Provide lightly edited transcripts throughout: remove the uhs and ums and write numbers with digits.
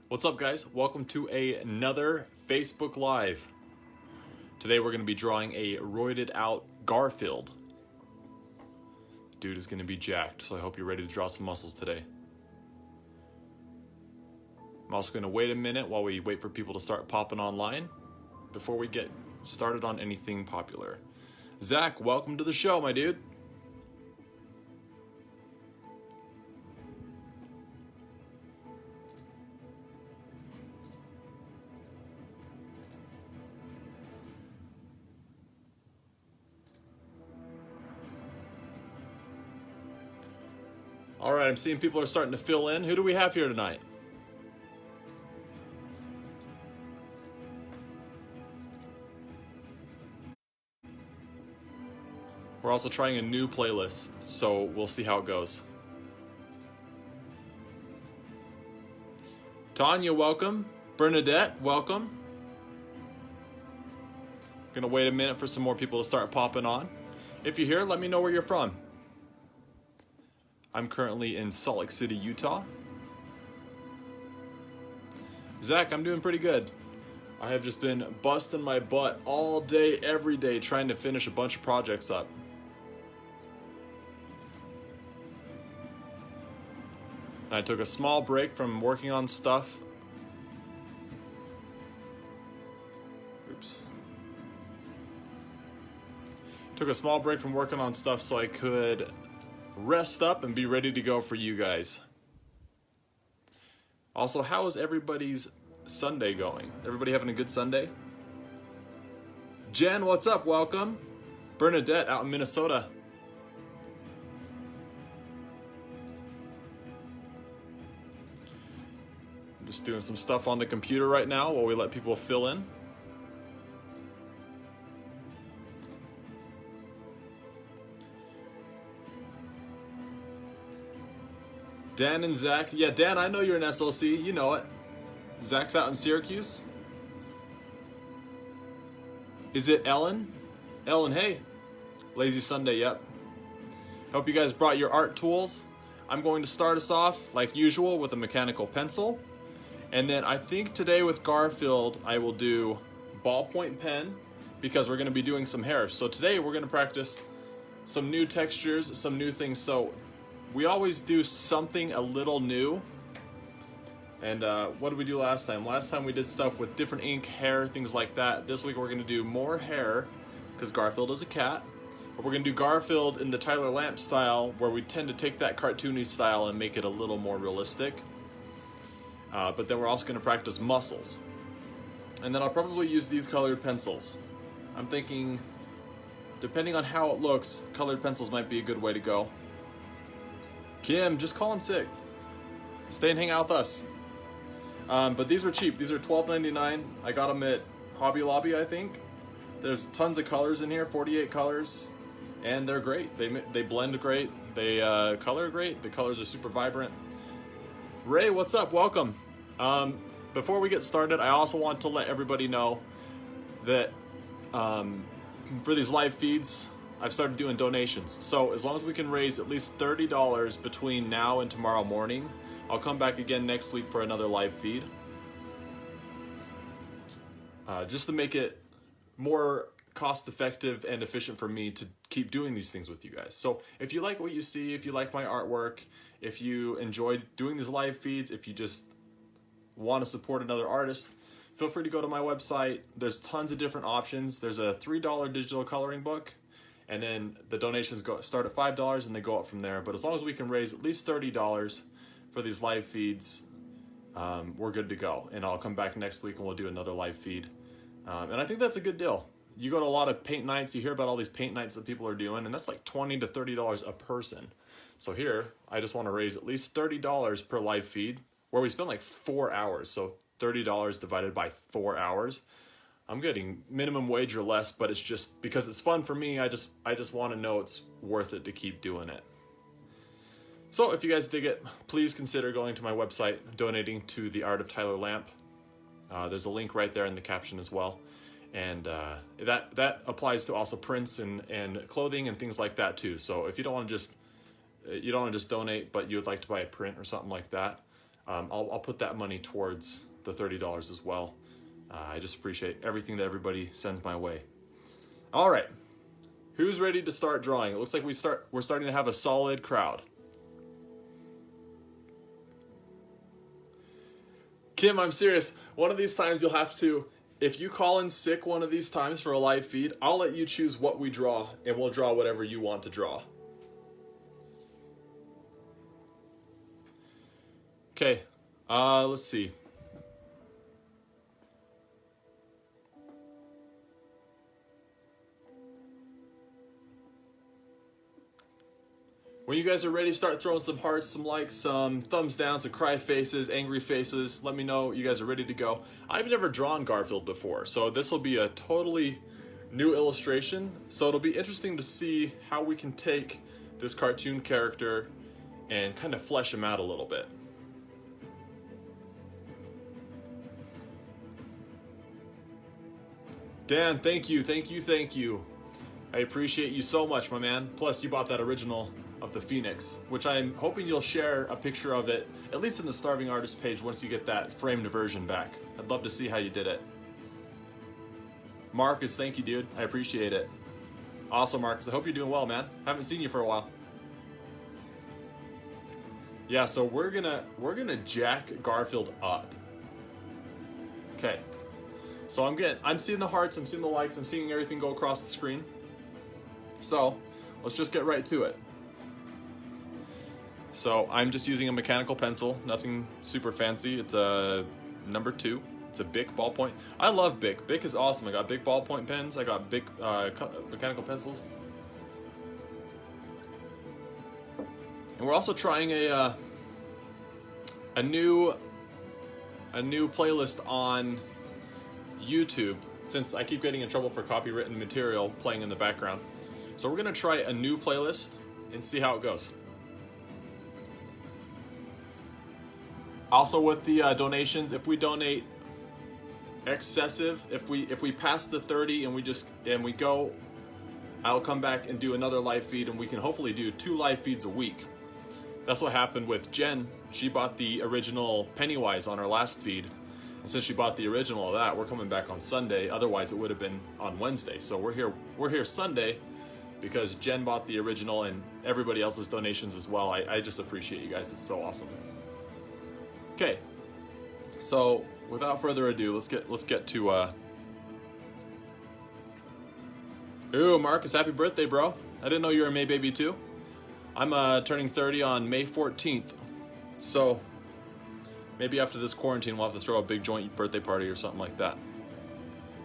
What's up, guys? Welcome to another Facebook Live. Today we're going to be drawing a roided out Garfield. Dude is going to be jacked, so I hope you're ready to draw some muscles today. I'm also going to wait a minute while we wait for people to start popping online before we get started on anything popular. Zach, welcome to the show, my dude. All right, I'm seeing people are starting to fill in. Who do we have here tonight? We're also trying a new playlist, so we'll see how it goes. Tanya, welcome. Bernadette, welcome. Gonna wait a minute for some more people to start popping on. If you're here, let me know where you're from. I'm currently in Salt Lake City, Utah. Zach, I'm doing pretty good. I have just been busting my butt all day, every day, trying to finish a bunch of projects up. And I took a small break from working on stuff. Oops. Took a small break from working on stuff so I could rest up and be ready to go for you guys. Also, how is everybody's Sunday going? Everybody having a good Sunday? Jen, what's up? Welcome. Bernadette out in Minnesota. I'm just doing some stuff on the computer right now while we let people fill in. Dan and Zach. Yeah, Dan, I know you're in SLC. You know it. Zach's out in Syracuse. Is it Ellen? Ellen, hey. Lazy Sunday, yep. Hope you guys brought your art tools. I'm going to start us off, like usual, with a mechanical pencil. And then I think today with Garfield, I will do ballpoint pen because we're going to be doing some hair. So today we're going to practice some new textures, some new things. So we always do something a little new. And what did we do last time? Last time we did stuff with different ink, hair, things like that. This week we're going to do more hair because Garfield is a cat. But we're going to do Garfield in the Tyler Lamp style, where we tend to take that cartoony style and make it a little more realistic. But then we're also going to practice muscles. And then I'll probably use these colored pencils. I'm thinking, depending on how it looks, colored pencils might be a good way to go. Kim, just calling sick. Stay and hang out with us. But these were cheap. These are $12.99. I got them at Hobby Lobby, I think. There's tons of colors in here, 48 colors, and they're great. They blend great. They color great. The colors are super vibrant. Ray, what's up? Welcome. Before we get started, I also want to let everybody know that for these live feeds, I've started doing donations. So as long as we can raise at least $30 between now and tomorrow morning, I'll come back again next week for another live feed. Just to make it more cost effective and efficient for me to keep doing these things with you guys. So if you like what you see, if you like my artwork, if you enjoy doing these live feeds, if you just want to support another artist, feel free to go to my website. There's tons of different options. There's a $3 digital coloring book. And then the donations start at $5 and they go up from there. But as long as we can raise at least $30 for these live feeds, we're good to go. And I'll come back next week and we'll do another live feed. And I think that's a good deal. You go to a lot of paint nights, you hear about all these paint nights that people are doing, and that's like $20 to $30 a person. So here, I just want to raise at least $30 per live feed, where we spend like 4 hours. So $30 divided by 4 hours. I'm getting minimum wage or less, but it's just because it's fun for me. I just want to know it's worth it to keep doing it. So if you guys dig it, please consider going to my website, donating to the Art of Tyler Lamp. There's a link right there in the caption as well. And that applies to also prints and clothing and things like that too. So if you don't want to just donate, but you would like to buy a print or something like that, I'll put that money towards the $30 as well. I just appreciate everything that everybody sends my way. All right, who's ready to start drawing? It looks like we're starting to have a solid crowd. Kim, I'm serious. One of these times you'll have to, if you call in sick one of these times for a live feed, I'll let you choose what we draw, and we'll draw whatever you want to draw. Okay, let's see. When you guys are ready, start throwing some hearts, some likes, some thumbs down, some cry faces, angry faces. Let me know you guys are ready to go. I've never drawn Garfield before, so this will be a totally new illustration. So it'll be interesting to see how we can take this cartoon character and kind of flesh him out a little bit. Dan, thank you, thank you, thank you. I appreciate you so much, my man. Plus, you bought that original of the Phoenix, which I'm hoping you'll share a picture of it, at least in the Starving Artist page, once you get that framed version back. I'd love to see how you did it. Marcus, thank you, dude. I appreciate it. Awesome, Marcus. I hope you're doing well, man. Haven't seen you for a while. Yeah, so we're gonna jack Garfield up. Okay. So I'm seeing the hearts, I'm seeing the likes, I'm seeing everything go across the screen. So let's just get right to it. So I'm just using a mechanical pencil, nothing super fancy. It's a number 2. It's a Bic ballpoint. I love Bic. Bic is awesome. I got Bic ballpoint pens. I got Bic mechanical pencils. And we're also trying a new playlist on YouTube, since I keep getting in trouble for copywritten material playing in the background. So we're gonna try a new playlist and see how it goes. Also with the donations, if we donate excessive, if we pass the 30 and we go, I'll come back and do another live feed, and we can hopefully do 2 live feeds a week. That's what happened with Jen. She bought the original Pennywise on our last feed. And since she bought the original of that, we're coming back on Sunday. Otherwise, it would have been on Wednesday. So we're here Sunday because Jen bought the original and everybody else's donations as well. I just appreciate you guys. It's so awesome. Okay, so without further ado, let's get to. Ooh, Marcus, happy birthday, bro! I didn't know you were a May baby too. I'm turning 30 on May 14th, so. Maybe after this quarantine, we'll have to throw a big joint birthday party or something like that.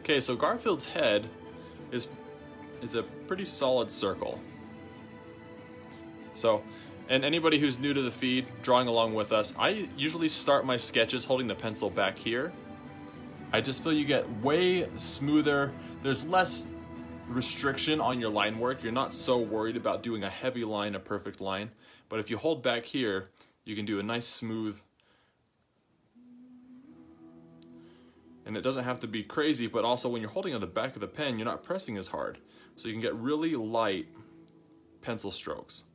Okay, so Garfield's head is a pretty solid circle. So, and anybody who's new to the feed, drawing along with us, I usually start my sketches holding the pencil back here. I just feel you get way smoother. There's less restriction on your line work. You're not so worried about doing a heavy line, a perfect line. But if you hold back here, you can do a nice smooth. And it doesn't have to be crazy, but also when you're holding on the back of the pen, you're not pressing as hard. So you can get really light pencil strokes.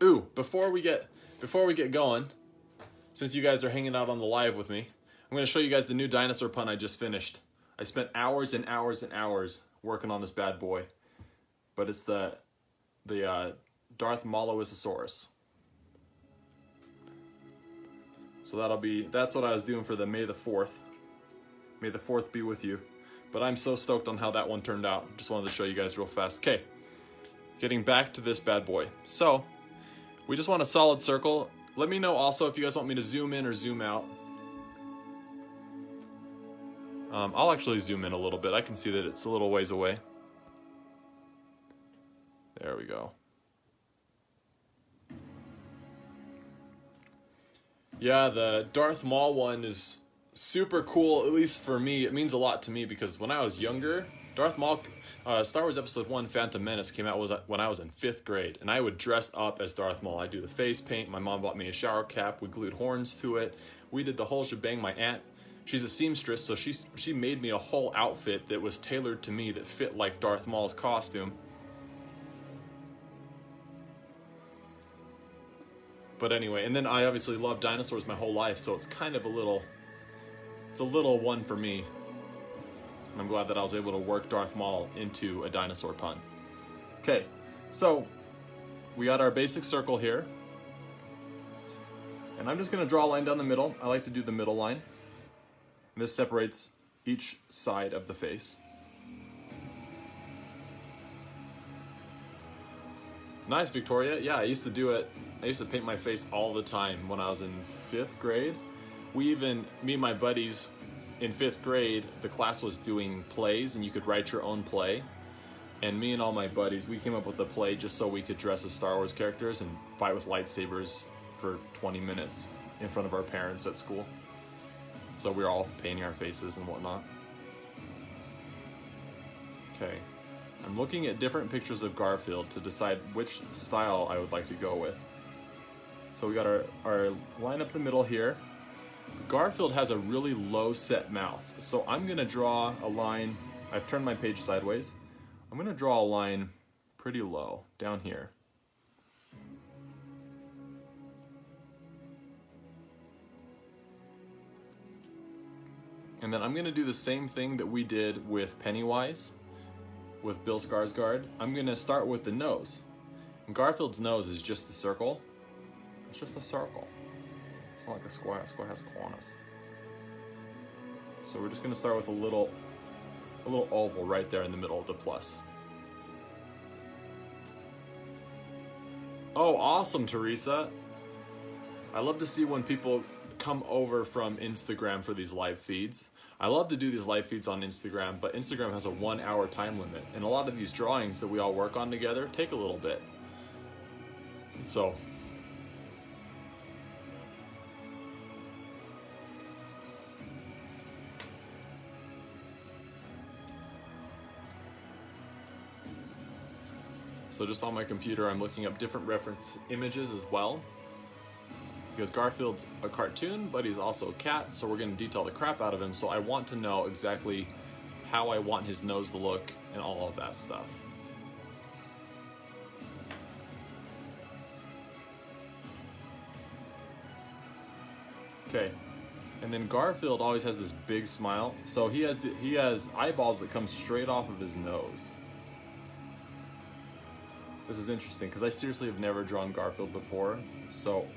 Ooh, before we get going, since you guys are hanging out on the live with me, I'm going to show you guys the new dinosaur pun I just finished. I spent hours and hours and hours working on this bad boy, but it's the Darth Mauloisaurus. So that's what I was doing for the May the 4th. May the 4th be with you. But I'm so stoked on how that one turned out. Just wanted to show you guys real fast. Okay, getting back to this bad boy. So, we just want a solid circle. Let me know also if you guys want me to zoom in or zoom out. I'll actually zoom in a little bit. I can see that it's a little ways away. There we go. Yeah, the Darth Maul one is super cool, at least for me. It means a lot to me because when I was younger, Darth Maul, Star Wars Episode 1 Phantom Menace came out when I was in 5th grade, and I would dress up as Darth Maul. I'd do the face paint, my mom bought me a shower cap, we glued horns to it, we did the whole shebang. My aunt, she's a seamstress, so she made me a whole outfit that was tailored to me that fit like Darth Maul's costume. But anyway, and then I obviously love dinosaurs my whole life, so it's kind of a little one for me. And I'm glad that I was able to work Darth Maul into a dinosaur pun. Okay, so we got our basic circle here. And I'm just gonna draw a line down the middle. I like to do the middle line. And this separates each side of the face. Nice, Victoria. Yeah, I used to do it. I used to paint my face all the time when I was in 5th grade. Me and my buddies in 5th grade, the class was doing plays and you could write your own play. And me and all my buddies, we came up with a play just so we could dress as Star Wars characters and fight with lightsabers for 20 minutes in front of our parents at school. So we were all painting our faces and whatnot. Okay, I'm looking at different pictures of Garfield to decide which style I would like to go with. So we got our line up the middle here. Garfield has a really low set mouth. So I'm gonna draw a line, I've turned my page sideways. I'm gonna draw a line pretty low down here. And then I'm gonna do the same thing that we did with Pennywise, with Bill Skarsgård. I'm gonna start with the nose. And Garfield's nose is just a circle. It's just a circle. It's not like a square. A square has corners. So we're just gonna start with a little oval right there in the middle of the plus. Oh, awesome, Teresa. I love to see when people come over from Instagram for these live feeds. I love to do these live feeds on Instagram, but Instagram has a 1-hour time limit, and a lot of these drawings that we all work on together take a little bit. So just on my computer, I'm looking up different reference images as well. Because Garfield's a cartoon, but he's also a cat, so we're going to detail the crap out of him. So I want to know exactly how I want his nose to look and all of that stuff. Okay, and then Garfield always has this big smile. So he has eyeballs that come straight off of his nose. This is interesting because I seriously have never drawn Garfield before, so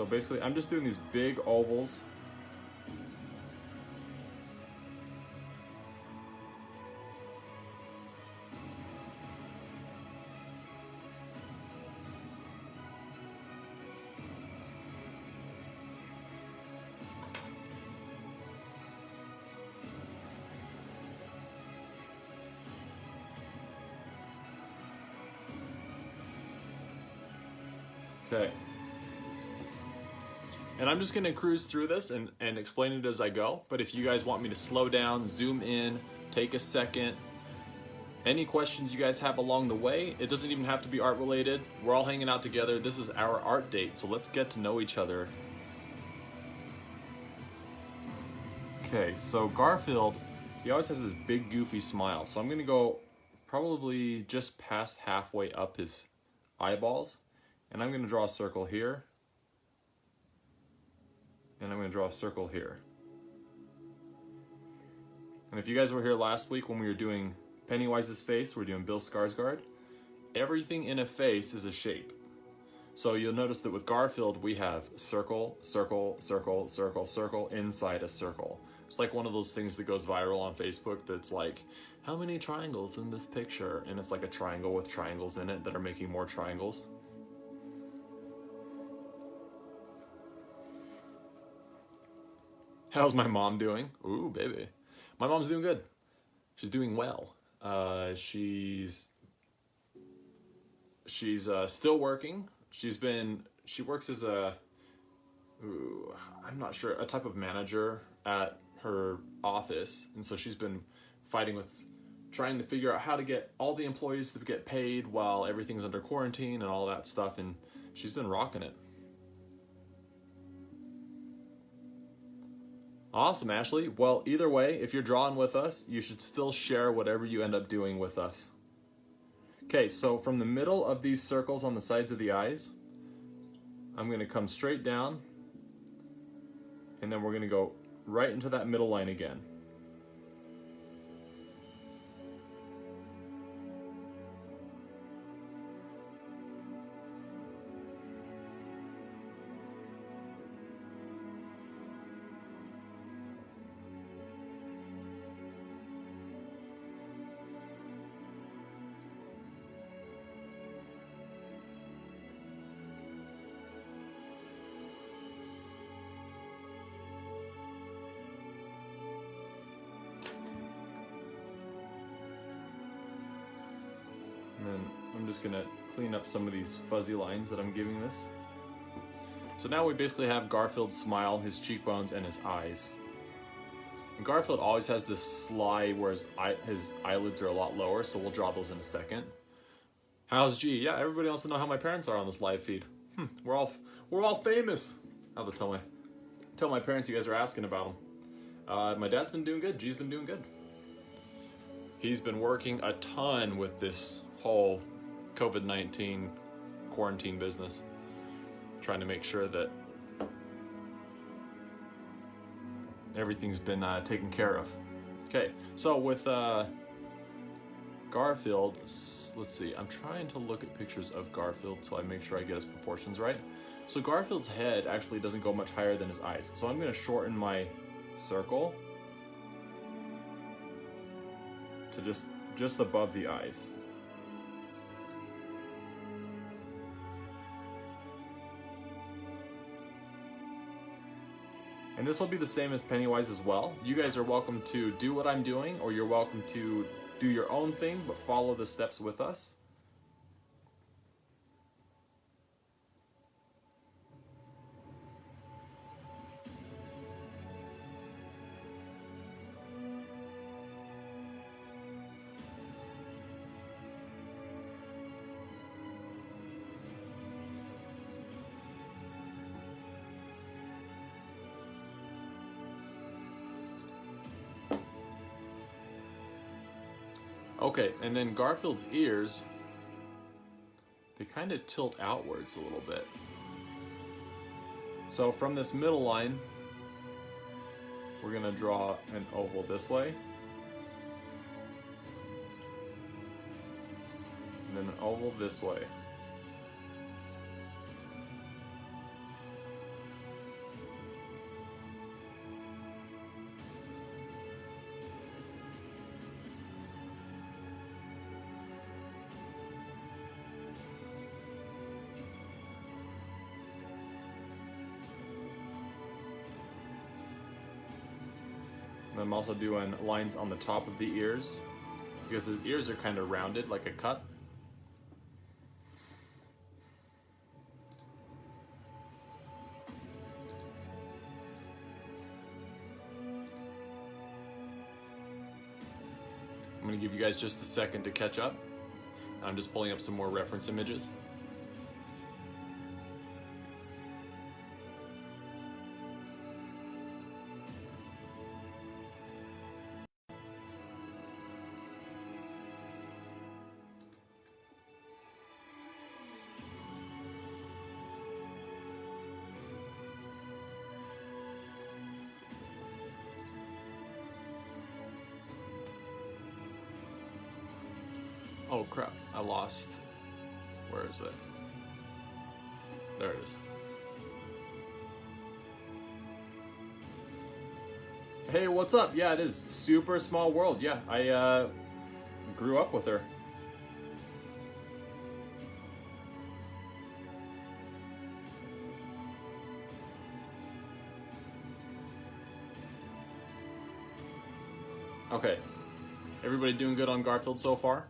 basically I'm just doing these big ovals. Okay. And I'm just gonna cruise through this and explain it as I go. But if you guys want me to slow down, zoom in, take a second, any questions you guys have along the way, it doesn't even have to be art related. We're all hanging out together. This is our art date, so let's get to know each other. Okay, so Garfield, he always has this big goofy smile. So I'm gonna go probably just past halfway up his eyeballs. And I'm going to draw a circle here. And I'm going to draw a circle here. And if you guys were here last week when we were doing Pennywise's face, we're doing Bill Skarsgård. Everything in a face is a shape. So you'll notice that with Garfield, we have circle, circle, circle, circle, circle inside a circle. It's like one of those things that goes viral on Facebook that's like, how many triangles in this picture? And it's like a triangle with triangles in it that are making more triangles. How's my mom doing? Ooh, baby. My mom's doing good. She's doing well. She's still working. She works as I'm not sure, a type of manager at her office. And so she's been fighting with trying to figure out how to get all the employees to get paid while everything's under quarantine and all that stuff. And she's been rocking it. Awesome, Ashley. Well, either way, if you're drawing with us, you should still share whatever you end up doing with us. Okay, so from the middle of these circles on the sides of the eyes, I'm going to come straight down, and then we're going to go right into that middle line again. And then I'm just gonna clean up some of these fuzzy lines that I'm giving this. So now we basically have Garfield's smile, his cheekbones, and his eyes. And Garfield always has this sly where his eyelids are a lot lower, so we'll draw those in a second. How's G? Yeah, everybody wants to know how my parents are on this live feed. We're all famous. I have to tell my parents you guys are asking about them. My dad's been doing good. G's been doing good. He's been working a ton with this whole COVID-19 quarantine business, trying to make sure that everything's been taken care of. Okay, so with Garfield, let's see, I'm trying to look at pictures of Garfield so I make sure I get his proportions right. So Garfield's head actually doesn't go much higher than his eyes, so I'm going to shorten my circle to just above the eyes. And this will be the same as Pennywise as well. You guys are welcome to do what I'm doing, or you're welcome to do your own thing, but follow the steps with us. Okay, and then Garfield's ears, they kind of tilt outwards a little bit. So from this middle line, we're going to draw an oval this way, and then an oval this way. I'm also doing lines on the top of the ears because his ears are kind of rounded like a cut. I'm going to give you guys just a second to catch up. I'm just pulling up some more reference images. Oh crap, I lost. Where is it? There it is. Hey, what's up? Yeah, it is super small world. Yeah, I grew up with her. Okay, everybody doing good on Garfield so far?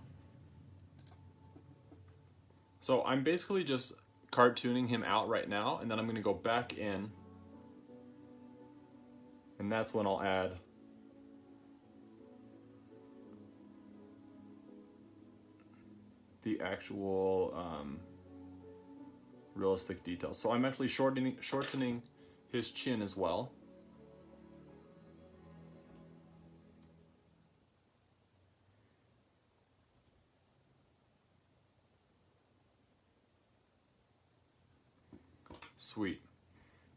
So I'm basically just cartooning him out right now, and then I'm going to go back in, and that's when I'll add the actual realistic details. So I'm actually shortening his chin as well. Sweet.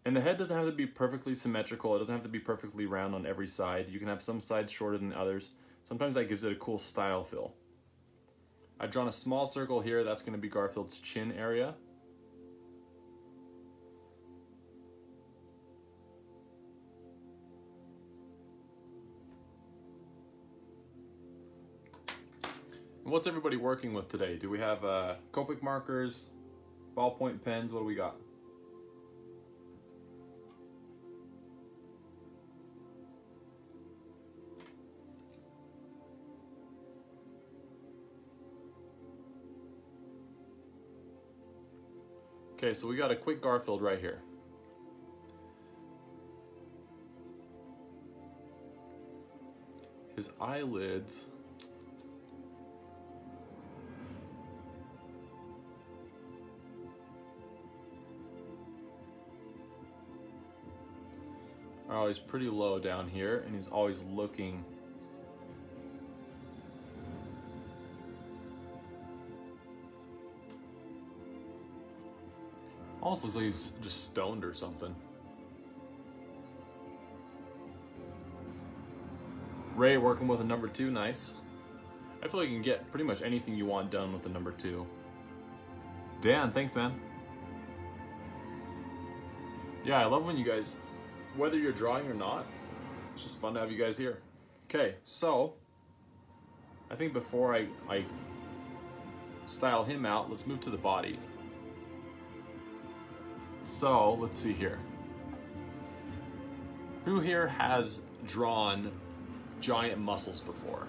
And the head doesn't have to be perfectly symmetrical. It doesn't have to be perfectly round on every side. You can have some sides shorter than others. Sometimes that gives it a cool style feel. I've drawn a small circle here. That's going to be Garfield's chin area. And what's everybody working with today? Do we have Copic markers, ballpoint pens? What do we got? Okay, so we got a quick Garfield right here. His eyelids are always pretty low down here, and he's always looking. Almost looks like he's just stoned or something. Ray working with a number 2, nice. I feel like you can get pretty much anything you want done with a number 2. Dan, thanks man. Yeah, I love when you guys, whether you're drawing or not, it's just fun to have you guys here. Okay, so I think before I style him out, let's move to the body. So let's see here. Who here has drawn giant muscles before?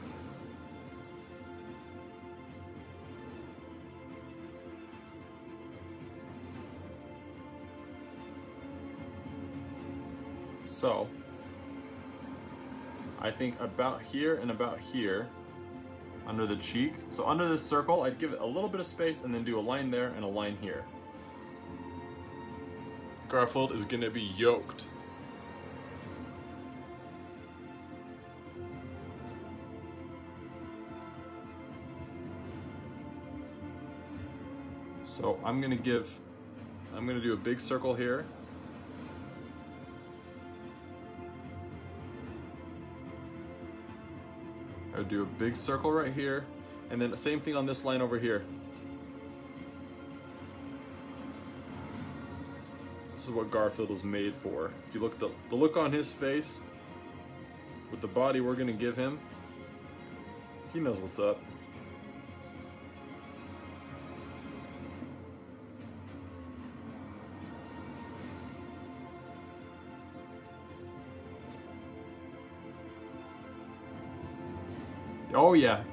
So I think about here and about here under the cheek. So under this circle, I'd give it a little bit of space and then do a line there and a line here. Garfield is gonna be yoked. So I'm gonna do a big circle here. I'll do a big circle right here, and then the same thing on this line over here. This is what Garfield was made for. If you look at the look on his face, with the body we're gonna give him, he knows what's up. Oh yeah,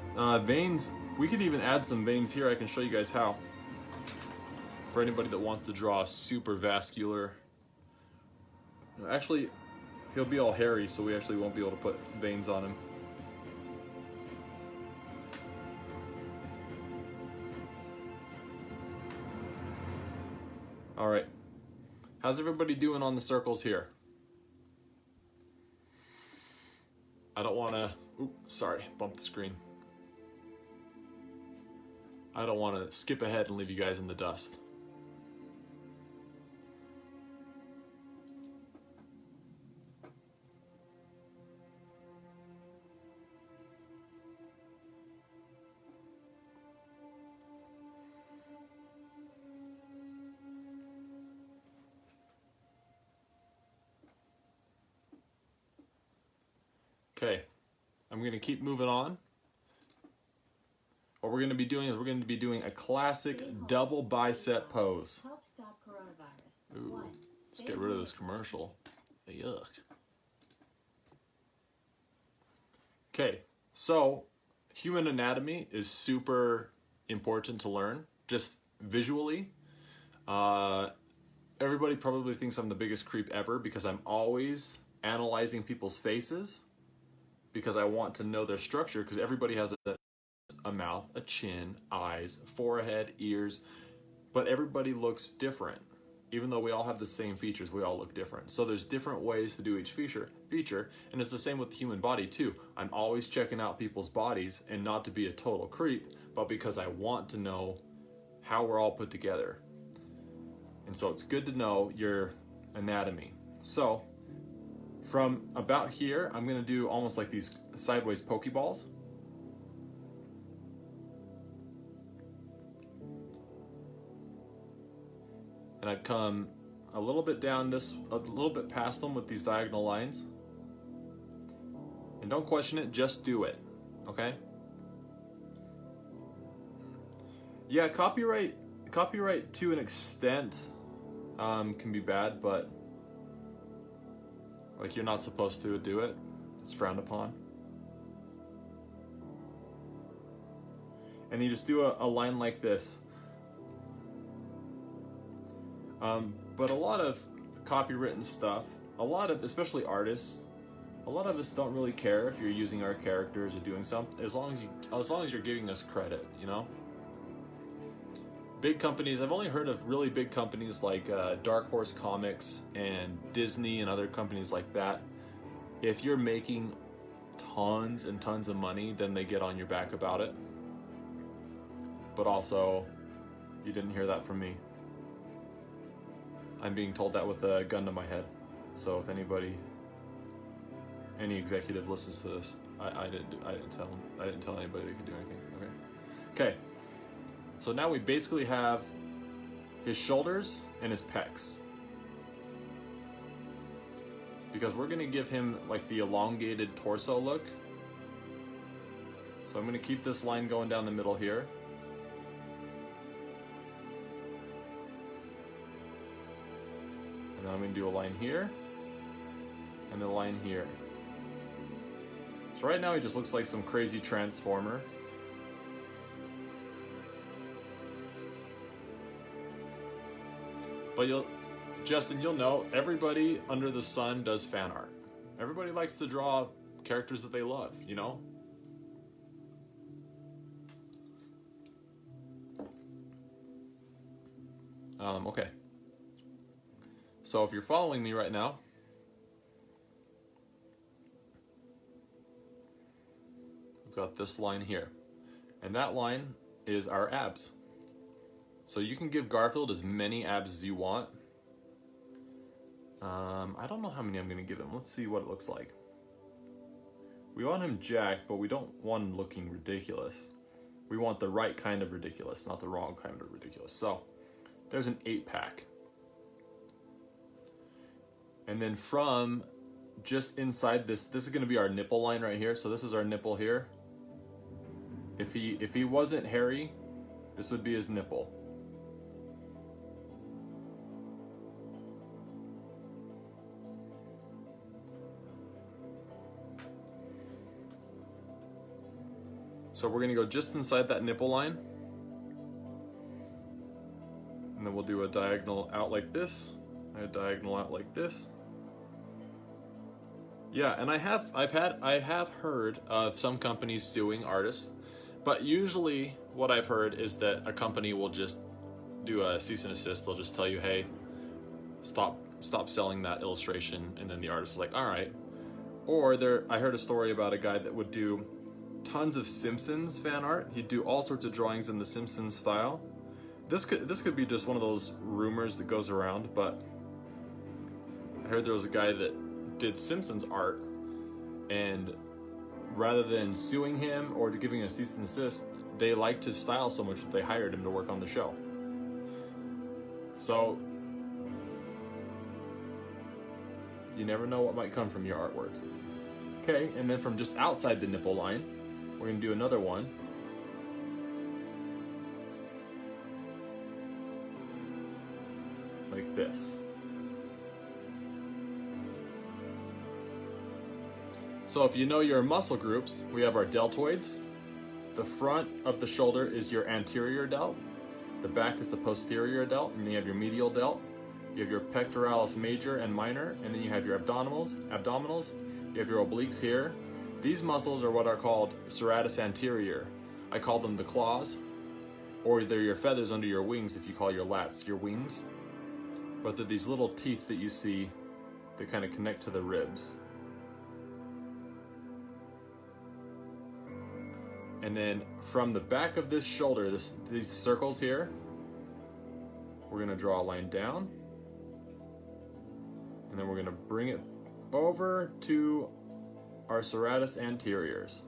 veins, we could even add some veins here. I can show you guys how. For anybody that wants to draw super vascular. Actually, he'll be all hairy, so we actually won't be able to put veins on him. All right, how's everybody doing on the circles here? I don't want to, oops, sorry, bumped the screen. I don't want to skip ahead and leave you guys in the dust. Okay, I'm gonna keep moving on. What we're gonna be doing is we're gonna be doing a classic double bicep pose. Help stop coronavirus. Ooh, 1. let's get rid of this commercial. Yuck. Okay, so human anatomy is super important to learn, just visually. Everybody probably thinks I'm the biggest creep ever because I'm always analyzing people's faces, because I want to know their structure, because everybody has a mouth, a chin, eyes, forehead, ears, but everybody looks different. Even though we all have the same features, we all look different. So there's different ways to do each feature, and it's the same with the human body too. I'm always checking out people's bodies, and not to be a total creep, but because I want to know how we're all put together. And so it's good to know your anatomy. So from about here, I'm gonna do almost like these sideways pokeballs. And I'd come a little bit down this, a little bit past them with these diagonal lines. And don't question it, just do it, okay? Yeah, copyright to an extent can be bad, but like you're not supposed to do it. It's frowned upon. And you just do a line like this. But a lot of copywritten stuff, especially artists, a lot of us don't really care if you're using our characters or doing something, as long as you're giving us credit, you know? Big companies, I've only heard of really big companies like Dark Horse Comics and Disney and other companies like that. If you're making tons and tons of money, then they get on your back about it. But also, you didn't hear that from me. I'm being told that with a gun to my head. So if any executive listens to this, I didn't tell anybody they could do anything. Okay. So now we basically have his shoulders and his pecs. Because we're gonna give him like the elongated torso look. So I'm gonna keep this line going down the middle here. And then I'm gonna do a line here, and a line here. So right now he just looks like some crazy transformer. But Justin, you'll know, everybody under the sun does fan art. Everybody likes to draw characters that they love, you know? Okay. So if you're following me right now, we've got this line here. And that line is our abs. So you can give Garfield as many abs as you want. I don't know how many I'm gonna give him. Let's see what it looks like. We want him jacked, but we don't want him looking ridiculous. We want the right kind of ridiculous, not the wrong kind of ridiculous. So there's an 8-pack. And then from just inside this is gonna be our nipple line right here. So this is our nipple here. If he wasn't hairy, this would be his nipple. So we're gonna go just inside that nipple line. And then we'll do a diagonal out like this, and a diagonal out like this. Yeah, and I have heard of some companies suing artists, but usually what I've heard is that a company will just do a cease and desist. They'll just tell you, hey, stop selling that illustration, and then the artist is like, all right. Or I heard a story about a guy that would do tons of Simpsons fan art. He'd do all sorts of drawings in the Simpsons style. This could be just one of those rumors that goes around, but I heard there was a guy that did Simpsons art, and rather than suing him or giving a cease and desist, they liked his style so much that they hired him to work on the show. So you never know what might come from your artwork. Okay, and then from just outside the nipple line, we're gonna do another one. Like this. So if you know your muscle groups, we have our deltoids. The front of the shoulder is your anterior delt. The back is the posterior delt, and then you have your medial delt. You have your pectoralis major and minor, and then you have your abdominals. You have your obliques here. These muscles are what are called serratus anterior. I call them the claws, or they're your feathers under your wings if you call your lats your wings. But they're these little teeth that you see that kind of connect to the ribs. And then from the back of this shoulder, these circles here, We're going to draw a line down, and then we're going to bring it over to our serratus anteriors,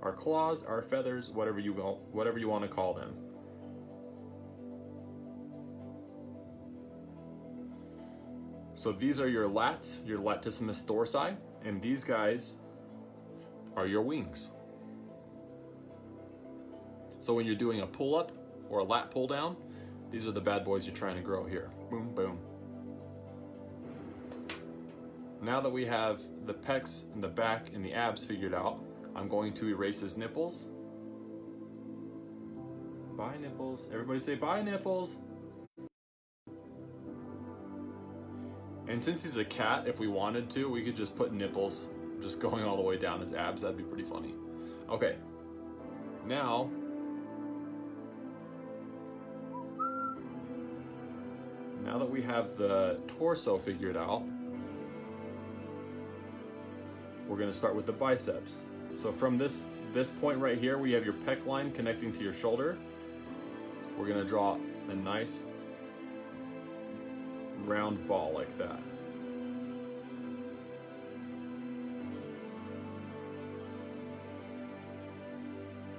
our claws, our feathers, whatever you want to call them. So these are your lats, your latissimus dorsi, and these guys are your wings. So when you're doing a pull-up or a lat pull-down, these are the bad boys you're trying to grow here. Boom, boom. Now that we have the pecs and the back and the abs figured out, I'm going to erase his nipples. Bye, nipples. Everybody say bye, nipples. And since he's a cat, if we wanted to, we could just put nipples just going all the way down his abs. That'd be pretty funny. Okay. Now that we have the torso figured out, we're going to start with the biceps. So from this point right here, where you have your pec line connecting to your shoulder, we're going to draw a nice round ball like that.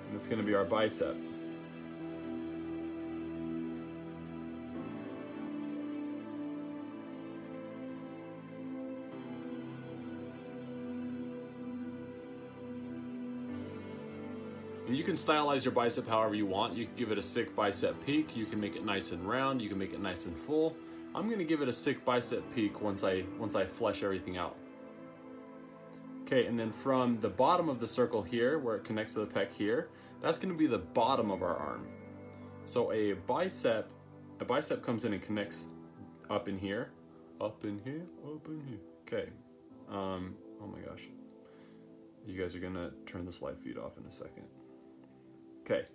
And it's going to be our bicep. And you can stylize your bicep however you want. You can give it a sick bicep peak. You can make it nice and round. You can make it nice and full. I'm gonna give it a sick bicep peak once I flesh everything out. Okay, and then from the bottom of the circle here, where it connects to the pec here, that's gonna be the bottom of our arm. So a bicep comes in and connects up in here, up in here, up in here. Okay. Oh my gosh. You guys are gonna turn this live feed off in a second. Okay.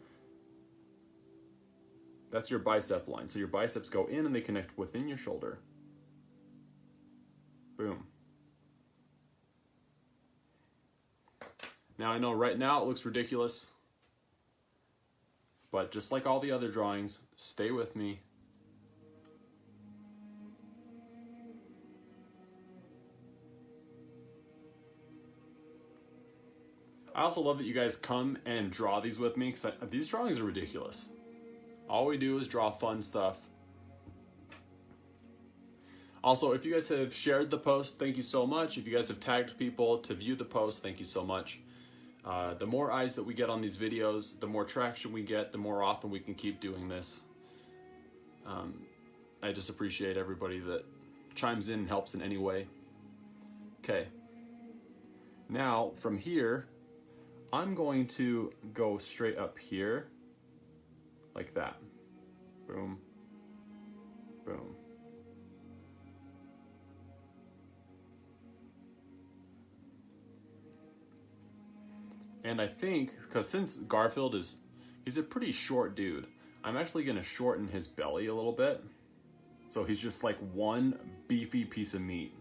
That's your bicep line. So your biceps go in and they connect within your shoulder. Boom. Now I know right now it looks ridiculous, but just like all the other drawings, stay with me. I also love that you guys come and draw these with me, because these drawings are ridiculous. All we do is draw fun stuff. Also, if you guys have shared the post, thank you so much. If you guys have tagged people to view the post, thank you so much. The more eyes that we get on these videos, the more traction we get, the more often we can keep doing this. I just appreciate everybody that chimes in and helps in any way. Okay. Now, from here, I'm going to go straight up here, like that. Boom, boom. And I think, because since Garfield he's a pretty short dude, I'm actually gonna shorten his belly a little bit. So he's just like one beefy piece of meat.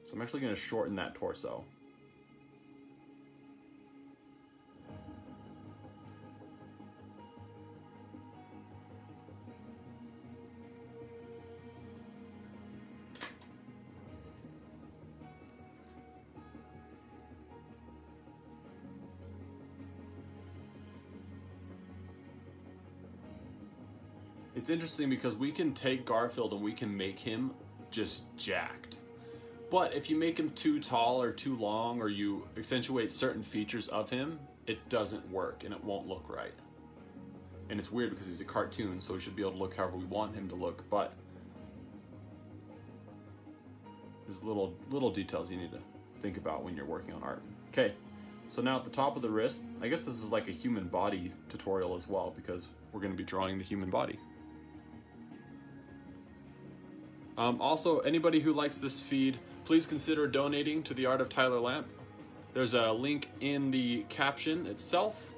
So I'm actually gonna shorten that torso. It's interesting because we can take Garfield and we can make him just jacked. But if you make him too tall or too long, or you accentuate certain features of him, it doesn't work and it won't look right. And it's weird because he's a cartoon, so he should be able to look however we want him to look, but there's little details you need to think about when you're working on art. Okay, so now at the top of the wrist, I guess this is like a human body tutorial as well, because we're going to be drawing the human body. Also, anybody who likes this feed, please consider donating to the Art of Tyler Lamp. There's a link in the caption itself.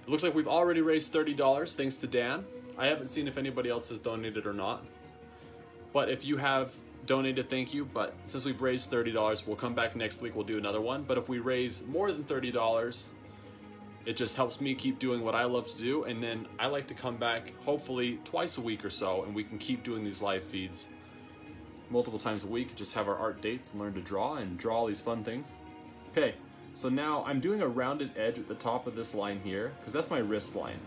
It looks like we've already raised $30 thanks to Dan. I haven't seen if anybody else has donated or not. But if you have donated, thank you. But since we've raised $30, we'll come back next week, we'll do another one. But if we raise more than $30, It just helps me keep doing what I love to do, and then I like to come back hopefully twice a week or so, and we can keep doing these live feeds multiple times a week, just have our art dates and learn to draw and draw all these fun things. Okay, so now I'm doing a rounded edge at the top of this line here, because that's my wrist line.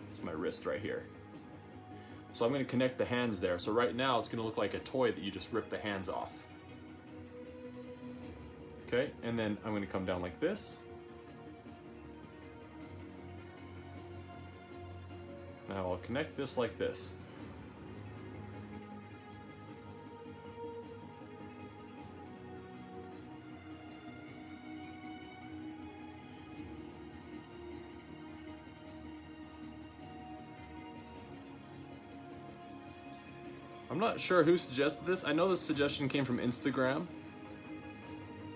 It's my wrist right here. So I'm going to connect the hands there. So right now it's going to look like a toy that you just rip the hands off. Okay, and then I'm going to come down like this. Now I'll connect this like this. I'm not sure who suggested this. I know this suggestion came from Instagram.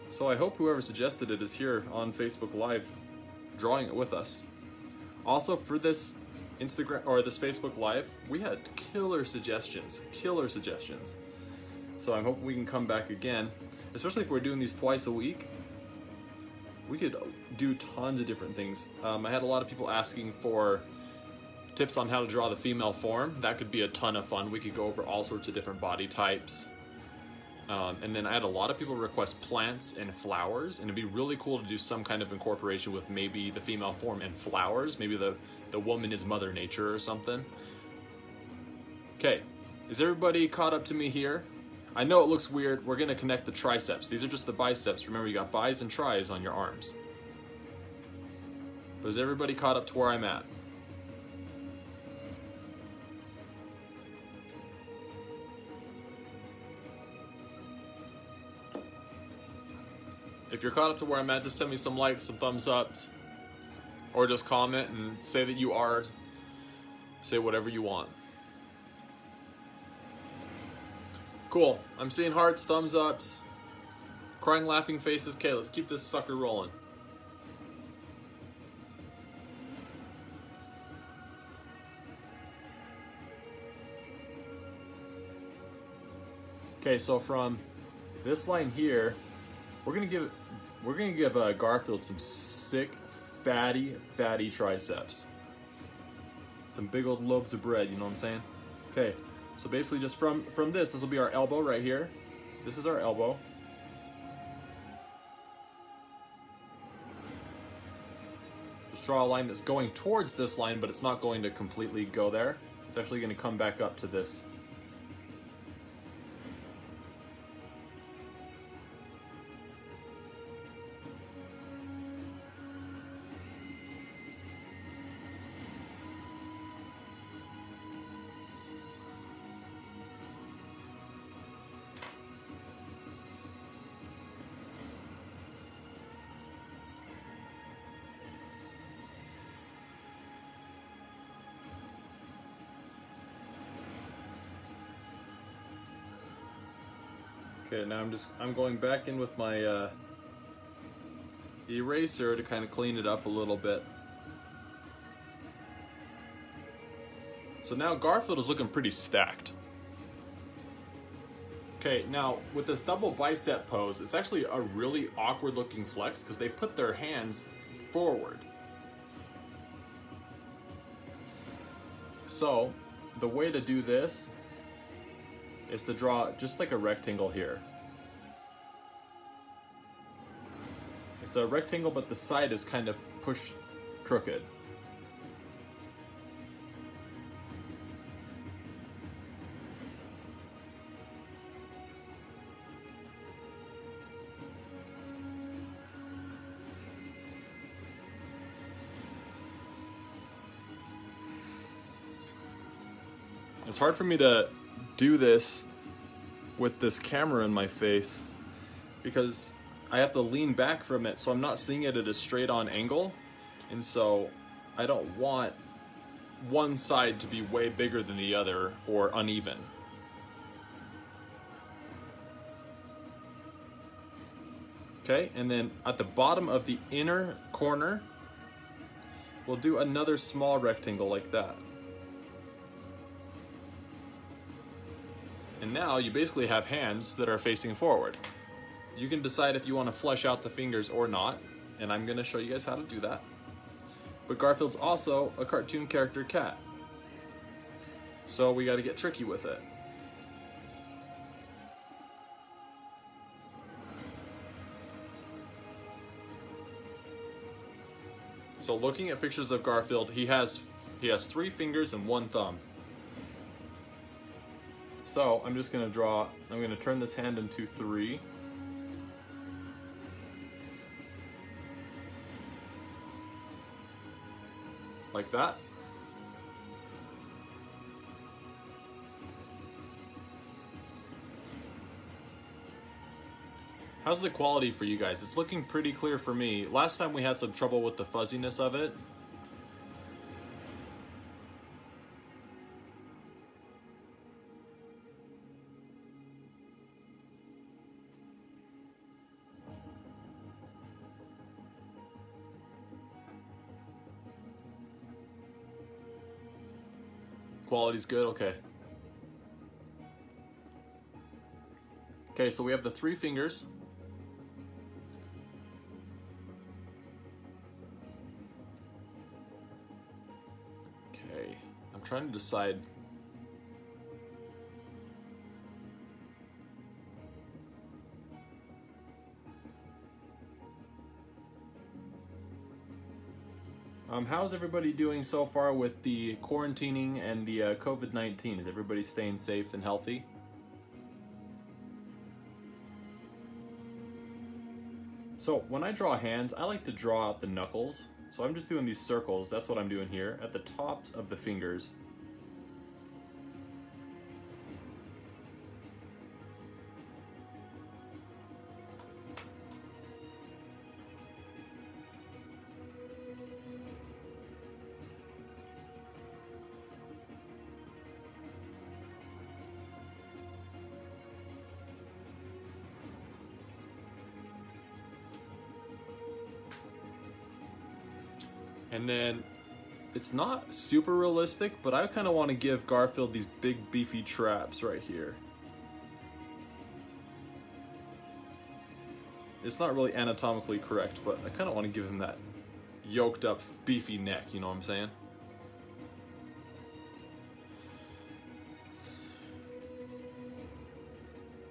So I hope whoever suggested it is here on Facebook Live drawing it with us. Also for this Instagram or this Facebook Live, we had killer suggestions. So I'm hoping we can come back again, especially if we're doing these twice a week. We could do tons of different things. I had a lot of people asking for tips on how to draw the female form. That could be a ton of fun. We could go over all sorts of different body types. And then I had a lot of people request plants and flowers, and it'd be really cool to do some kind of incorporation with maybe the female form and flowers. Maybe the woman is Mother Nature or something. Okay, is everybody caught up to me here? I know it looks weird. We're gonna connect the triceps. These are just the biceps. Remember, you got bis and tris on your arms. But is everybody caught up to where I'm at? If you're caught up to where I'm at, just send me some likes, some thumbs ups, or just comment and say that you are. Say whatever you want. Cool. I'm seeing hearts, thumbs ups, crying, laughing faces. Okay, let's keep this sucker rolling. Okay, so from this line here, we're gonna give Garfield some sick, fatty triceps. Some big old loaves of bread, you know what I'm saying? Okay, so basically just from this will be our elbow right here. This is our elbow. Just draw a line that's going towards this line, but it's not going to completely go there. It's actually going to come back up to this. Okay, now I'm going back in with my eraser to kind of clean it up a little bit. So now Garfield is looking pretty stacked. Okay, now with this double bicep pose, it's actually a really awkward looking flex because they put their hands forward. So the way to do this is to draw just like a rectangle here. It's a rectangle, but the side is kind of pushed crooked. It's hard for me to do this with this camera in my face because I have to lean back from it, so I'm not seeing it at a straight on angle, and so I don't want one side to be way bigger than the other or uneven. Okay, and then at the bottom of the inner corner, we'll do another small rectangle like that. And now you basically have hands that are facing forward. You can decide if you want to flesh out the fingers or not, and I'm going to show you guys how to do that. but Garfield's also a cartoon character cat. So we gotta get tricky with it. So looking at pictures of Garfield, he has 3 fingers and 1 thumb. So I'm just gonna I'm gonna turn this hand into 3. Like that. How's the quality for you guys? It's looking pretty clear for me. Last time we had some trouble with the fuzziness of it. Quality's good, okay. Okay, so we have the 3 fingers. Okay, I'm trying to decide. How's everybody doing so far with the quarantining and the COVID-19? Is everybody staying safe and healthy? So when I draw hands, I like to draw out the knuckles. So I'm just doing these circles. That's what I'm doing here at the tops of the fingers. And then it's not super realistic, but I kind of want to give Garfield these big beefy traps right here. It's not really anatomically correct, but I kind of want to give him that yoked up beefy neck, you know what I'm saying?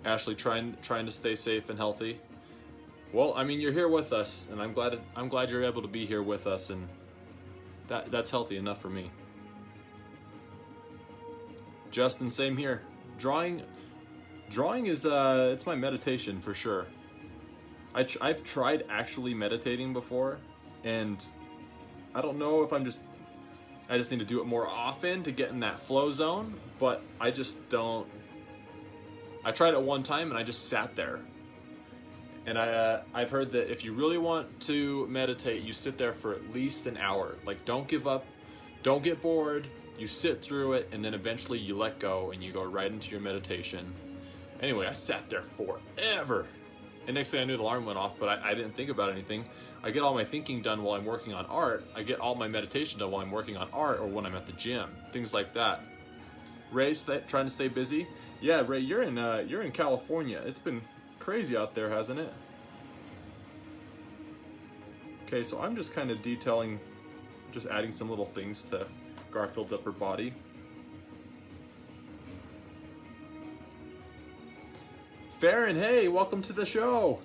Ashley trying to stay safe and healthy. Well, I mean, you're here with us, and I'm glad you're able to be here with us, and that's healthy enough for me. Justin, same here. Drawing is it's my meditation for sure. I've tried actually meditating before, and I don't know if I just need to do it more often to get in that flow zone, but I just don't. I tried it one time and I just sat there. And I've heard that if you really want to meditate, you sit there for at least an hour. Like, don't give up, don't get bored, you sit through it, and then eventually you let go and you go right into your meditation. Anyway, I sat there forever. And next thing I knew, the alarm went off, but I didn't think about anything. I get all my thinking done while I'm working on art. I get all my meditation done while I'm working on art or when I'm at the gym. Things like that. Ray, trying to stay busy? Yeah, Ray, you're in California. It's been crazy out there, hasn't it? Okay, so I'm just kind of detailing, just adding some little things to Garfield's upper body. Farron, hey, welcome to the show.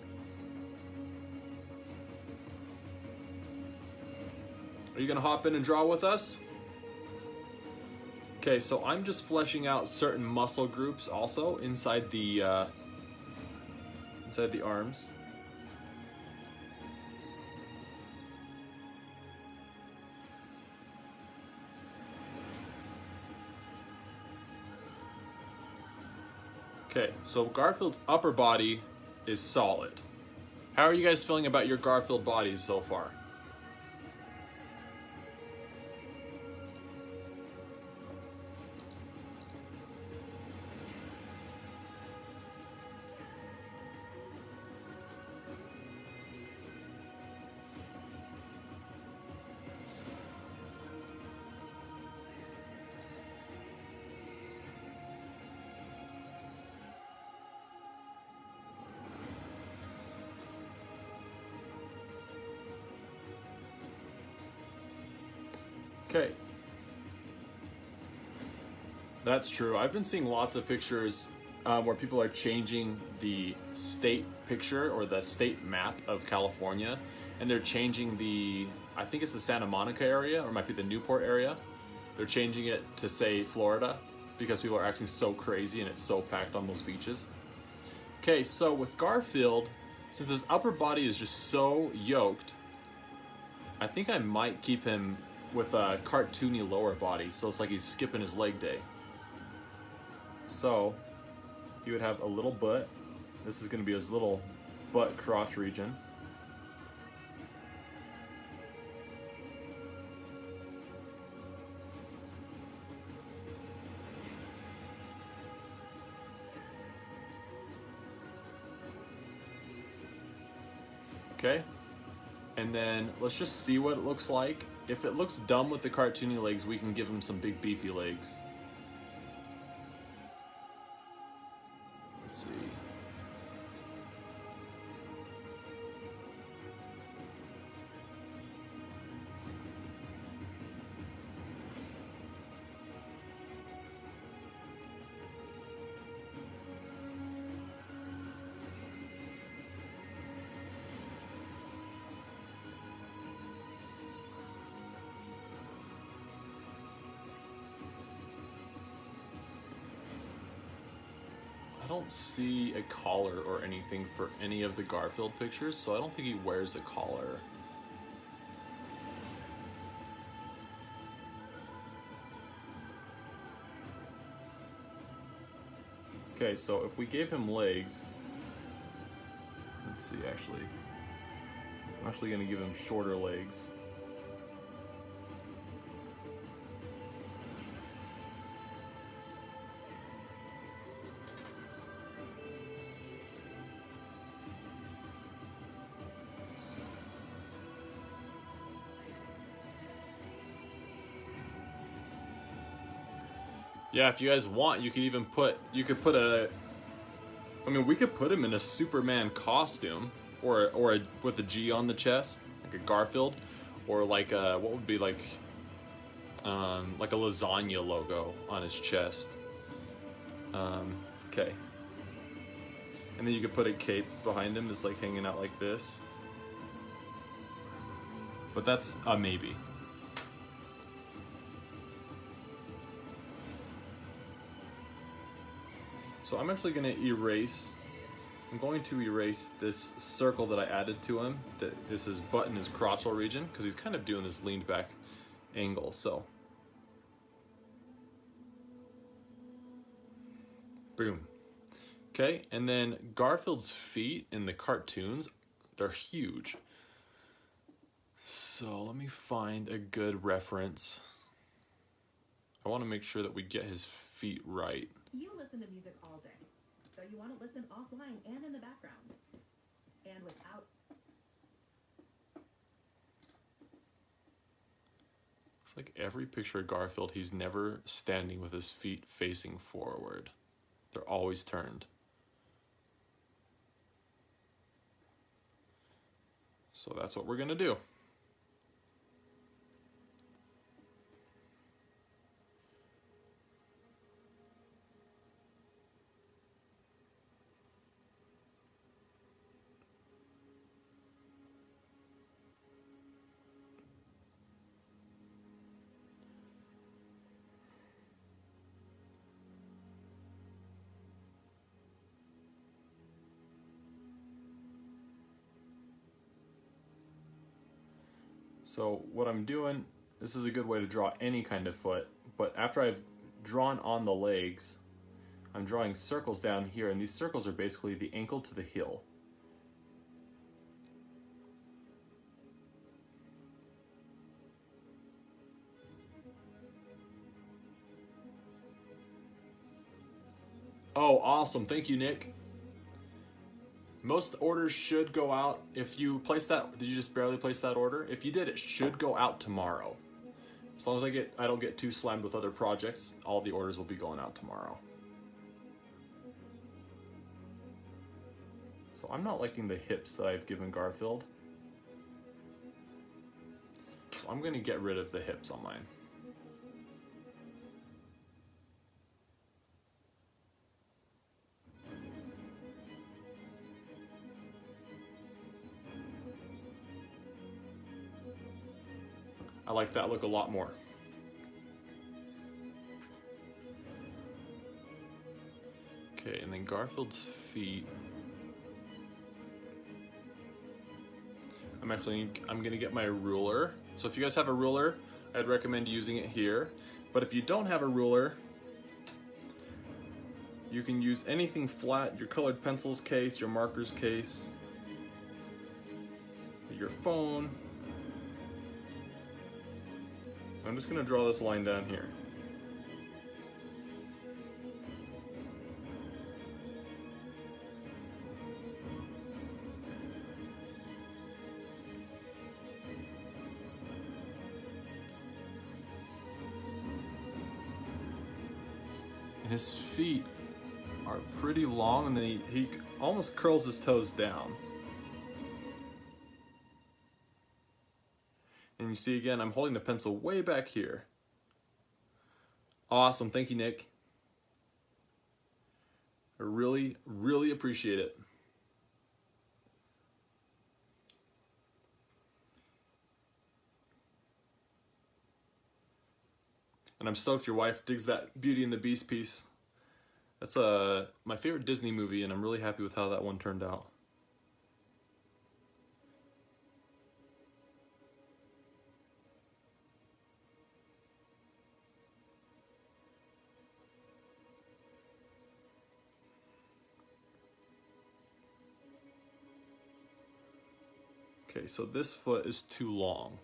Are you gonna hop in and draw with us? Okay, so I'm just fleshing out certain muscle groups also inside the arms. Okay, so Garfield's upper body is solid. How are you guys feeling about your Garfield bodies so far? Okay. That's true. I've been seeing lots of pictures where people are changing the state picture or the state map of California, and they're changing the, I think it's the Santa Monica area, or it might be the Newport area. They're changing it to say Florida because people are acting so crazy and it's so packed on those beaches. Okay, so with Garfield, since his upper body is just so yoked, I think I might keep him with a cartoony lower body, so it's like he's skipping his leg day. So he would have a little butt. This is going to be his little butt crotch region. Okay, and then let's just see what it looks like. If it looks dumb with the cartoony legs, we can give him some big beefy legs. Let's see. I don't see a collar or anything for any of the Garfield pictures, so I don't think he wears a collar. Okay, so if we gave him legs, let's see, actually, I'm actually going to give him shorter legs. Yeah, if you guys want, you could even put, we could put him in a Superman costume, or with a G on the chest, like a Garfield, or like a, what would be like a lasagna logo on his chest. Okay. And then you could put a cape behind him that's like hanging out like this. But that's a maybe. So I'm actually going to erase this circle that I added to him. This is butt in his crotchal region, because he's kind of doing this leaned back angle, so. Boom. Okay, and then Garfield's feet in the cartoons, they're huge. So let me find a good reference. I want to make sure that we get his feet right. You listen to music all day, so you want to listen offline and in the background, and without. Looks like every picture of Garfield, he's never standing with his feet facing forward. They're always turned. So that's what we're gonna do. So what I'm doing, this is a good way to draw any kind of foot, but after I've drawn on the legs, I'm drawing circles down here, and these circles are basically the ankle to the heel. Oh, awesome. Thank you, Nick. Most orders should go out. If you place that, did you just barely place that order? If you did, it should go out tomorrow. As long as I don't get too slammed with other projects, all the orders will be going out tomorrow. So I'm not liking the hips that I've given Garfield. So I'm going to get rid of the hips on mine. I like that look a lot more. Okay, and then Garfield's feet. I'm gonna get my ruler. So if you guys have a ruler, I'd recommend using it here. But if you don't have a ruler, you can use anything flat, your colored pencils case, your markers case, your phone. I'm just gonna draw this line down here. And his feet are pretty long, and then he almost curls his toes down. And you see again, I'm holding the pencil way back here. Awesome, thank you, Nick. I really, really appreciate it. And I'm stoked your wife digs that Beauty and the Beast piece. That's my favorite Disney movie, and I'm really happy with how that one turned out. Okay, so this foot is too long.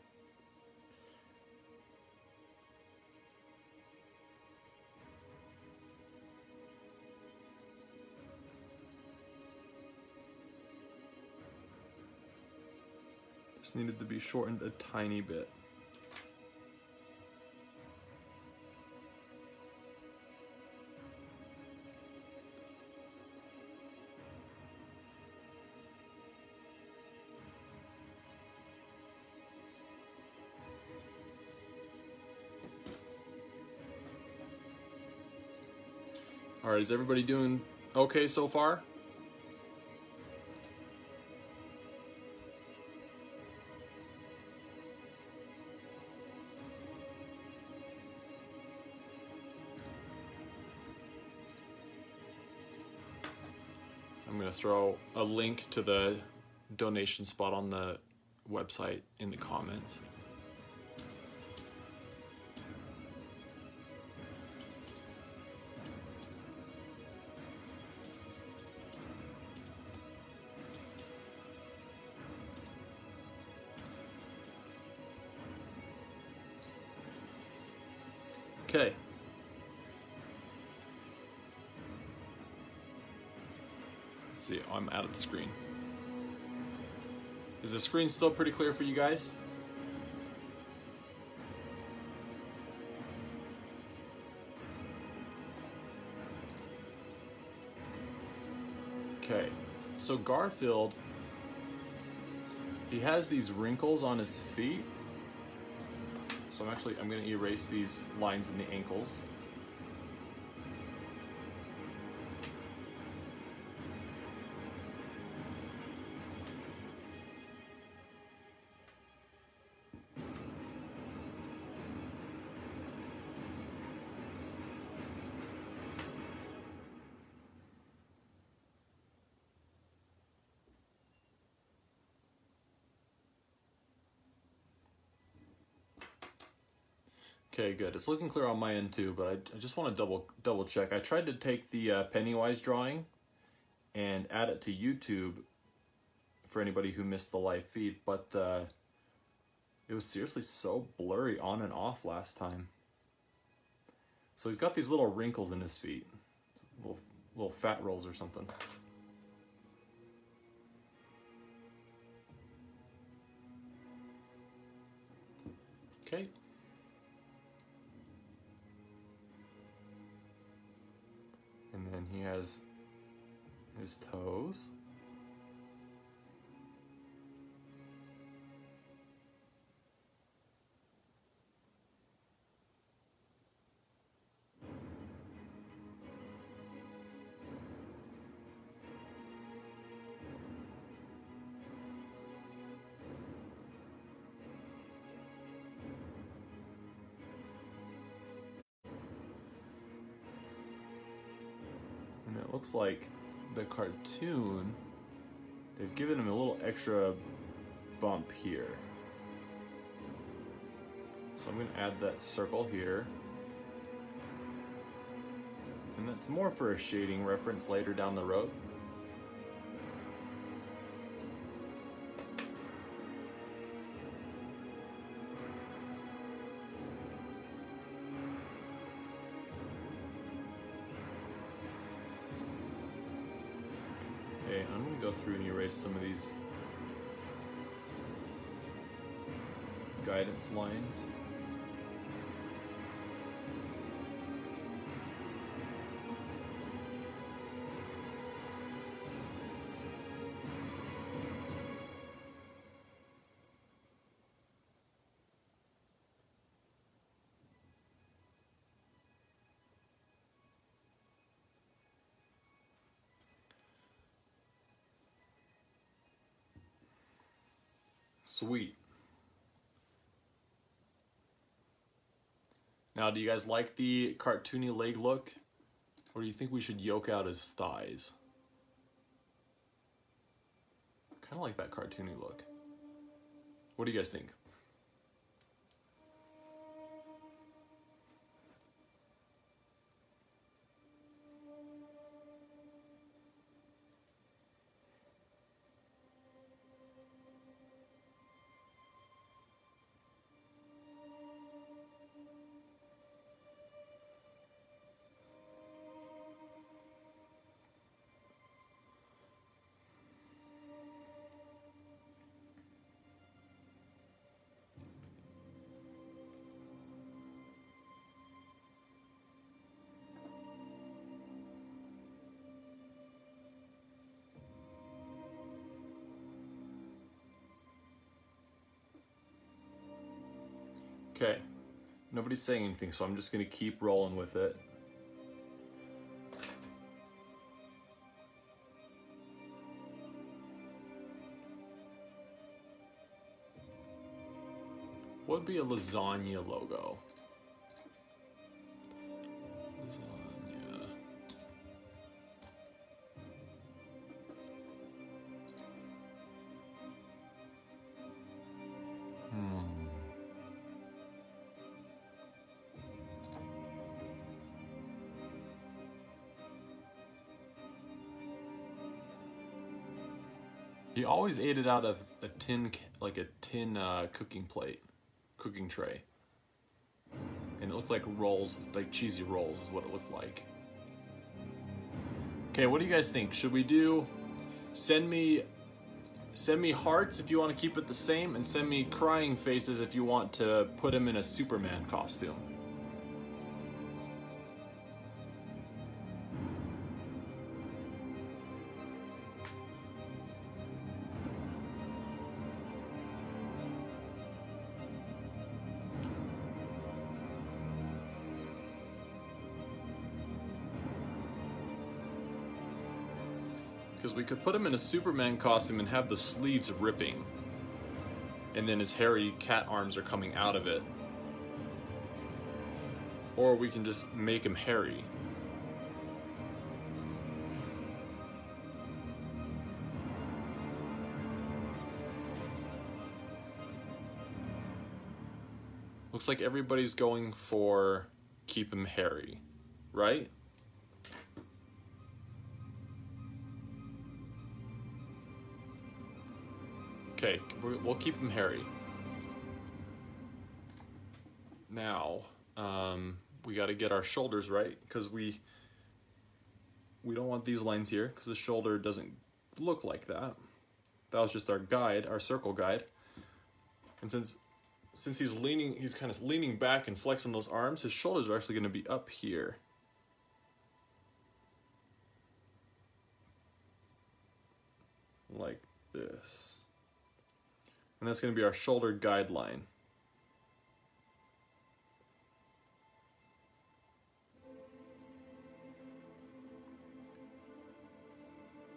Just needed to be shortened a tiny bit. All right, is everybody doing okay so far? I'm gonna throw a link to the donation spot on the website in the comments. Okay. Let's see, I'm out of the screen. Is the screen still pretty clear for you guys? Okay, so Garfield, he has these wrinkles on his feet. So I'm going to erase these lines in the ankles. Okay, good. It's looking clear on my end too, but I just want to double check. I tried to take the Pennywise drawing and add it to YouTube for anybody who missed the live feed, but it was seriously so blurry on and off last time. So he's got these little wrinkles in his feet, little fat rolls or something. Okay. And then he has his toes. And it looks like the cartoon, they've given him a little extra bump here. So I'm gonna add that circle here. And that's more for a shading reference later down the road. Okay, I'm gonna go through and erase some of these guidance lines. Sweet. Now, do you guys like the cartoony leg look? Or do you think we should yoke out his thighs? Kind of like that cartoony look. What do you guys think? Okay, nobody's saying anything, so I'm just gonna keep rolling with it. What would be a lasagna logo? Lasagna. He always ate it out of a tin, like a tin cooking plate, cooking tray. And it looked like rolls, like cheesy rolls is what it looked like. Okay, what do you guys think? Should we do, send me hearts if you want to keep it the same, and send me crying faces if you want to put him in a Superman costume. Because we could put him in a Superman costume and have the sleeves ripping. And then his hairy cat arms are coming out of it. Or we can just make him hairy. Looks like everybody's going for keep him hairy, right? Okay, we'll keep him hairy. Now, we got to get our shoulders right, because we don't want these lines here, because the shoulder doesn't look like that. That was just our guide, our circle guide. And since he's kind of leaning back and flexing those arms, his shoulders are actually going to be up here. Like this. And that's going to be our shoulder guideline.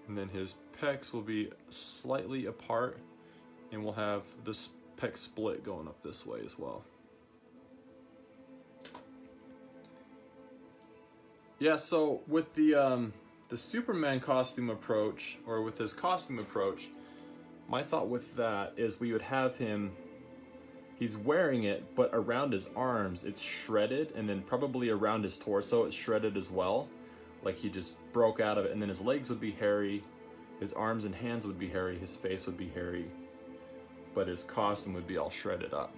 And then his pecs will be slightly apart, and we'll have this pec split going up this way as well. Yeah, so with the the Superman costume approach, or with his costume approach, my thought with that is we would have him, he's wearing it, but around his arms it's shredded, and then probably around his torso it's shredded as well. Like he just broke out of it, and then his legs would be hairy, his arms and hands would be hairy, his face would be hairy, but his costume would be all shredded up.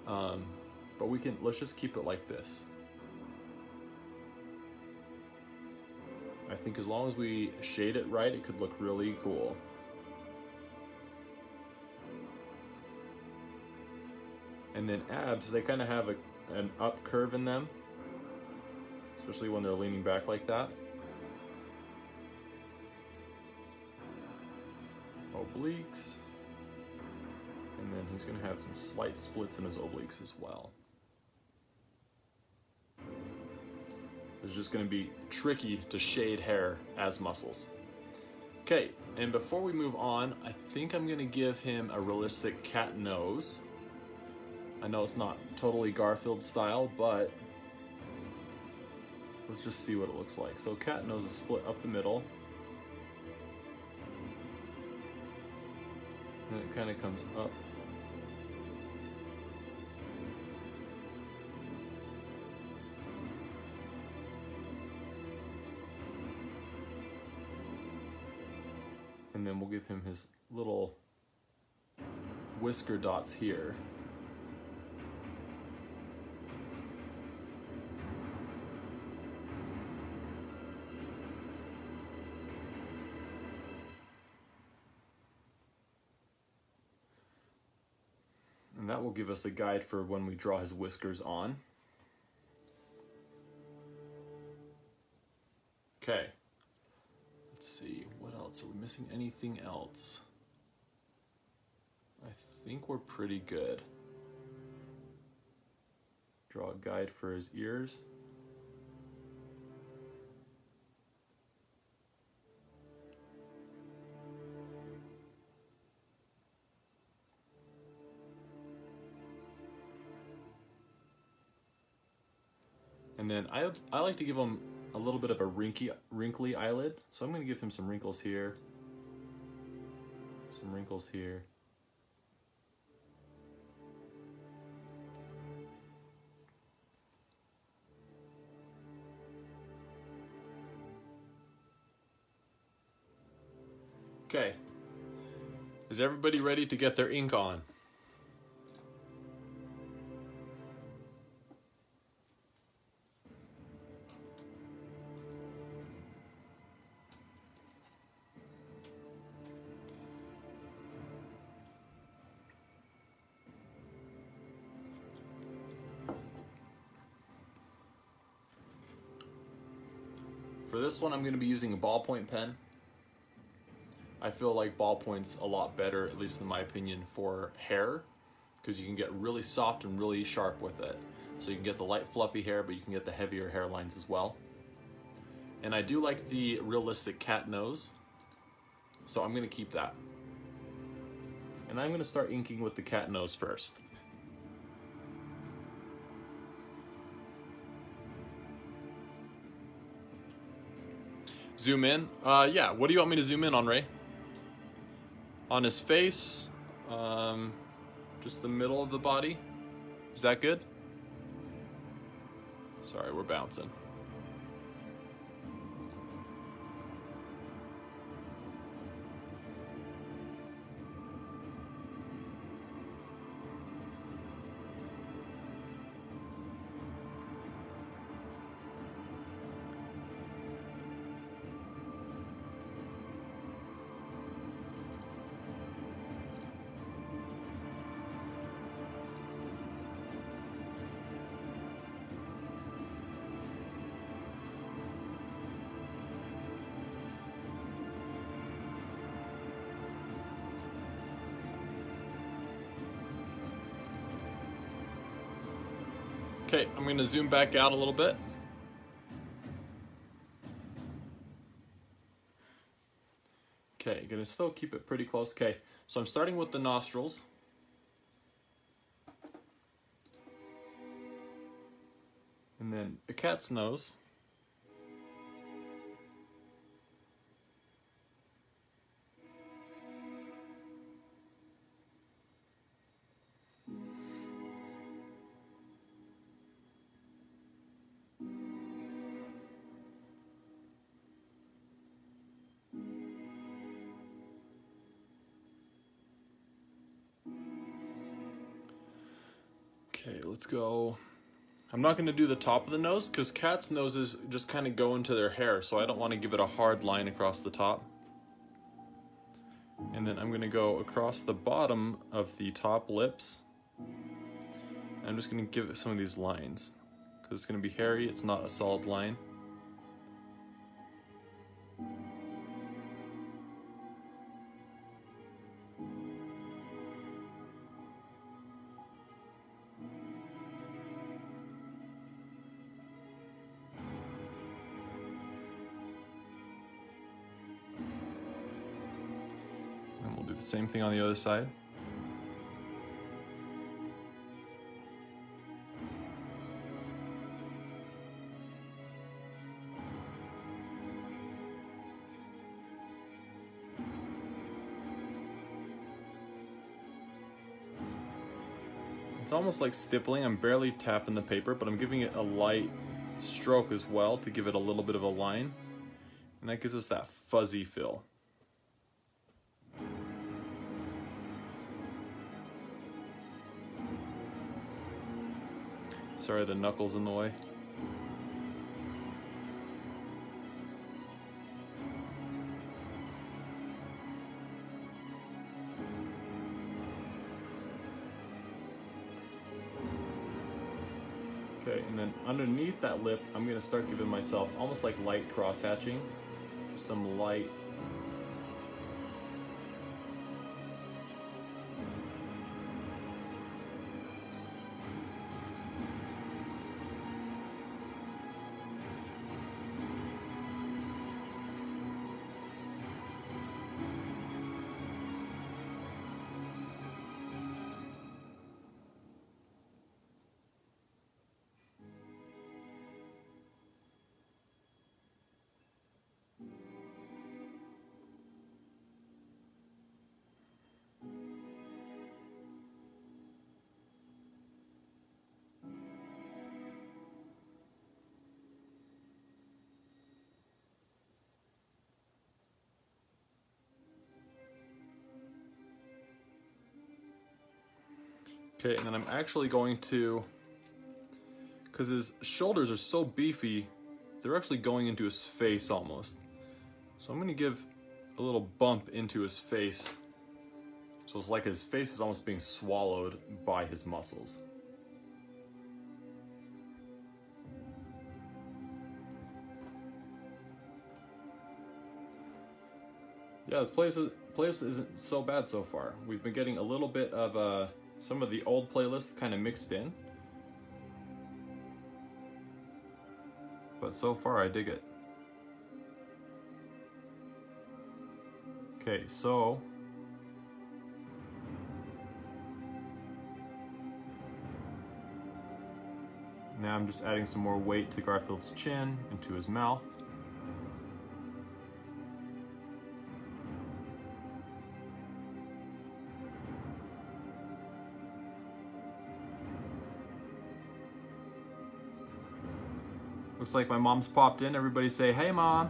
But let's just keep it like this. I think as long as we shade it right, it could look really cool. And then abs, they kind of have an up curve in them, especially when they're leaning back like that. Obliques. And then he's going to have some slight splits in his obliques as well. It's just going to be tricky to shade hair as muscles. Okay, and before we move on, I think I'm going to give him a realistic cat nose. I know it's not totally Garfield style, but let's just see what it looks like. So cat nose is split up the middle. And it kind of comes up. And then we'll give him his little whisker dots here. And that will give us a guide for when we draw his whiskers on. Okay. Let's see, what else? Are we missing anything else? I think we're pretty good. Draw a guide for his ears. And then I like to give him a little bit of a wrinkly eyelid. So I'm going to give him some wrinkles here. Some wrinkles here. Okay. Is everybody ready to get their ink on? For this one, I'm going to be using a ballpoint pen. I feel like ballpoint's a lot better, at least in my opinion, for hair, because you can get really soft and really sharp with it. So you can get the light fluffy hair, but you can get the heavier hairlines as well. And I do like the realistic cat nose, so I'm going to keep that. And I'm going to start inking with the cat nose first. Zoom in? Yeah, what do you want me to zoom in on, Ray? On his face, just the middle of the body. Is that good? Sorry, we're bouncing. Okay, I'm going to zoom back out a little bit. Okay, going to still keep it pretty close. Okay, so I'm starting with the nostrils. And then a cat's nose. Let's go. I'm not going to do the top of the nose because cats' noses just kind of go into their hair, so I don't want to give it a hard line across the top. And then I'm going to go across the bottom of the top lips. I'm just going to give it some of these lines because it's going to be hairy, it's not a solid line. And we'll do the same thing on the other side. It's almost like stippling. I'm barely tapping the paper, but I'm giving it a light stroke as well to give it a little bit of a line. And that gives us that fuzzy feel. Sorry, the knuckles in the way. Okay, and then underneath that lip, I'm gonna start giving myself almost like light cross-hatching. Just some light. Okay, and then I'm actually going to, because his shoulders are so beefy, they're actually going into his face almost. So I'm gonna give a little bump into his face. So it's like his face is almost being swallowed by his muscles. Yeah, this playlist isn't so bad so far. We've been getting a little bit of some of the old playlists kind of mixed in. But so far I dig it. Okay, so now I'm just adding some more weight to Garfield's chin and to his mouth. Looks like my mom's popped in. Everybody say, "Hey, Mom."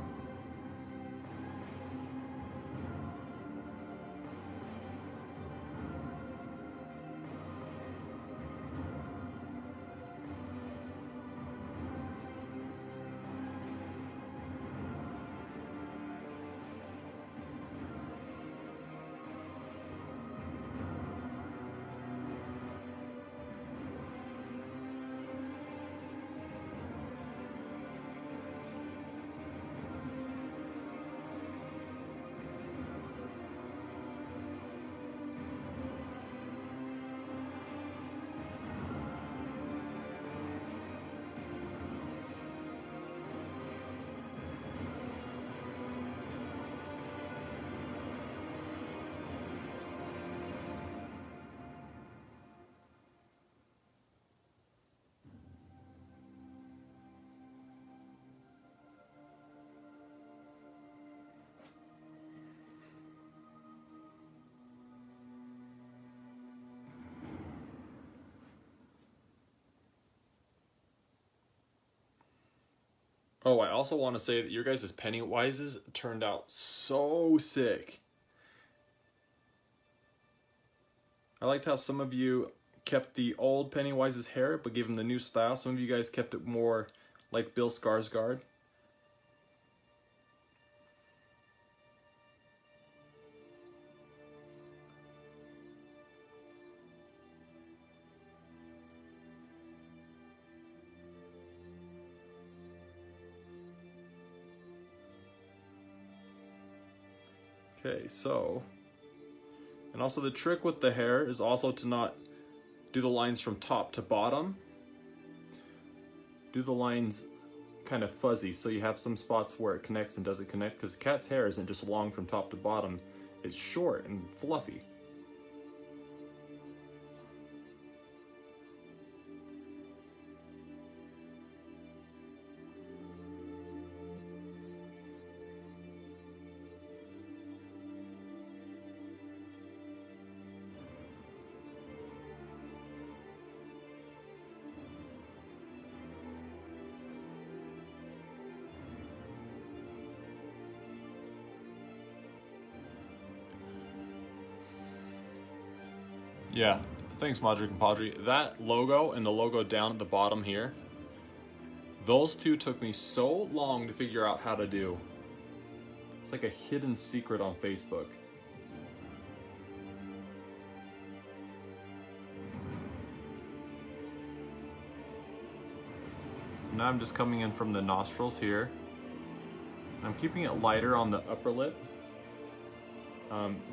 Oh, I also want to say that your guys' Pennywises turned out so sick. I liked how some of you kept the old Pennywise's hair, but gave him the new style. Some of you guys kept it more like Bill Skarsgård. Okay, so, and also the trick with the hair is also to not do the lines from top to bottom. Do the lines kind of fuzzy, so you have some spots where it connects and doesn't connect, because the cat's hair isn't just long from top to bottom, it's short and fluffy. Yeah, thanks Madre Compadre. That logo and the logo down at the bottom here, those two took me so long to figure out how to do. It's like a hidden secret on Facebook. So now I'm just coming in from the nostrils here. I'm keeping it lighter on the upper lip.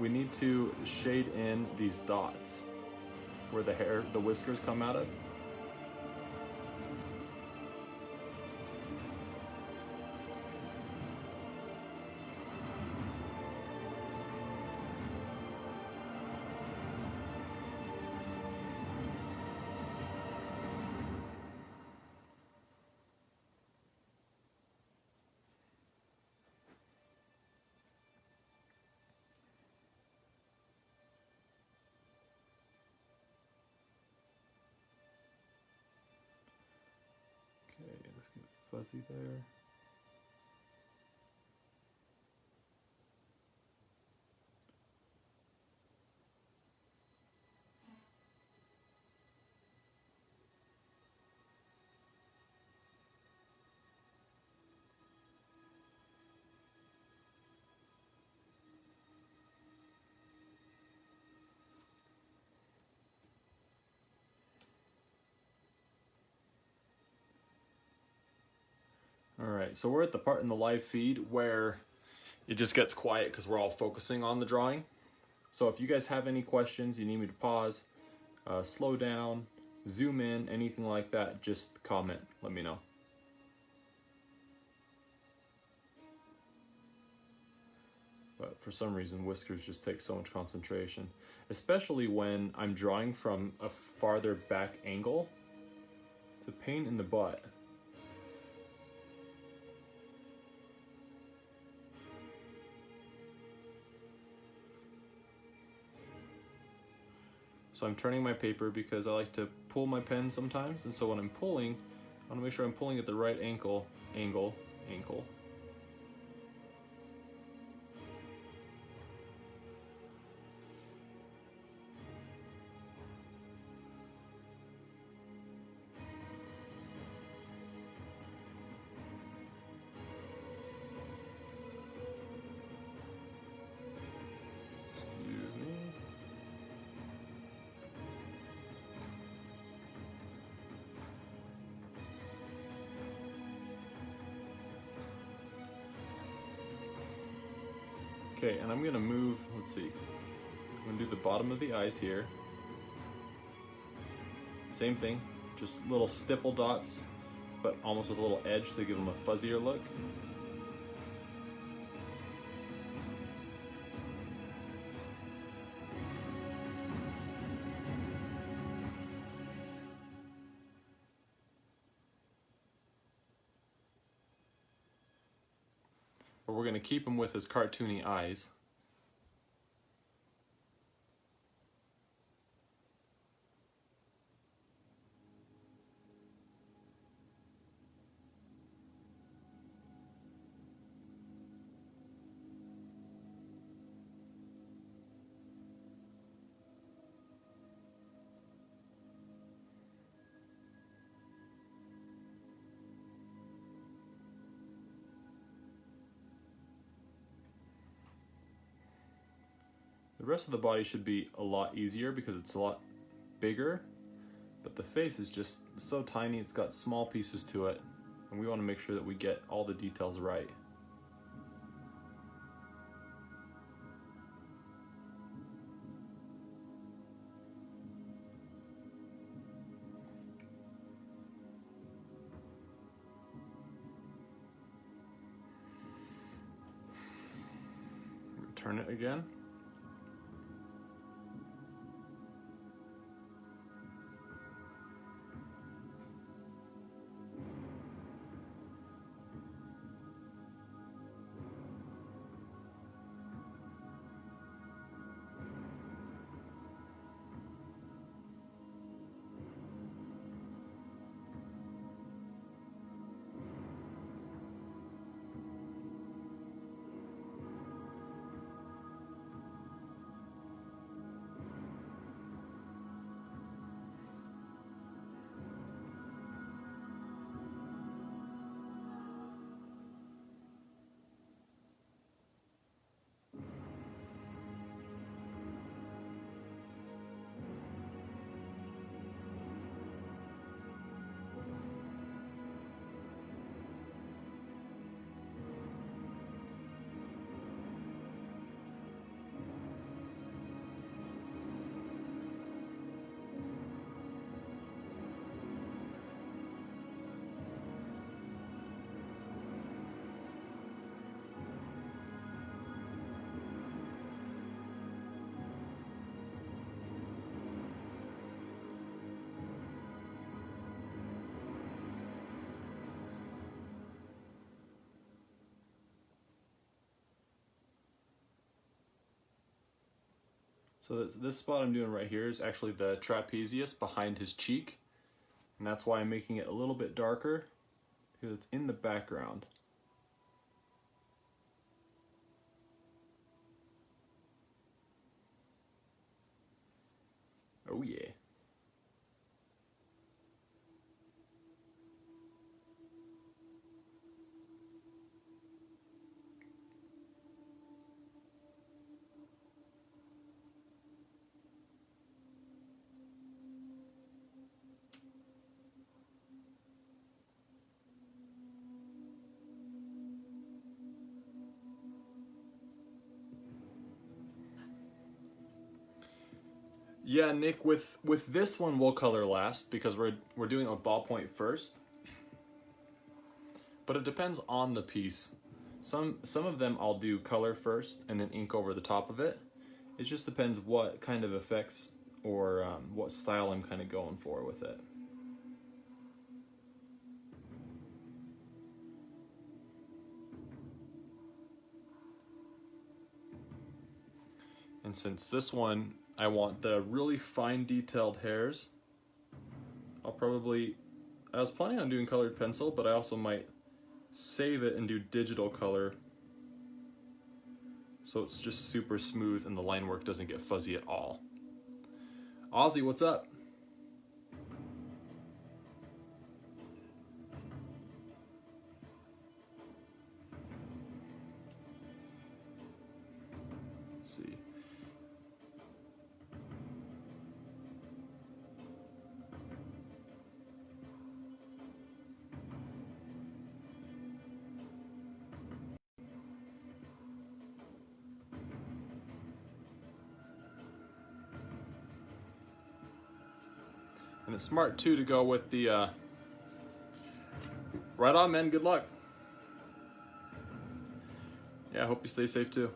We need to shade in these dots where the whiskers come out of. Okay, let's get fuzzy there. Alright, so we're at the part in the live feed where it just gets quiet because we're all focusing on the drawing. So if you guys have any questions, you need me to pause, slow down, zoom in, anything like that, just comment, let me know. But for some reason, whiskers just take so much concentration, especially when I'm drawing from a farther back angle. It's a pain in the butt. So I'm turning my paper because I like to pull my pen sometimes, and so when I'm pulling, I want to make sure I'm pulling at the right angle. Excuse me. Okay, and I'm gonna move, let's see. I'm gonna do the bottom of the eyes here. Same thing, just little stipple dots, but almost with a little edge to give them a fuzzier look. But we're gonna keep him with his cartoony eyes. The rest of the body should be a lot easier because it's a lot bigger, but the face is just so tiny, it's got small pieces to it, and we want to make sure that we get all the details right. Turn it again. So this spot I'm doing right here is actually the trapezius behind his cheek, and that's why I'm making it a little bit darker, because it's in the background. Oh yeah. Yeah, Nick, with this one we'll color last because we're doing a ballpoint first. But it depends on the piece. Some of them I'll do color first and then ink over the top of it. It just depends what kind of effects or what style I'm kind of going for with it. And since this one, I want the really fine detailed hairs, I was planning on doing colored pencil, but I also might save it and do digital color so it's just super smooth and the line work doesn't get fuzzy at all. Ozzy, what's up? Let's see. And it's smart too to go with the right on, man, good luck. Yeah, I hope you stay safe too.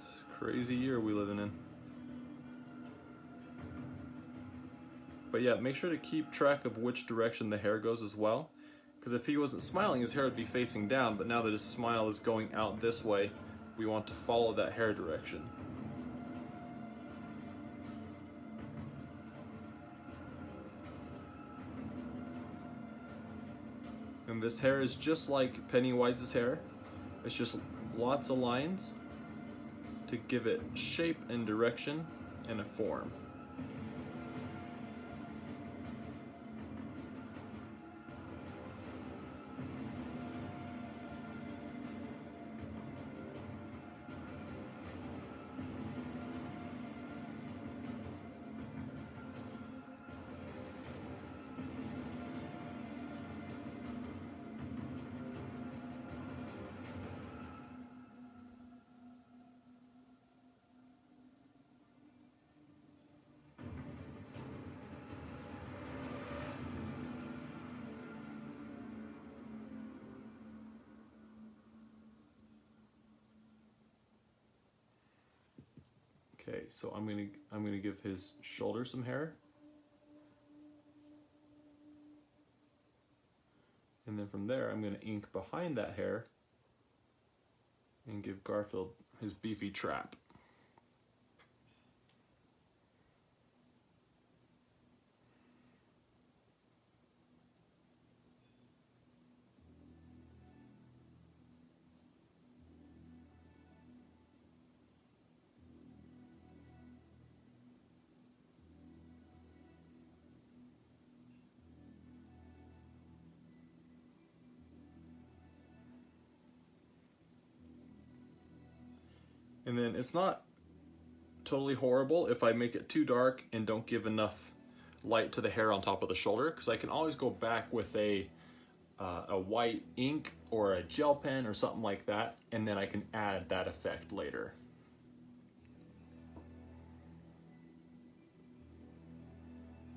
It's a crazy year we living in. But yeah, make sure to keep track of which direction the hair goes as well, because if he wasn't smiling, his hair would be facing down, but now that his smile is going out this way, we want to follow that hair direction. And this hair is just like Pennywise's hair. It's just lots of lines to give it shape and direction and a form. Okay, so I'm gonna give his shoulder some hair. And then from there, I'm gonna ink behind that hair and give Garfield his beefy trap. And then it's not totally horrible if I make it too dark and don't give enough light to the hair on top of the shoulder, because I can always go back with a white ink or a gel pen or something like that, and then I can add that effect later.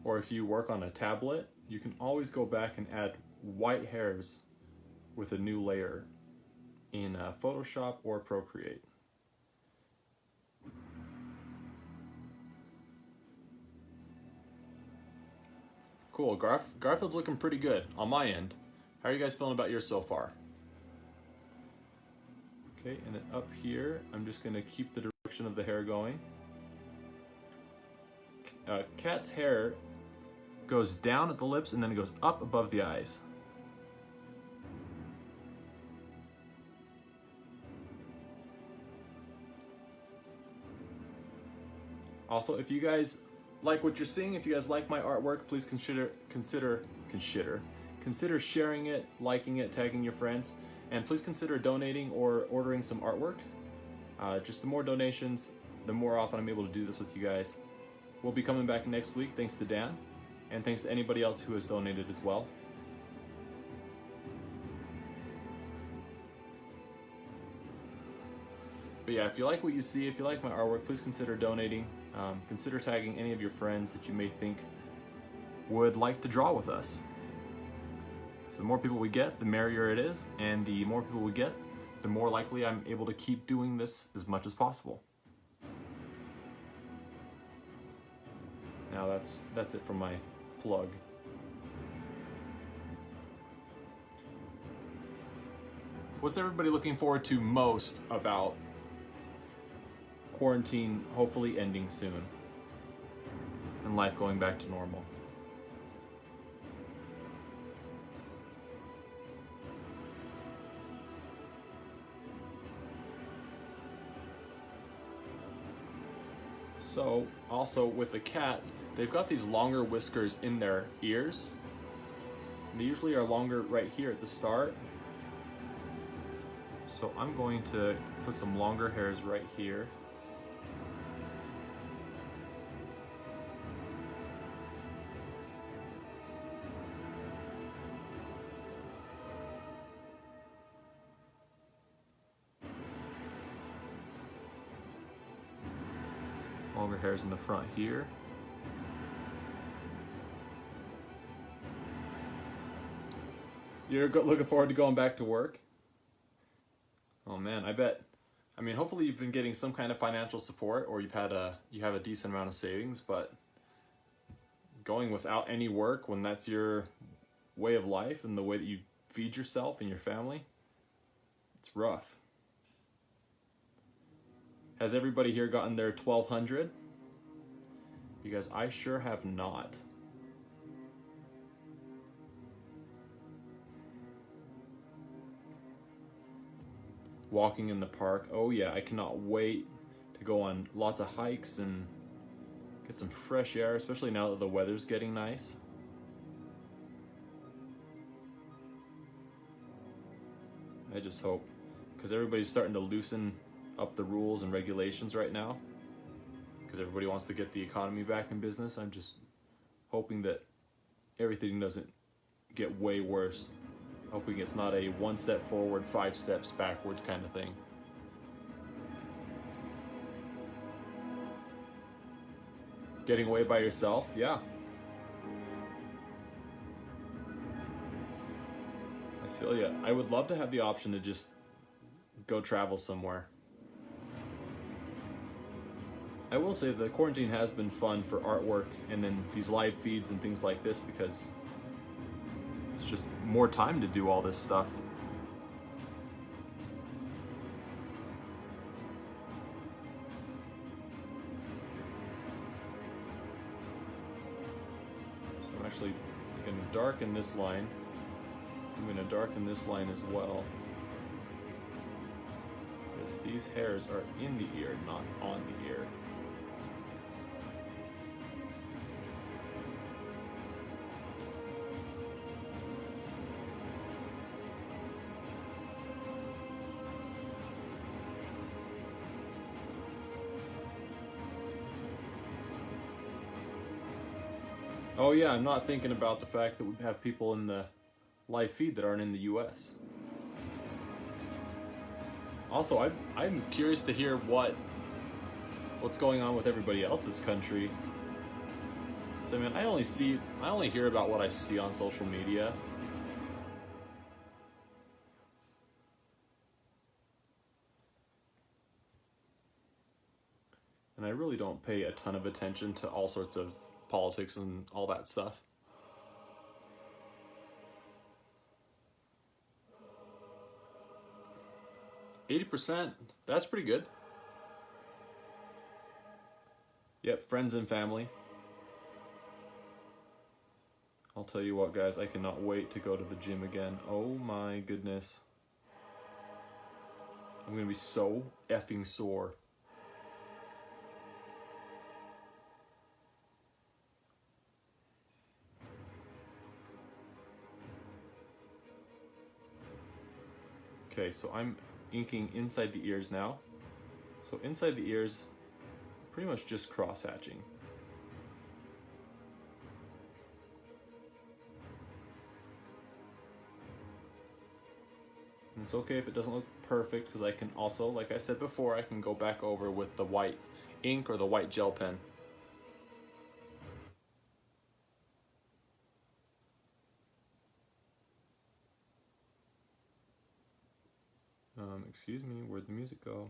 Or if you work on a tablet, you can always go back and add white hairs with a new layer in Photoshop or Procreate. Cool, Garfield's looking pretty good on my end. How are you guys feeling about yours so far? Okay, and then up here, I'm just gonna keep the direction of the hair going. Cat's hair goes down at the lips and then it goes up above the eyes. Also, if you guys like what you're seeing, if you guys like my artwork, please consider sharing it, liking it, tagging your friends, and please consider donating or ordering some artwork. Just the more donations, the more often I'm able to do this with you guys. We'll be coming back next week, thanks to Dan, and thanks to anybody else who has donated as well. But yeah, if you like what you see, if you like my artwork, please consider donating. Consider tagging any of your friends that you may think would like to draw with us. So the more people we get, the merrier it is, and the more people we get, the more likely I'm able to keep doing this as much as possible. Now that's it for my plug. What's everybody looking forward to most about quarantine hopefully ending soon and life going back to normal? So also with the cat, they've got these longer whiskers in their ears. They usually are longer right here at the start. So I'm going to put some longer hairs right here. Longer hairs in the front here. You're looking forward to going back to work? Oh man, I bet. I mean, hopefully you've been getting some kind of financial support, or you have a decent amount of savings, but going without any work when that's your way of life and the way that you feed yourself and your family, it's rough. Has everybody here gotten their 1200? Because I sure have not. Walking in the park. Oh yeah, I cannot wait to go on lots of hikes and get some fresh air, especially now that the weather's getting nice. I just hope, because everybody's starting to loosen up the rules and regulations right now, because everybody wants to get the economy back in business. I'm just hoping that everything doesn't get way worse. Hoping it's not a 1 step forward, 5 steps backwards kind of thing. Getting away by yourself, yeah. I feel ya. I would love to have the option to just go travel somewhere. I will say the quarantine has been fun for artwork and then these live feeds and things like this because it's just more time to do all this stuff. So I'm actually going to darken this line. I'm going to darken this line as well. Because these hairs are in the ear, not on the ear. Oh yeah, I'm not thinking about the fact that we have people in the live feed that aren't in the US. Also, I'm curious to hear what's going on with everybody else's country. So I mean, I only hear about what I see on social media. And I really don't pay a ton of attention to all sorts of politics and all that stuff. %, that's pretty good. Yep, friends and family. I'll tell you what, guys, I cannot wait to go to the gym again. Oh my goodness. I'm gonna be so effing sore. Okay, so I'm inking inside the ears now. So inside the ears, pretty much just cross-hatching. And it's okay if it doesn't look perfect because I can also, like I said before, I can go back over with the white ink or the white gel pen. Excuse me, where'd the music go?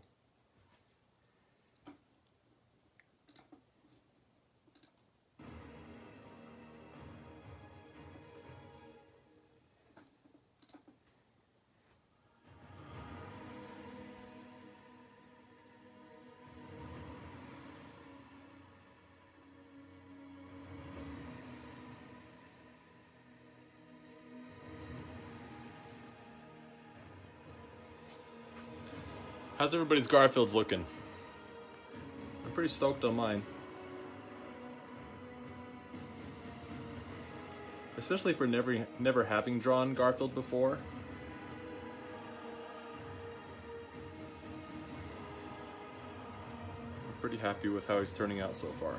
How's everybody's Garfields looking? I'm pretty stoked on mine. Especially for never having drawn Garfield before. I'm pretty happy with how he's turning out so far.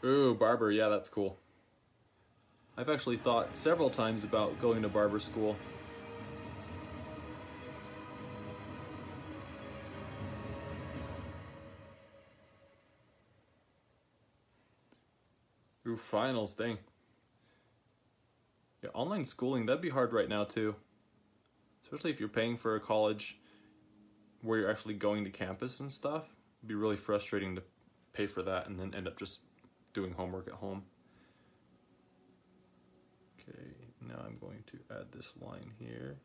Ooh, barber, yeah, that's cool. I've actually thought several times about going to barber school. Ooh, finals, dang. Yeah, online schooling, that'd be hard right now too. Especially if you're paying for a college where you're actually going to campus and stuff. It'd be really frustrating to pay for that and then end up just doing homework at home. Okay, now I'm going to add this line here.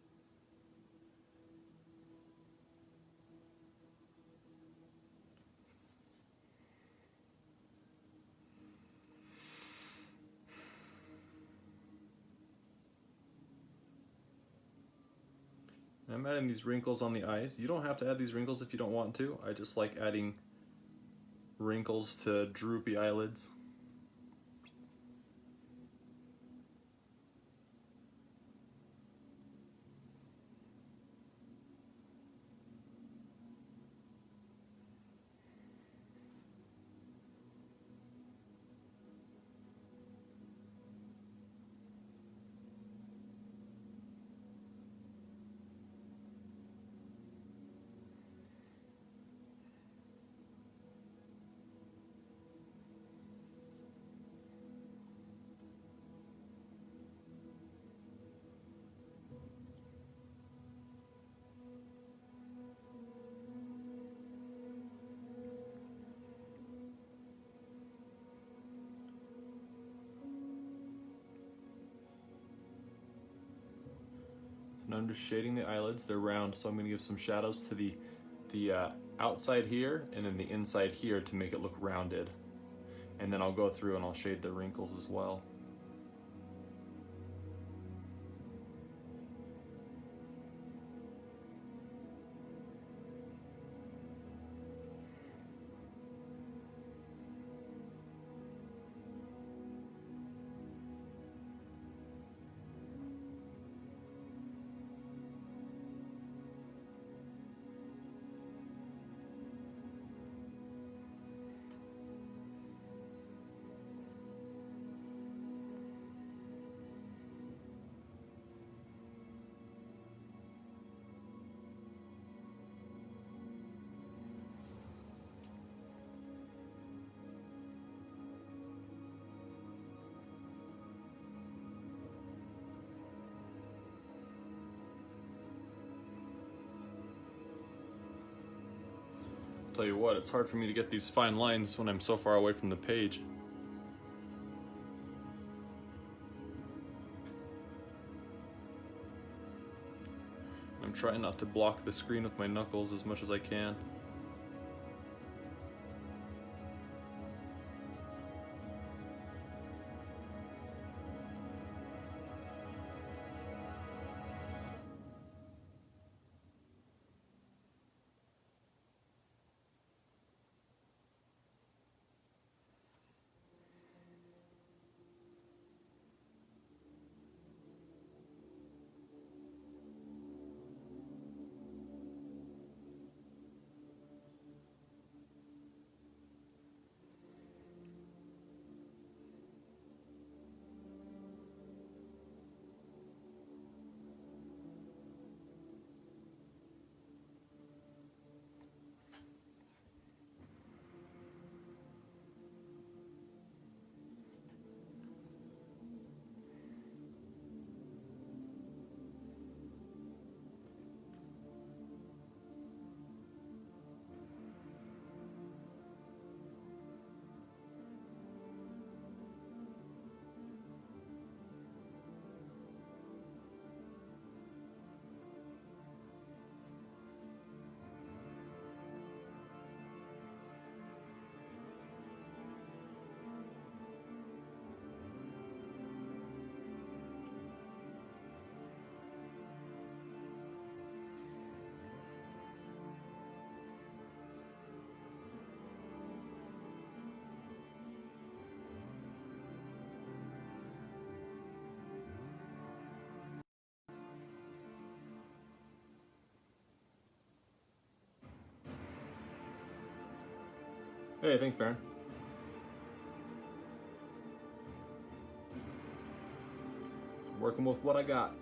I'm adding these wrinkles on the eyes. You don't have to add these wrinkles if you don't want to. I just like adding wrinkles to droopy eyelids. I'm just shading the eyelids. They're round, so I'm gonna give some shadows to the outside here and then the inside here to make it look rounded. And then I'll go through and I'll shade the wrinkles as well. Tell you what, it's hard for me to get these fine lines when I'm so far away from the page. I'm trying not to block the screen with my knuckles as much as I can. Hey, thanks, Baron. Working with what I got.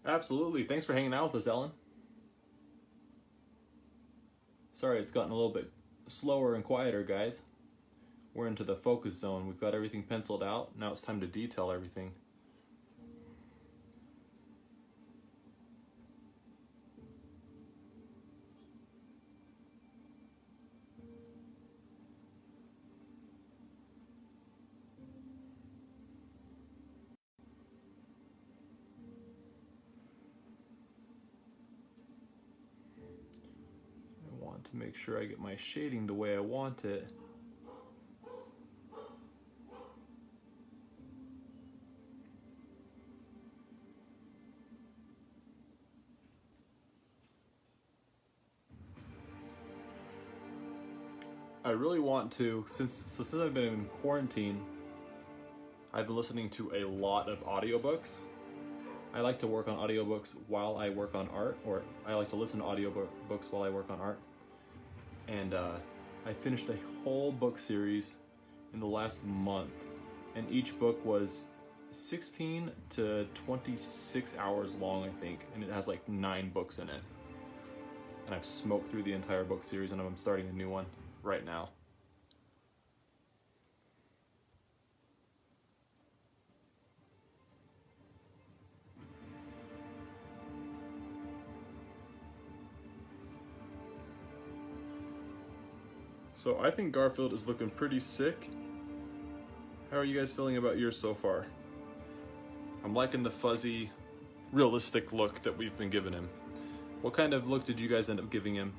Absolutely. Thanks for hanging out with us, Ellen. Sorry, it's gotten a little bit slower and quieter, guys. We're into the focus zone. We've got everything penciled out. Now it's time to detail everything. to make sure I get my shading the way I want it. I really want to, since I've been in quarantine, I've been listening to a lot of audiobooks. I like to work on audiobooks while I work on art, or I like to listen to audiobooks while I work on art. And I finished a whole book series in the last month, and each book was 16 to 26 hours long, I think, and it has like 9 books in it. And I've smoked through the entire book series, and I'm starting a new one right now. So I think Garfield is looking pretty sick. How are you guys feeling about yours so far? I'm liking the fuzzy, realistic look that we've been giving him. What kind of look did you guys end up giving him?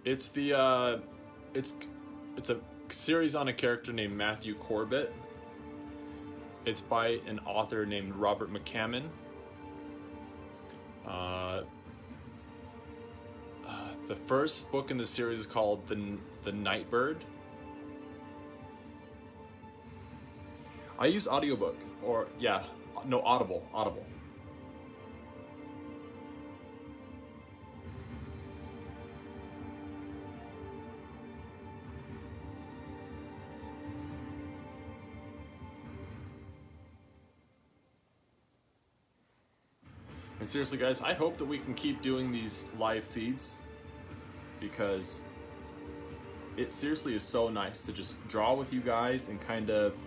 It's the it's a series on a character named Matthew Corbett. It's by an author named Robert McCammon. The first book in the series is called The Nightbird. I use audiobook, or yeah, no, Audible. And seriously guys, I hope that we can keep doing these live feeds, because it seriously is so nice to just draw with you guys and kind of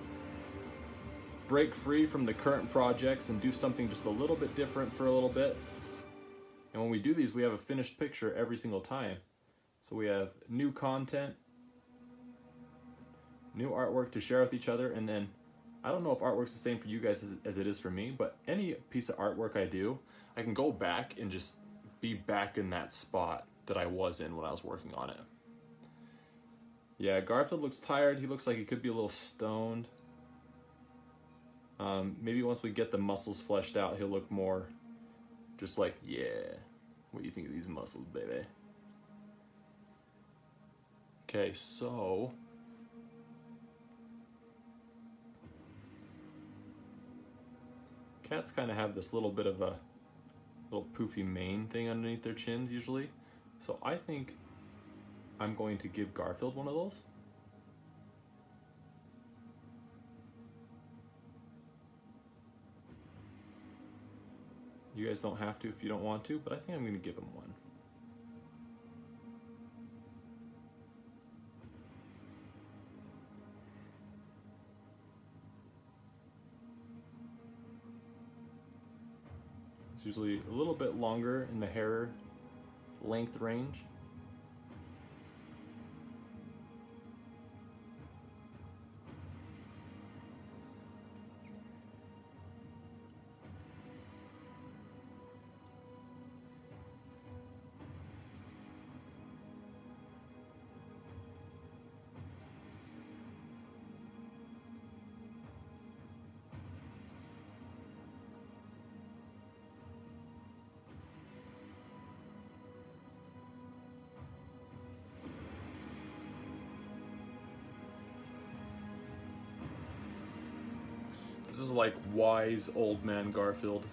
break free from the current projects and do something just a little bit different for a little bit. And when we do these, we have a finished picture every single time. So we have new content, new artwork to share with each other, and then I don't know if artwork's the same for you guys as it is for me, but any piece of artwork I do, I can go back and just be back in that spot that I was in when I was working on it. Yeah, Garfield looks tired. He looks like he could be a little stoned. Maybe once we get the muscles fleshed out, he'll look more just like, yeah, what do you think of these muscles, baby? Okay, so cats kind of have this little bit of a little poofy mane thing underneath their chins usually. So I think I'm going to give Garfield one of those. You guys don't have to if you don't want to, but I think I'm going to give him one. It's usually a little bit longer in the hair length range. This is like wise old man Garfield.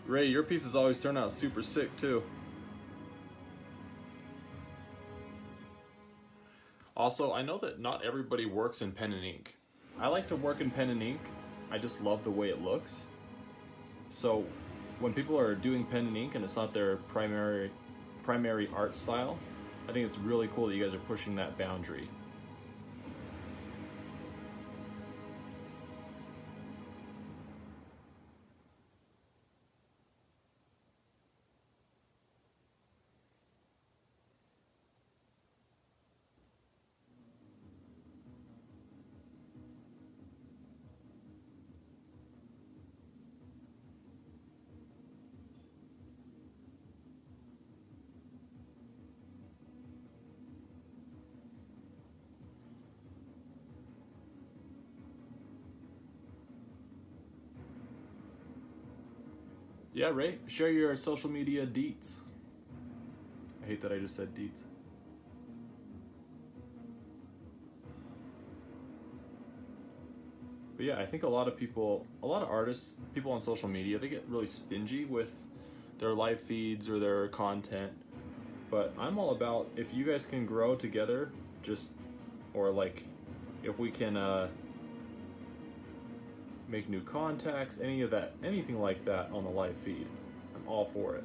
Ray, your pieces always turn out super sick too. Also, I know that not everybody works in pen and ink. I like to work in pen and ink. I just love the way it looks. So when people are doing pen and ink and it's not their primary art style, I think it's really cool that you guys are pushing that boundary. Yeah, Ray, share your social media deets. I hate that I just said deets. But yeah, I think a lot of people, a lot of artists, people on social media, they get really stingy with their live feeds or their content. But I'm all about, if you guys can grow together, just, or like, if we can make new contacts, any of that, anything like that on the live feed, I'm all for it.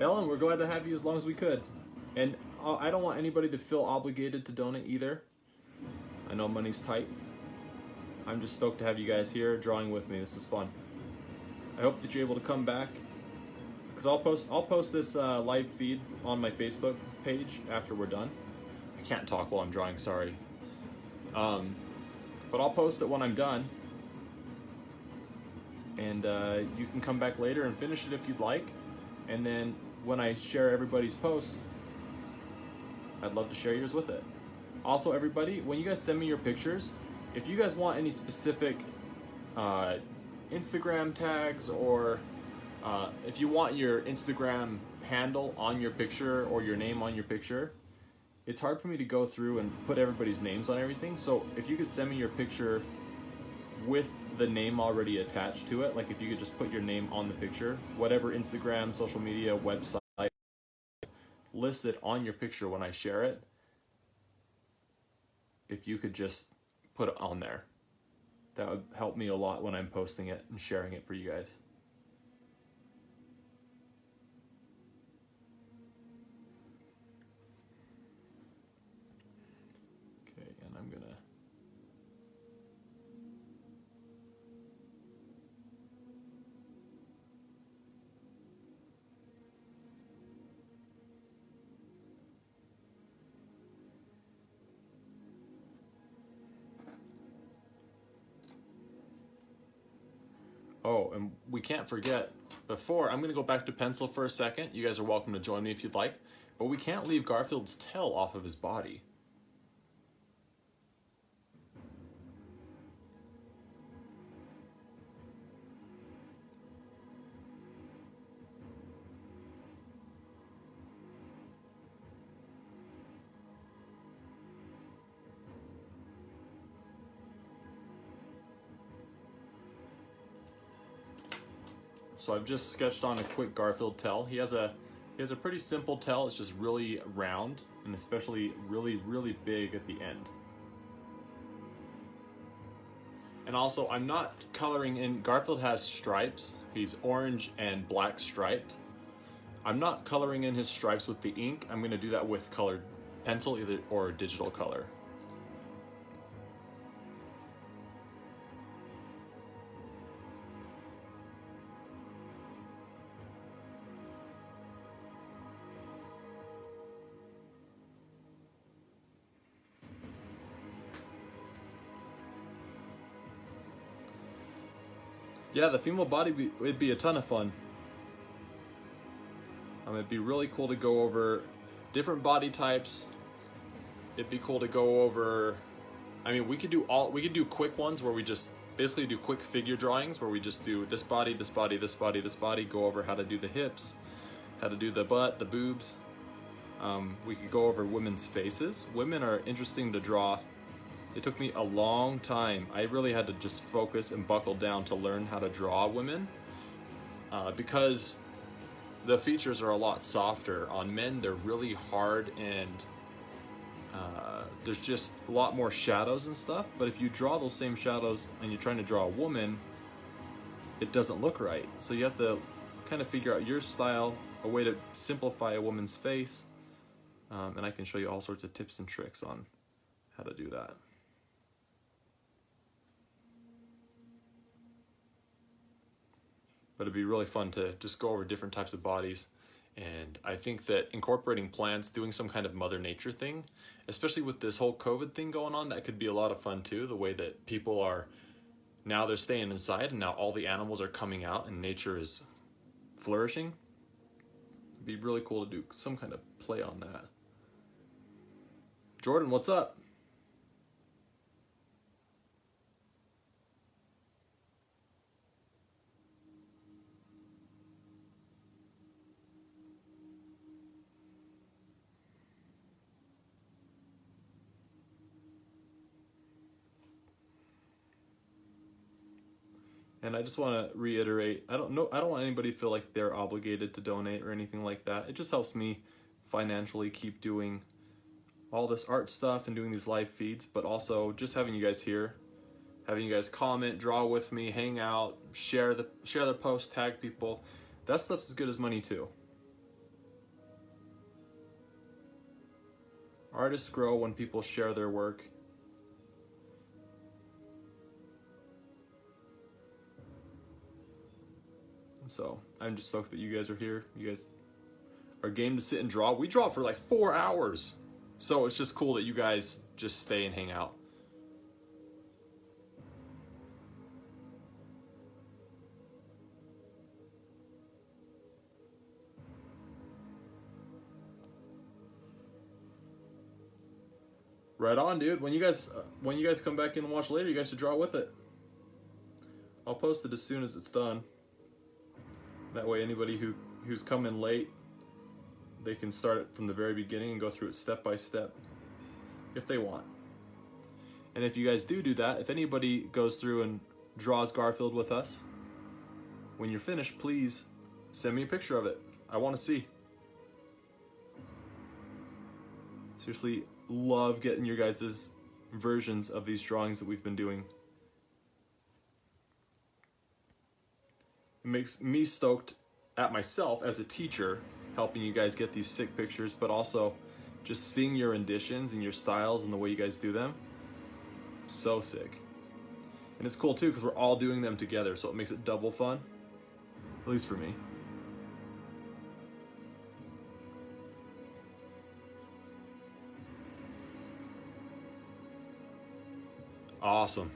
Ellen, we're glad to have you as long as we could. And I don't want anybody to feel obligated to donate either. I know money's tight. I'm just stoked to have you guys here drawing with me. This is fun. I hope that you're able to come back, because I'll post this live feed on my Facebook page after we're done. I can't talk while I'm drawing, sorry. But I'll post it when I'm done. And you can come back later and finish it if you'd like. And then when I share everybody's posts, I'd love to share yours with it. Also, everybody, when you guys send me your pictures, if you guys want any specific Instagram tags, or if you want your Instagram handle on your picture or your name on your picture, it's hard for me to go through and put everybody's names on everything. So if you could send me your picture with the name already attached to it, like if you could just put your name on the picture, whatever Instagram, social media, website, list it on your picture when I share it. If you could just put it on there, that would help me a lot when I'm posting it and sharing it for you guys. Okay, and I'm gonna Oh, and we can't forget, before, I'm going to go back to pencil for a second. You guys are welcome to join me if you'd like. But we can't leave Garfield's tail off of his body. So I've just sketched on a quick Garfield tail. He has a pretty simple tail. It's just really round, and especially really big at the end. And also, I'm not coloring in. Garfield has stripes. He's orange and black striped. I'm not coloring in his stripes with the ink. I'm going to do that with colored pencil, either or digital color. Yeah, the female body would be a ton of fun. It'd be really cool to go over different body types. It'd be cool to go over, I mean, we could do quick ones where we just basically do quick figure drawings where we just do this body, this body, this body, this body, go over how to do the hips, how to do the butt, the boobs. We could go over women's faces. Women are interesting to draw. It took me a long time. I really had to just focus and buckle down to learn how to draw women, because the features are a lot softer. On men, they're really hard, and there's just a lot more shadows and stuff. But if you draw those same shadows and you're trying to draw a woman, it doesn't look right. So you have to kind of figure out your style, a way to simplify a woman's face. And I can show you all sorts of tips and tricks on how to do that. But it'd be really fun to just go over different types of bodies. And I think that incorporating plants, doing some kind of Mother Nature thing, especially with this whole COVID thing going on, that could be a lot of fun too. The way that people are, now they're staying inside and now all the animals are coming out and nature is flourishing. It'd be really cool to do some kind of play on that. Jordan, what's up? And I just want to reiterate, I don't want anybody to feel like they're obligated to donate or anything like that. It just helps me financially keep doing all this art stuff and doing these live feeds, but also just having you guys here, having you guys comment, draw with me, hang out, share their posts, tag people. That stuff's as good as money too. Artists grow when people share their work. So I'm just stoked that you guys are here. You guys are game to sit and draw. We draw for like 4 hours. So it's just cool that you guys just stay and hang out. Right on, dude. When you guys come back in and watch later, you guys should draw with it. I'll post it as soon as it's done. That way anybody who's come in late, they can start it from the very beginning and go through it step by step if they want. And if you guys do that, if anybody goes through and draws Garfield with us, when you're finished, please send me a picture of it. I want to see. Seriously, love getting your guys' versions of these drawings that we've been doing. It makes me stoked at myself as a teacher, helping you guys get these sick pictures, but also just seeing your renditions and your styles and the way you guys do them. So sick. And it's cool too because we're all doing them together, so it makes it double fun, at least for me. Awesome.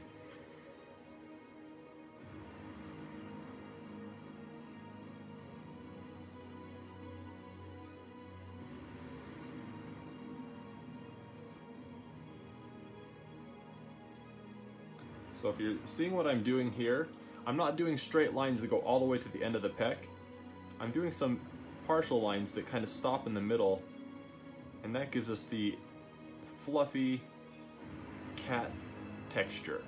So if you're seeing what I'm doing here, I'm not doing straight lines that go all the way to the end of the pec. I'm doing some partial lines that kind of stop in the middle, and that gives us the fluffy cat texture.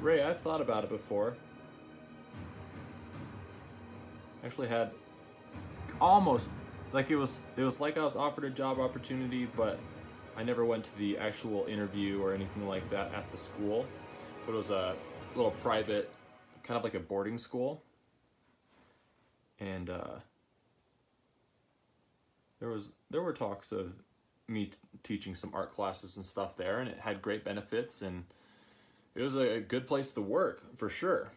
Ray, I've thought about it before. Actually had almost, like it was like I was offered a job opportunity, but I never went to the actual interview or anything like that at the school. But it was a little private, kind of like a boarding school. And there were talks of me teaching some art classes and stuff there, and it had great benefits, and it was a good place to work for sure.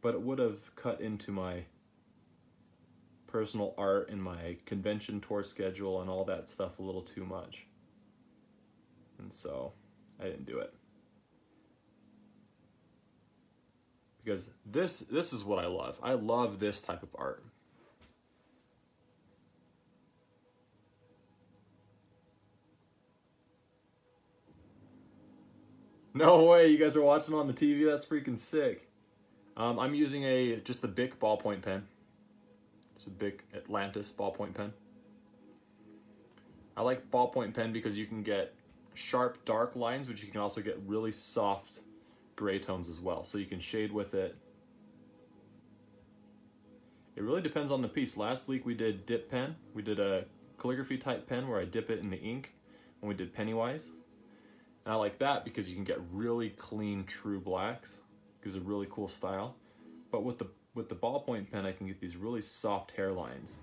But it would have cut into my personal art and my convention tour schedule and all that stuff a little too much. And so I didn't do it. Because this is what I love. I love this type of art. No way, you guys are watching on the TV? That's freaking sick. I'm using just a Bic ballpoint pen. It's a Bic Atlantis ballpoint pen. I like ballpoint pen because you can get sharp dark lines, but you can also get really soft gray tones as well. So you can shade with it. It really depends on the piece. Last week we did dip pen. We did a calligraphy type pen where I dip it in the ink when we did Pennywise. And I like that because you can get really clean, true blacks. Gives a really cool style. But with the ballpoint pen, I can get these really soft hairlines.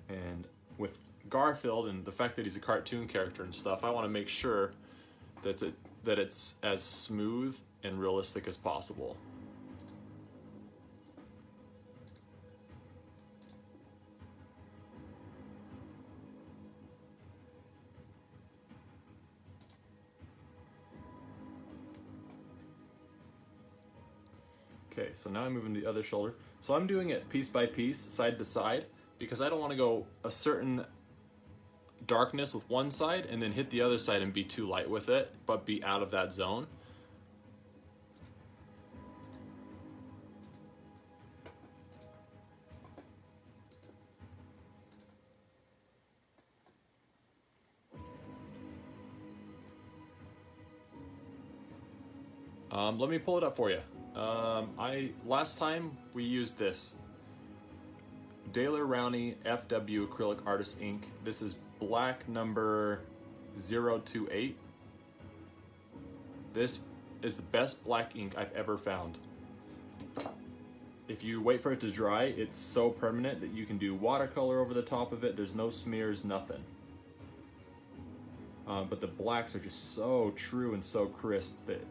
And with Garfield and the fact that he's a cartoon character and stuff, I want to make sure that it's as smooth and realistic as possible. Okay, so now I'm moving the other shoulder. So I'm doing it piece by piece, side to side, because I don't want to go a certain darkness with one side and then hit the other side and be too light with it, but be out of that zone. Let me pull it up for you. Last time we used this Daler Rowney FW acrylic artist ink. This is black number 028. This is the best black ink I've ever found. If you wait for it to dry, it's so permanent that you can do watercolor over the top of it. There's no smears, nothing. But the blacks are just so true and so crisp that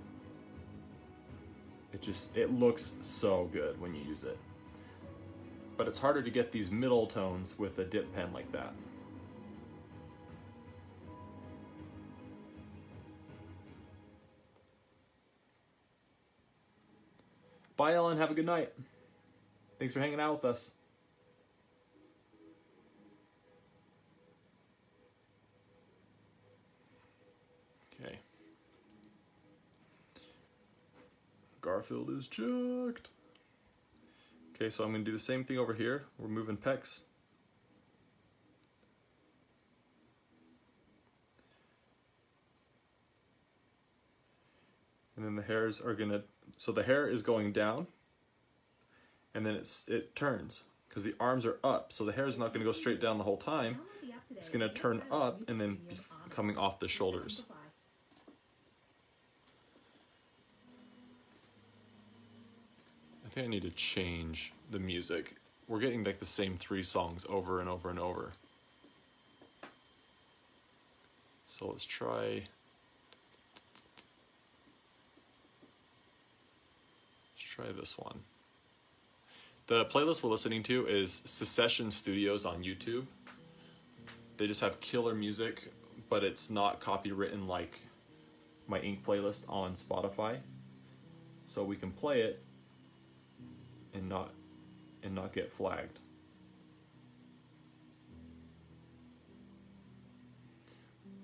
it looks so good when you use it. But it's harder to get these middle tones with a dip pen like that. Bye, Ellen. Have a good night. Thanks for hanging out with us. Okay. Garfield is checked. Okay, so I'm going to do the same thing over here. We're moving pecs. And then the hairs are going to, so the hair is going down, and then it turns, because the arms are up, so the hair is not going to go straight down the whole time. It's going to turn up and then be coming off the shoulders. I think I need to change the music. We're getting like the same 3 songs over and over and over. So let's try this one. The playlist we're listening to is Secession Studios on YouTube. They just have killer music, but it's not copywritten like my ink playlist on Spotify. So we can play it and not get flagged.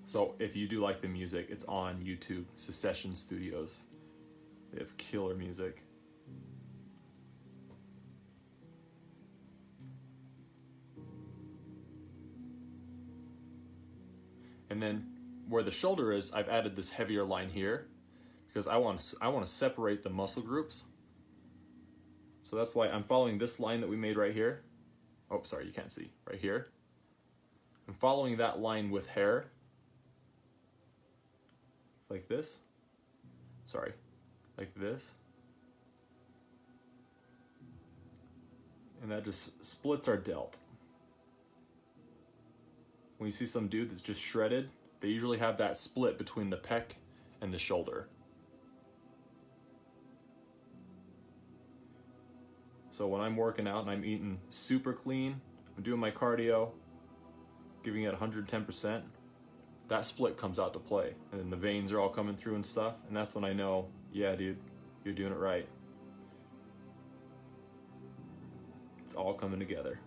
So if you do like the music, it's on YouTube, Secession Studios. They have killer music. And then where the shoulder is, I've added this heavier line here because I want to separate the muscle groups. So that's why I'm following this line that we made right here. Oh, sorry, you can't see. Right here. I'm following that line with hair. Like this. Sorry. Like this. And that just splits our delt. When you see some dude that's just shredded, they usually have that split between the pec and the shoulder. So when I'm working out and I'm eating super clean, I'm doing my cardio, giving it 110%, that split comes out to play. And then the veins are all coming through and stuff, and that's when I know, yeah, dude, you're doing it right. It's all coming together.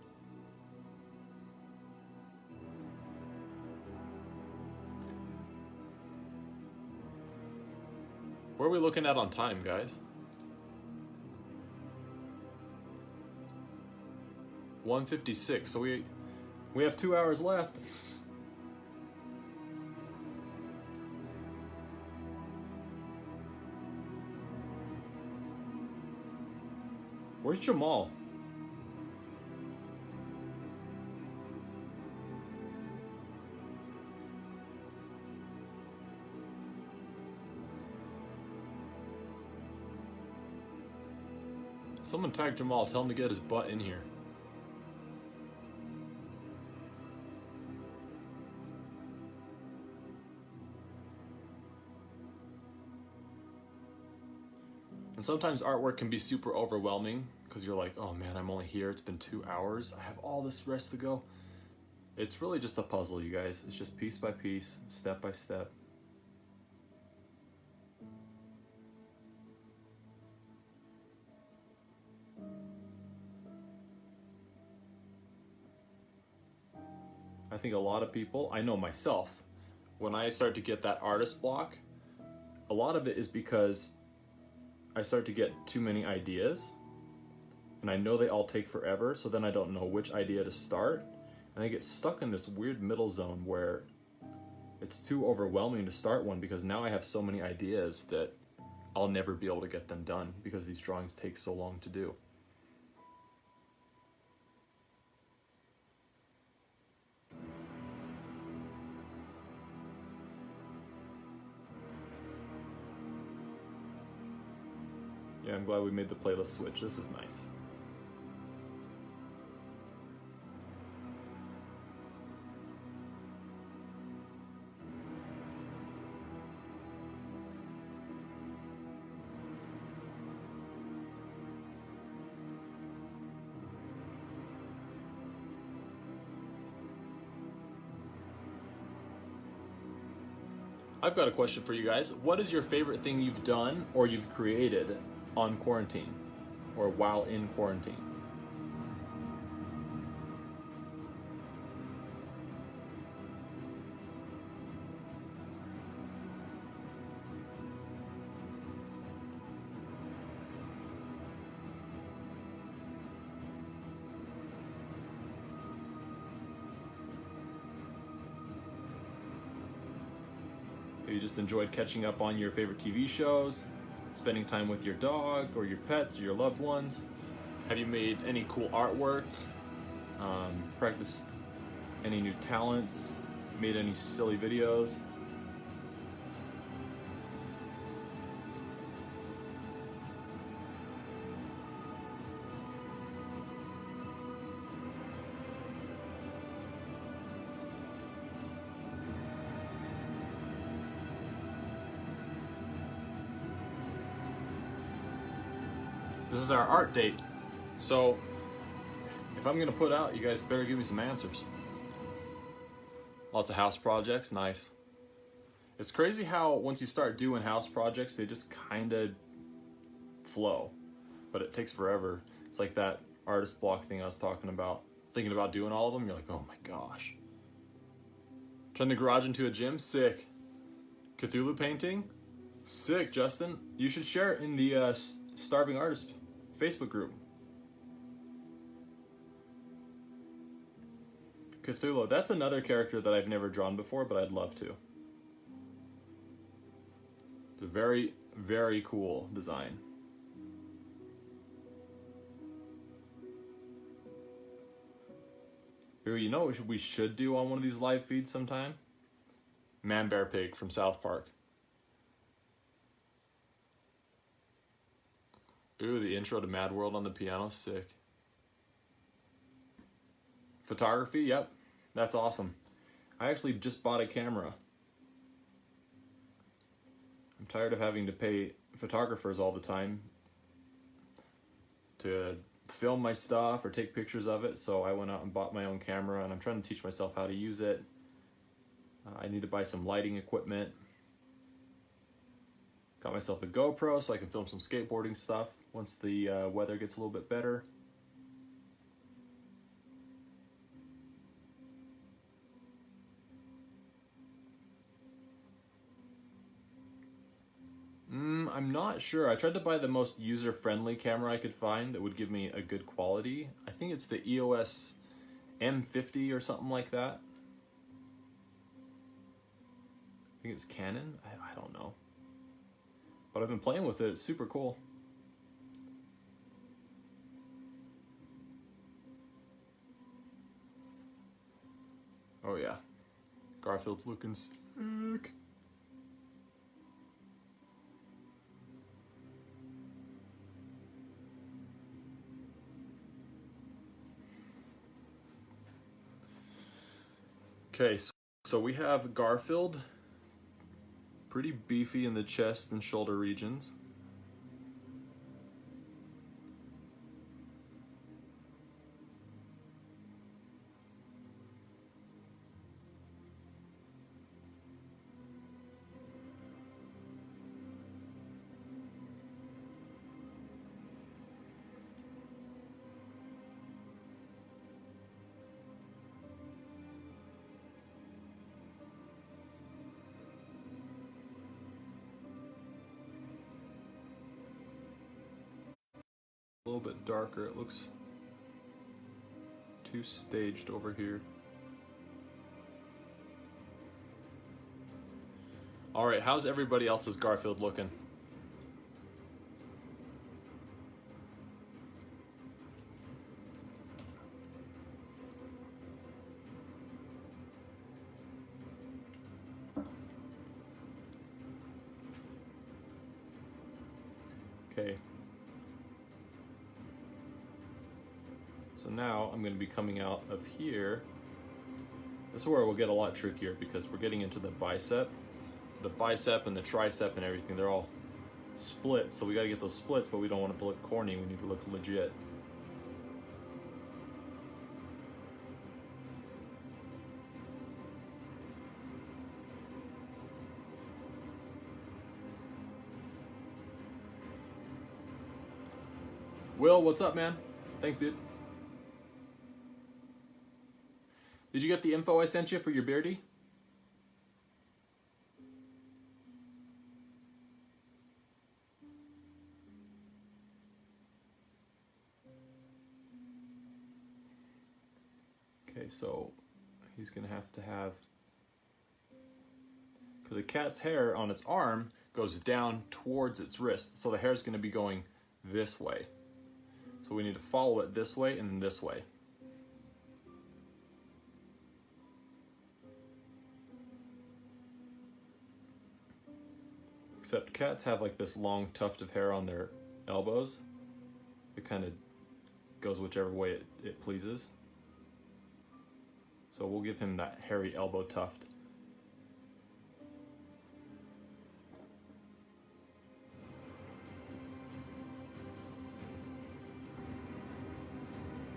What are we looking at on time, guys? 1:56, so we have 2 hours left. Where's Jamal? Someone tag Jamal, tell him to get his butt in here. And sometimes artwork can be super overwhelming because you're like, oh man, I'm only here. It's been 2 hours. I have all this rest to go. It's really just a puzzle, you guys. It's just piece by piece, step by step. I think a lot of people, I know myself, when I start to get that artist block, a lot of it is because I start to get too many ideas and I know they all take forever, so then I don't know which idea to start, and I get stuck in this weird middle zone where it's too overwhelming to start one because now I have so many ideas that I'll never be able to get them done because these drawings take so long to do. Yeah, I'm glad we made the playlist switch. This is nice. I've got a question for you guys. What is your favorite thing you've done or you've created on quarantine or while in quarantine? You just enjoyed catching up on your favorite TV shows, spending time with your dog or your pets or your loved ones? Have you made any cool artwork? Practiced any new talents? Made any silly videos? This is our art date, so if I'm gonna put out, you guys better give me some answers. Lots of house projects, nice. It's crazy how once you start doing house projects, they just kind of flow, but it takes forever. It's like that artist block thing I was talking about. Thinking about doing all of them, you're like, oh my gosh. Turn the garage into a gym, sick. Cthulhu painting, sick, Justin. You should share it in the Starving Artist Facebook group. Cthulhu, that's another character that I've never drawn before, but I'd love to. It's a very, very cool design. Ooh, you know what we should do on one of these live feeds sometime? Man Bear Pig from South Park. Ooh, the intro to Mad World on the piano, sick. Photography, yep, that's awesome. I actually just bought a camera. I'm tired of having to pay photographers all the time to film my stuff or take pictures of it, so I went out and bought my own camera, and I'm trying to teach myself how to use it. I need to buy some lighting equipment. Got myself a GoPro so I can film some skateboarding stuff once the weather gets a little bit better. I'm not sure. I tried to buy the most user-friendly camera I could find that would give me a good quality. I think it's the EOS M50 or something like that. I think it's Canon. I don't know. But I've been playing with it. It's super cool. Oh yeah. Garfield's looking sick. Okay, so we have Garfield, pretty beefy in the chest and shoulder regions. A little bit darker, it looks too staged over here. All right, how's everybody else's Garfield looking? Okay. So now I'm going to be coming out of here. This is where we'll get a lot trickier because we're getting into the bicep. The bicep and the tricep and everything, they're all split. So we got to get those splits, but we don't want it to look corny. We need to look legit. Will, what's up, man? Thanks, dude. Did you get the info I sent you for your beardy? Okay, so he's gonna have to have, because a cat's hair on its arm goes down towards its wrist, so the hair is gonna be going this way. So we need to follow it this way and then this way. Except cats have like this long tuft of hair on their elbows. It kind of goes whichever way it pleases. So we'll give him that hairy elbow tuft.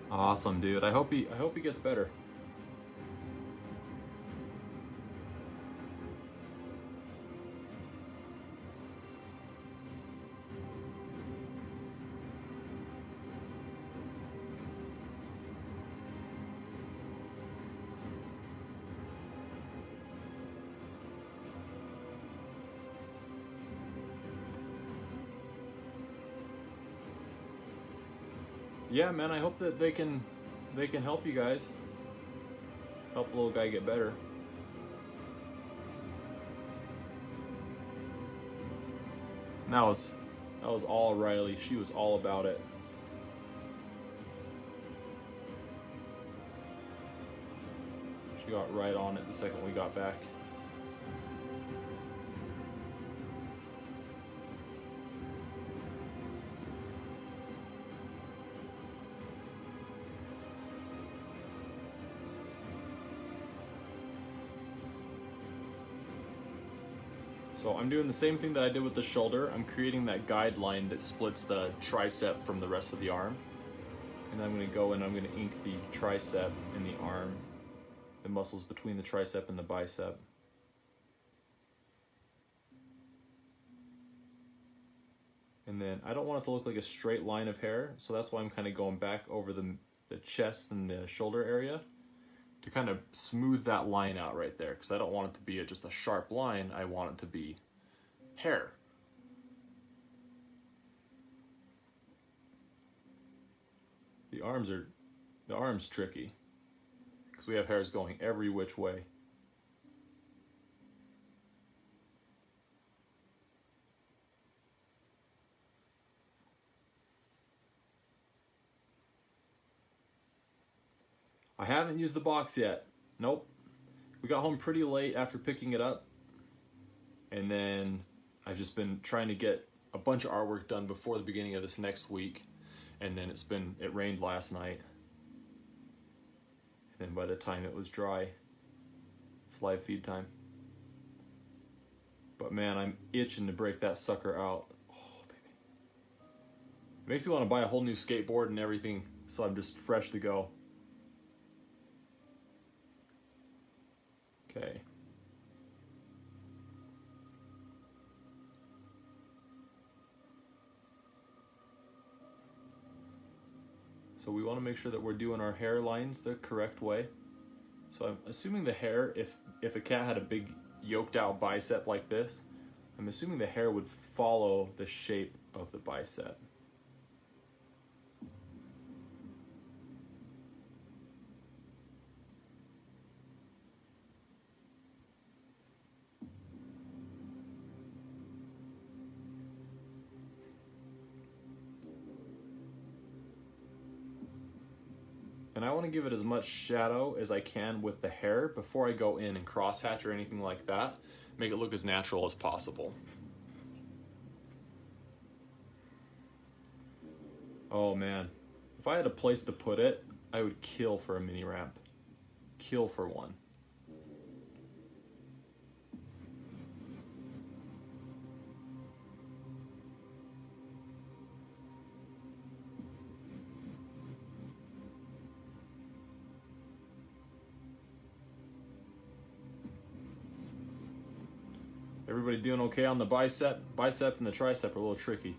Awesome, dude. I hope he gets better. Yeah, man, I hope that they can help you guys. Help the little guy get better. And that was all Riley. She was all about it. She got right on it the second we got back. So I'm doing the same thing that I did with the shoulder. I'm creating that guideline that splits the tricep from the rest of the arm. And I'm gonna go and I'm gonna ink the tricep and the arm, the muscles between the tricep and the bicep. And then I don't want it to look like a straight line of hair, so that's why I'm kind of going back over the chest and the shoulder area to kind of smooth that line out right there, because I don't want it to be just a sharp line. I want it to be hair. The arm's tricky because we have hairs going every which way. I haven't used the box yet. Nope. We got home pretty late after picking it up. And then I've just been trying to get a bunch of artwork done before the beginning of this next week. And then it rained last night. And then by the time it was dry, It's live feed time. But man, I'm itching to break that sucker out. Oh, baby. It makes me want to buy a whole new skateboard and everything, so I'm just fresh to go. Okay. So we want to make sure that we're doing our hair lines the correct way. So I'm assuming the hair, if a cat had a big yoked out bicep like this, I'm assuming the hair would follow the shape of the bicep. And I want to give it as much shadow as I can with the hair before I go in and crosshatch or anything like that. Make it look as natural as possible. Oh man, if I had a place to put it, I would kill for a mini ramp. Kill for one. Everybody doing okay on the bicep? Bicep and the tricep are a little tricky.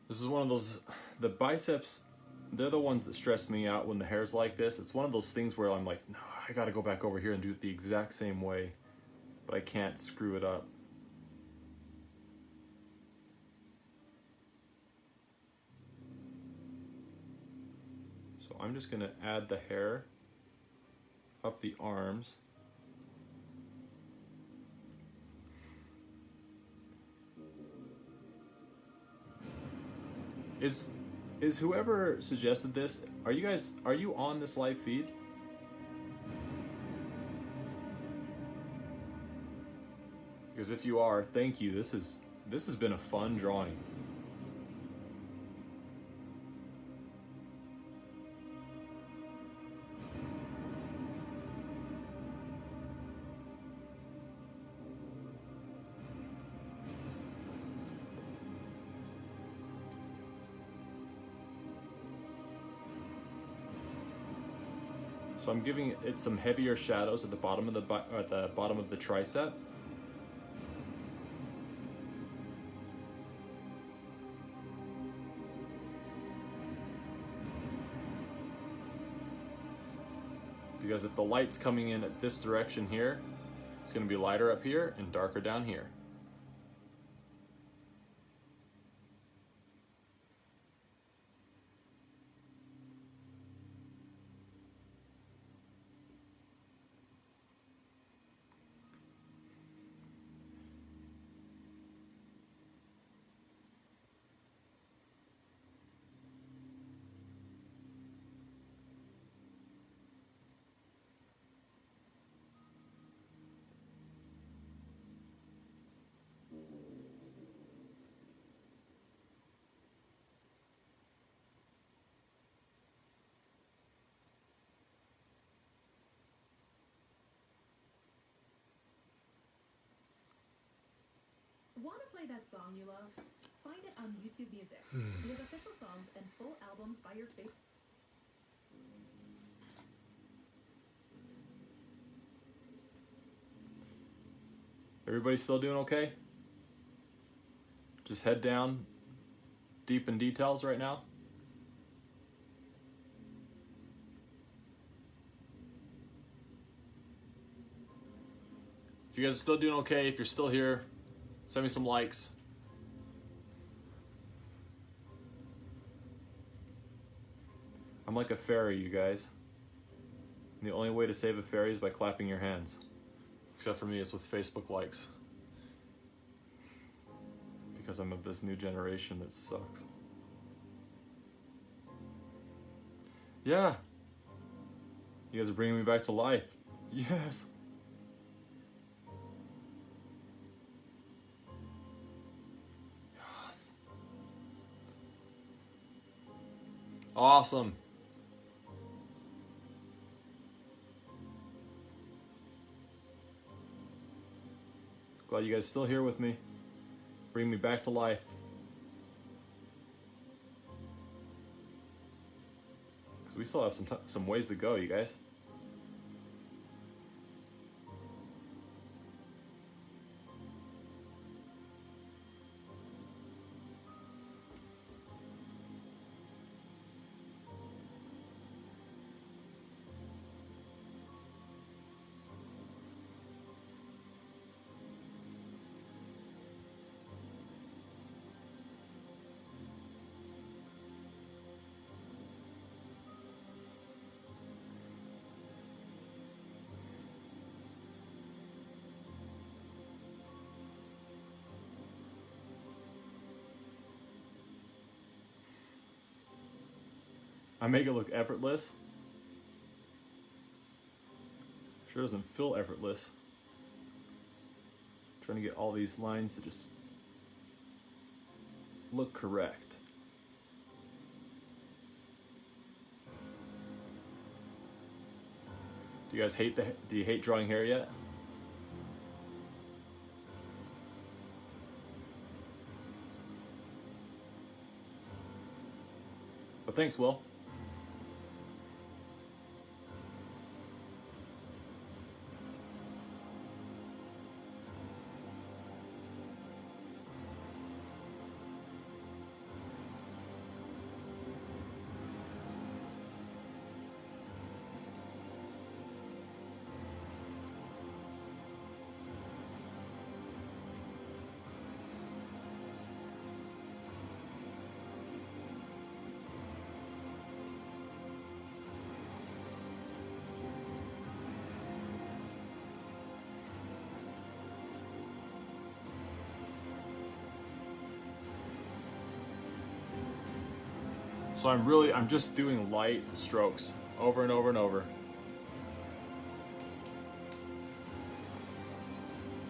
This is one of those, the biceps, they're the ones that stress me out when the hair's like this. It's one of those things where I'm like, no, I gotta go back over here and do it the exact same way, but I can't screw it up. So I'm just gonna add the hair up the arms. Is whoever suggested this, are you on this live feed? Because if you are, thank you. This has been a fun drawing. So I'm giving it some heavier shadows at the bottom of the tricep. Because if the light's coming in at this direction here, it's going to be lighter up here and darker down here. Want to play that song you love? Find it on YouTube Music. We have official songs and full albums by your favorite. Everybody still doing okay? Just head down, deep in details right now. If you guys are still doing okay, if you're still here, send me some likes. I'm like a fairy, you guys. And the only way to save a fairy is by clapping your hands. Except for me, it's with Facebook likes. Because I'm of this new generation that sucks. Yeah. You guys are bringing me back to life. Yes. Yes. Awesome. Glad you guys are still here with me. Bring me back to life. Because we still have some ways to go, you guys. I make it look effortless. Sure doesn't feel effortless. I'm trying to get all these lines to just look correct. Do you guys do you hate drawing hair yet? But thanks, Will. So I'm just doing light strokes over and over and over.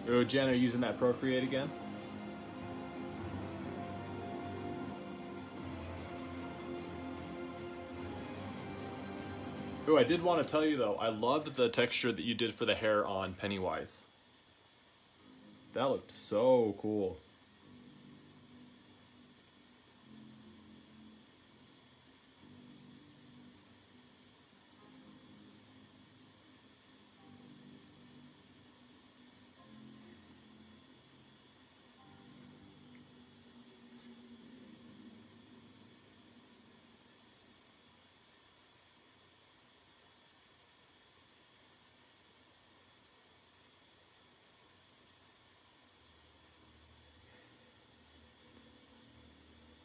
Ooh, Jen, are you using that Procreate again? Ooh, I did want to tell you though, I loved the texture that you did for the hair on Pennywise. That looked so cool.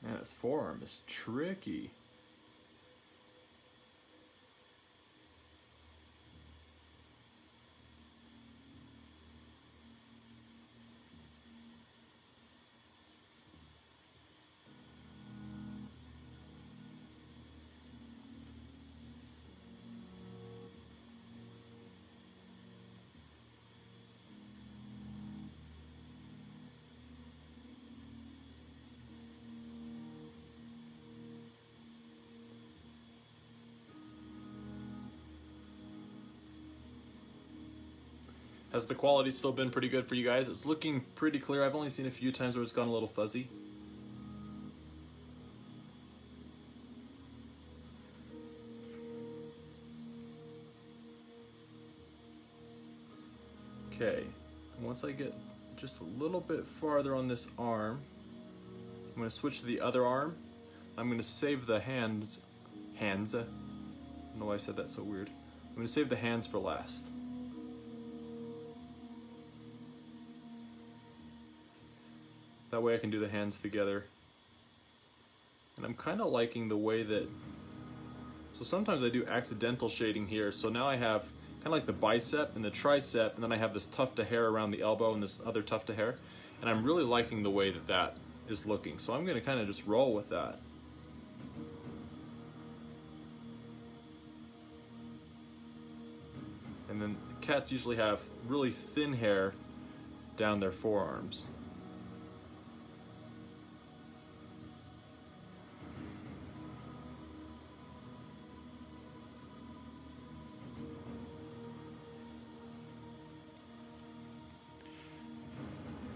Man, his forearm is tricky. Has the quality still been pretty good for you guys? It's looking pretty clear. I've only seen a few times where it's gone a little fuzzy. Okay, once I get just a little bit farther on this arm, I'm going to switch to the other arm. I'm going to save the hands. I don't know why I said that so weird. I'm going to save the hands for last. That way I can do the hands together. And I'm kind of liking the way that So sometimes I do accidental shading here. So now I have kind of like the bicep and the tricep, and then I have this tuft of hair around the elbow and this other tuft of hair. And I'm really liking the way that that is looking. So I'm gonna kind of just roll with that. And then cats usually have really thin hair down their forearms.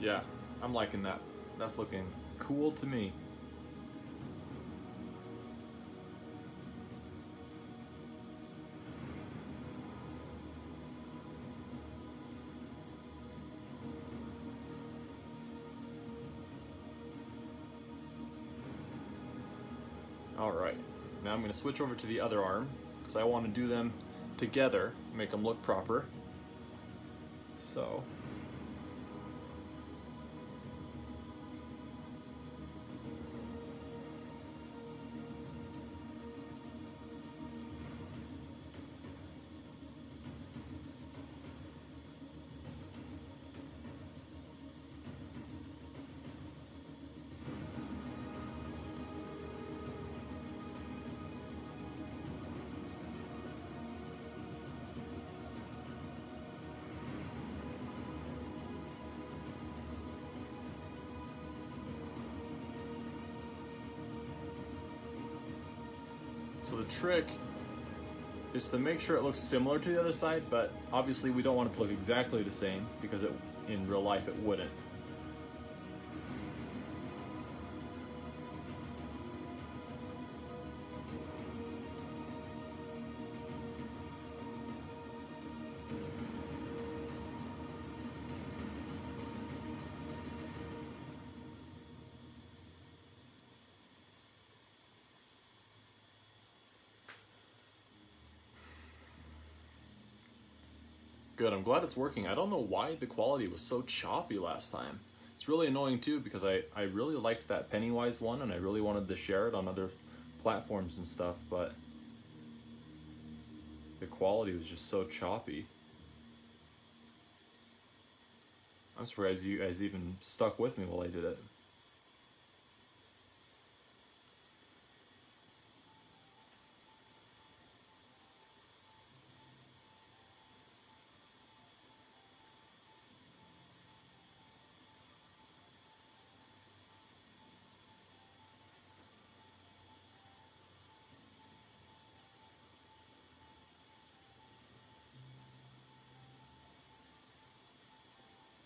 Yeah, I'm liking that. That's looking cool to me. All right, now I'm going to switch over to the other arm because I want to do them together, make them look proper. So the trick is to make sure it looks similar to the other side, but obviously we don't want it to look exactly the same because in real life it wouldn't. Good, I'm glad it's working. I don't know why the quality was so choppy last time. It's really annoying too because I really liked that Pennywise one and I really wanted to share it on other platforms and stuff, but the quality was just so choppy. I'm surprised you guys even stuck with me while I did it.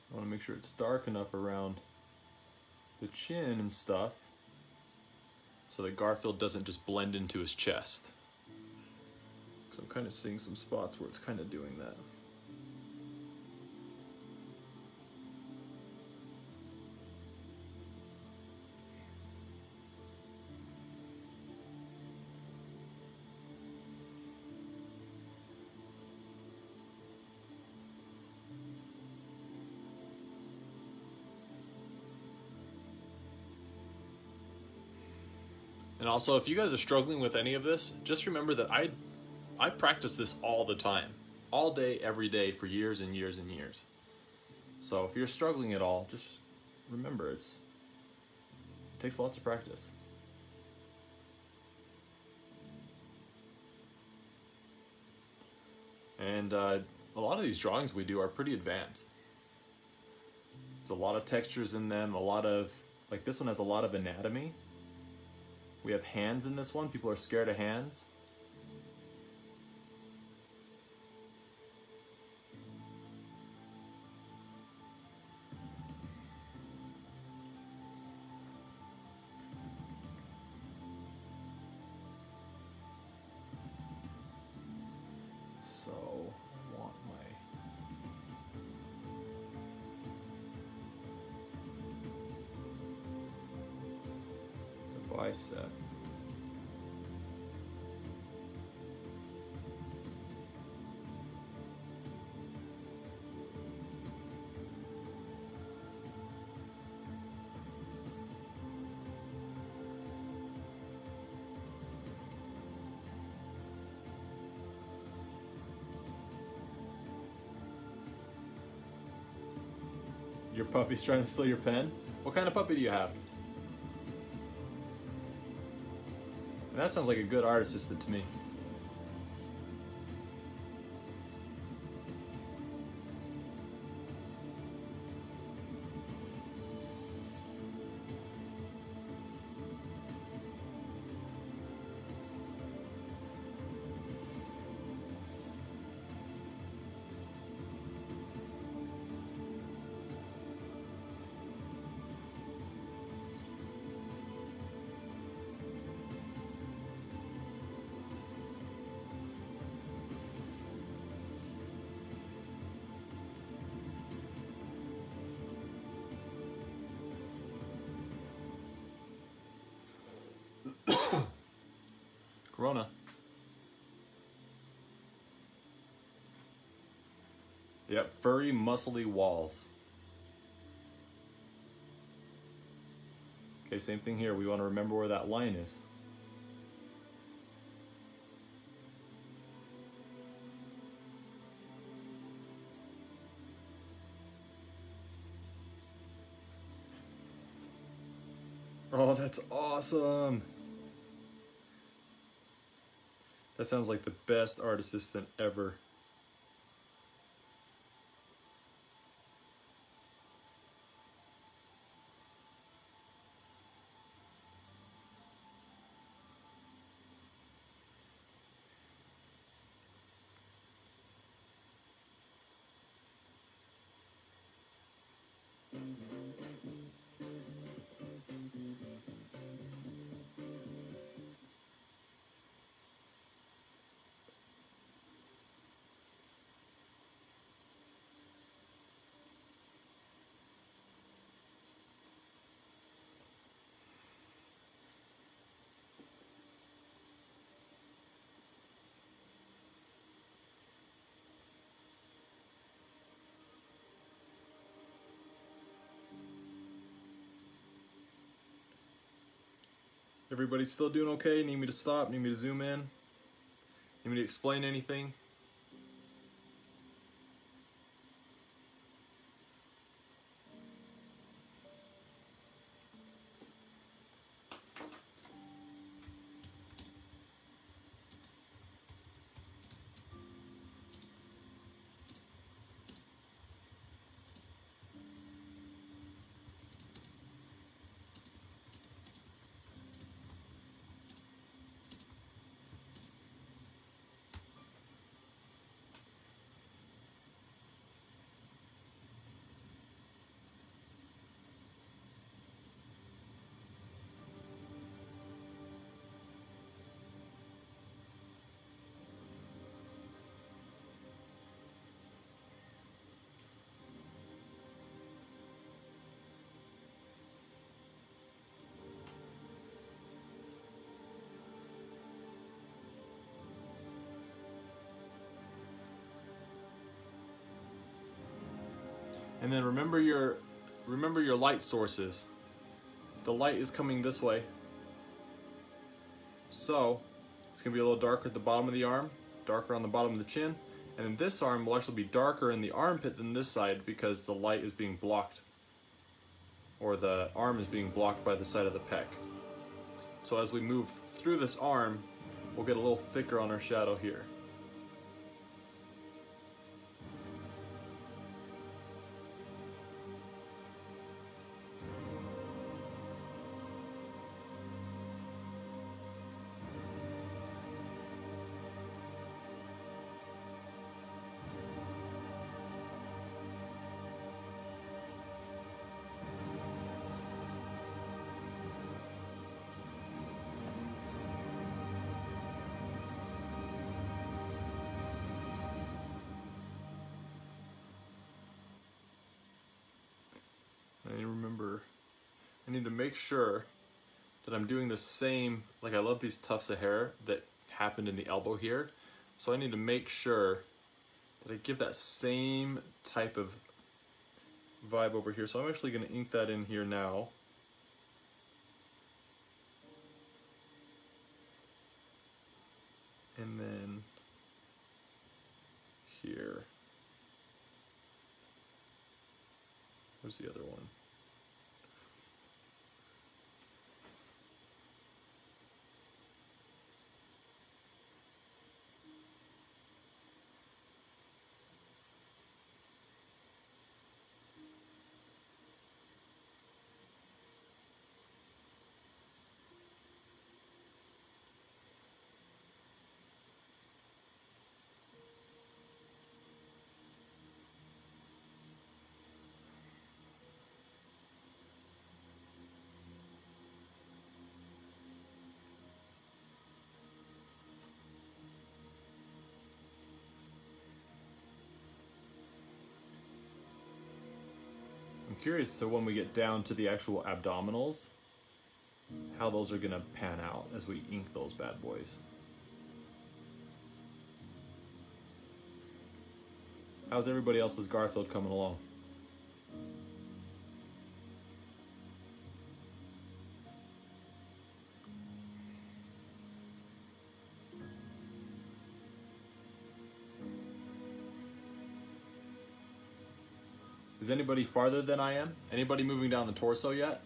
I want to make sure it's dark enough around the chin and stuff so that Garfield doesn't just blend into his chest. So I'm kind of seeing some spots where it's kind of doing that. And also, if you guys are struggling with any of this, just remember that I practice this all the time. All day, every day, for years and years and years. So if you're struggling at all, just remember it takes lots of practice. And a lot of these drawings we do are pretty advanced. There's a lot of textures in them, like this one has a lot of anatomy. We have hands in this one. People are scared of hands. So I want the bicep. Your puppy's trying to steal your pen? What kind of puppy do you have? And that sounds like a good art assistant to me. Corona. Yep, furry, muscly walls. Okay, same thing here. We want to remember where that line is. Oh, that's awesome. That sounds like the best art assistant ever. Everybody still doing okay? Need me to stop? Need me to zoom in? Need me to explain anything? And then remember your light sources. The light is coming this way. So it's gonna be a little darker at the bottom of the arm, darker on the bottom of the chin, and then this arm will actually be darker in the armpit than this side because the light is being blocked, or the arm is being blocked by the side of the pec. So as we move through this arm, we'll get a little thicker on our shadow here. I need to make sure that I'm doing the same, like I love these tufts of hair that happened in the elbow here. So I need to make sure that I give that same type of vibe over here. So I'm actually gonna ink that in here now. And then here. Where's the other one? I'm curious to when we get down to the actual abdominals, how those are gonna pan out as we ink those bad boys. How's everybody else's Garfield coming along? Is anybody farther than I am? Anybody moving down the torso yet?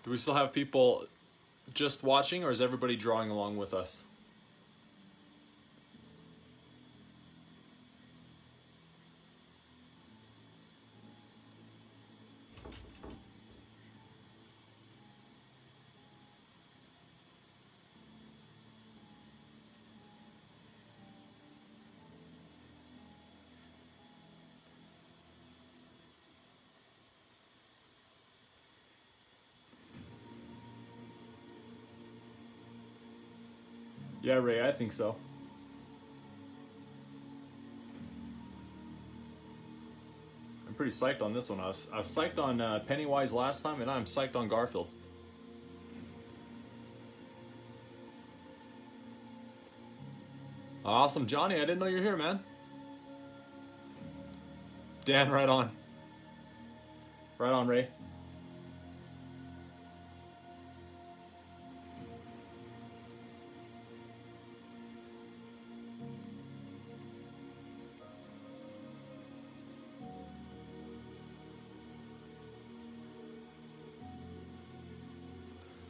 Do we still have people just watching, or is everybody drawing along with us? Yeah, Ray, I think so. I'm pretty psyched on this one. I was psyched on Pennywise last time, and I'm psyched on Garfield. Awesome, Johnny. I didn't know you were here, man. Dan, right on. Right on, Ray.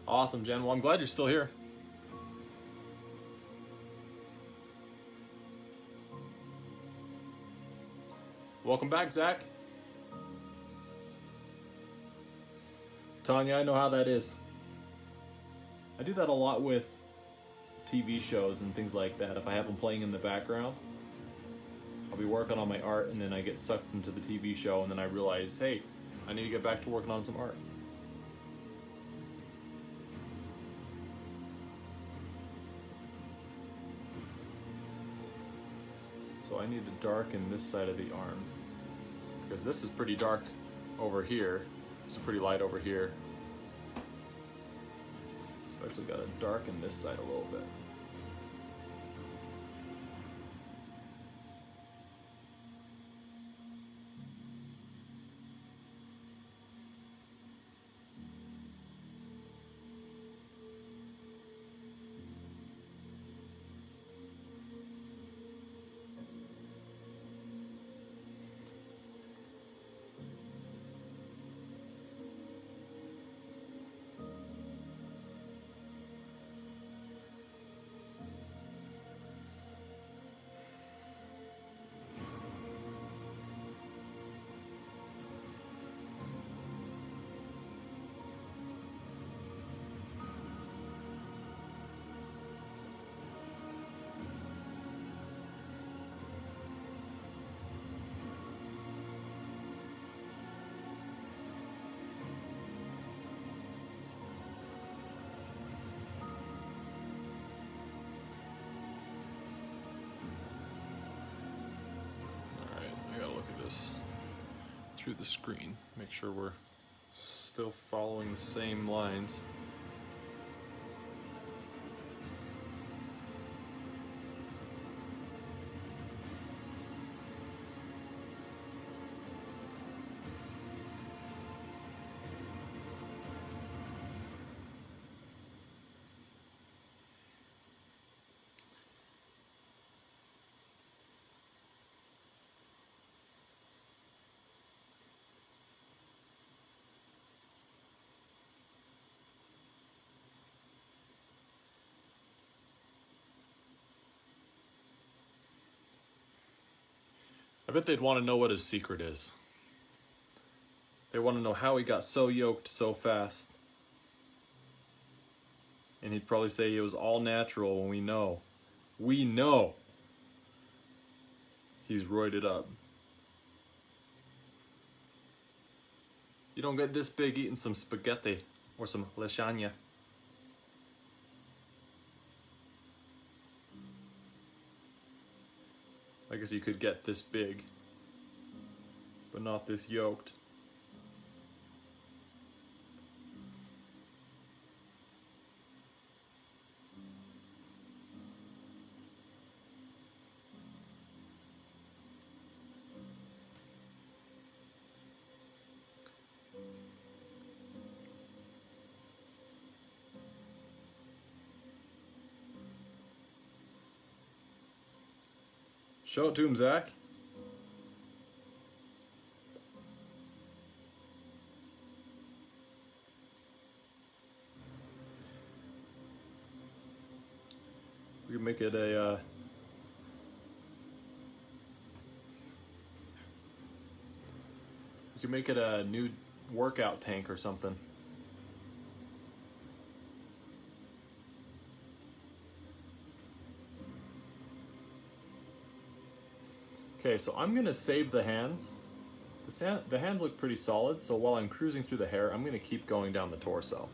Awesome, Jen. Well, I'm glad you're still here. Welcome back, Zach. Tanya, I know how that is. I do that a lot with TV shows and things like that. If I have them playing in the background, I'll be working on my art and then I get sucked into the TV show and then I realize, hey, I need to get back to working on some art. So I need to darken this side of the arm because this is pretty dark over here. It's pretty light over here. So I actually got to darken this side a little bit. Through the screen, make sure we're still following the same lines. I bet they'd want to know what his secret is. They want to know how he got so yoked so fast. And he'd probably say it was all natural when we know he's roided up. You don't get this big eating some spaghetti or some lasagna. I guess you could get this big, but not this yoked. Show it to him, Zach. We can make it a we can make it a new workout tank or something. Okay, so I'm gonna save the hands. The hands look pretty solid, so while I'm cruising through the hair, I'm gonna keep going down the torso.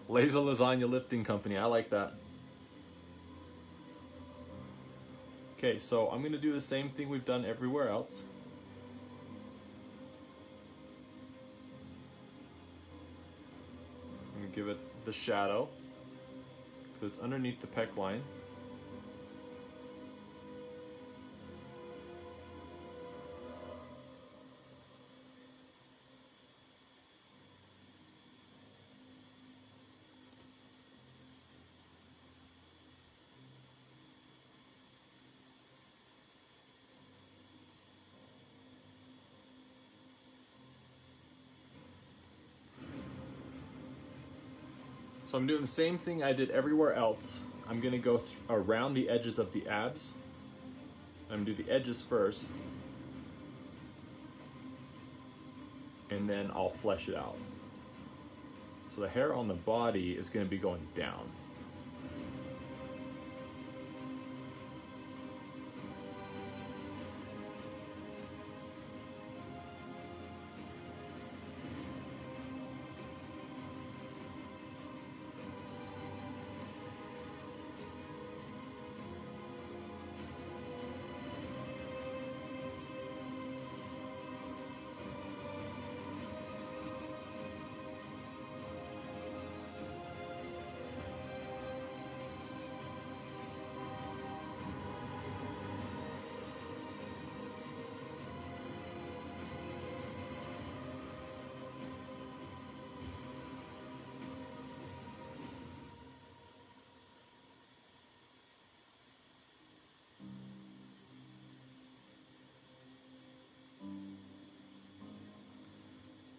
Laser Lasagna Lifting Company, I like that. Okay, so I'm gonna do the same thing we've done everywhere else. I'm gonna give it the shadow, because it's underneath the pec line. So I'm doing the same thing I did everywhere else, I'm gonna go around the edges of the abs. I'm gonna do the edges first, and then I'll flesh it out. So the hair on the body is gonna be going down.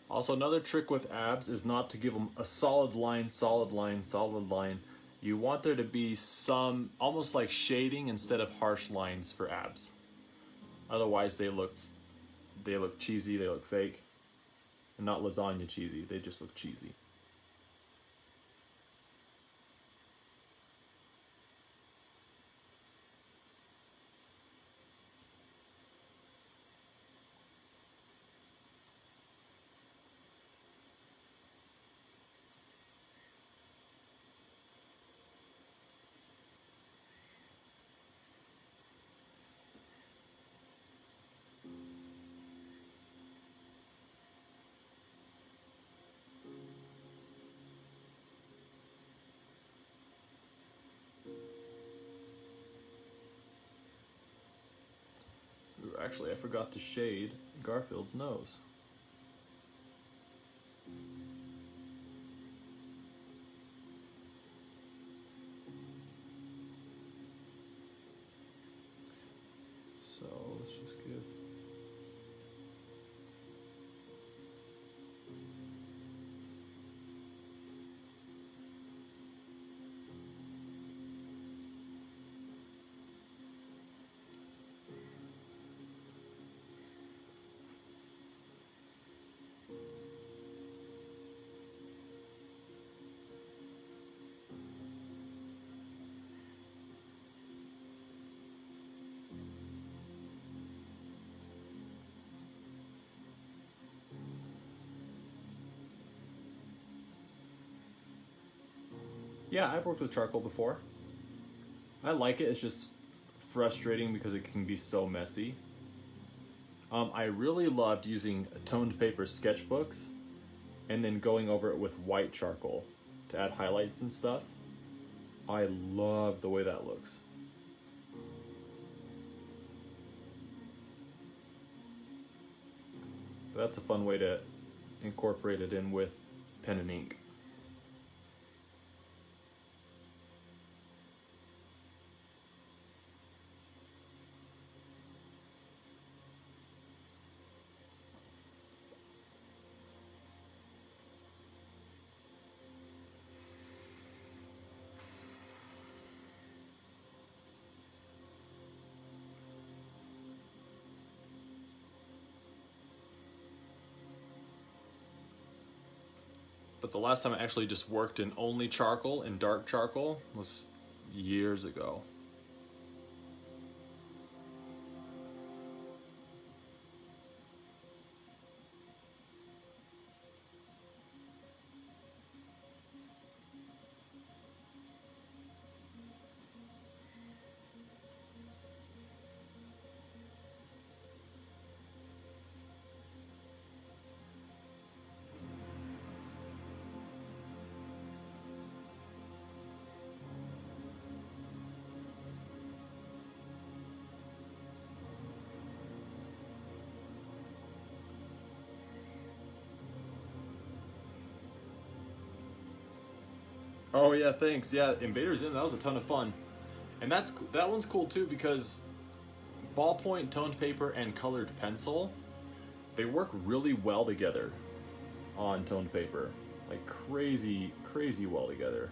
Also, another trick with abs is not to give them a solid line, solid line, solid line. You want there to be some, almost like shading instead of harsh lines for abs. Otherwise they look cheesy, they look fake. And not lasagna cheesy, they just look cheesy. Actually, I forgot to shade Garfield's nose. So let's just give... Yeah, I've worked with charcoal before. I like it, it's just frustrating because it can be so messy. I really loved using toned paper sketchbooks and then going over it with white charcoal to add highlights and stuff. I love the way that looks. But that's a fun way to incorporate it in with pen and ink. But the last time I actually just worked in only charcoal and dark charcoal was years ago. Oh yeah, thanks. Yeah, Invaders In, that was a ton of fun. And that one's cool too because ballpoint, toned paper, and colored pencil, they work really well together on toned paper. Like crazy, crazy well together.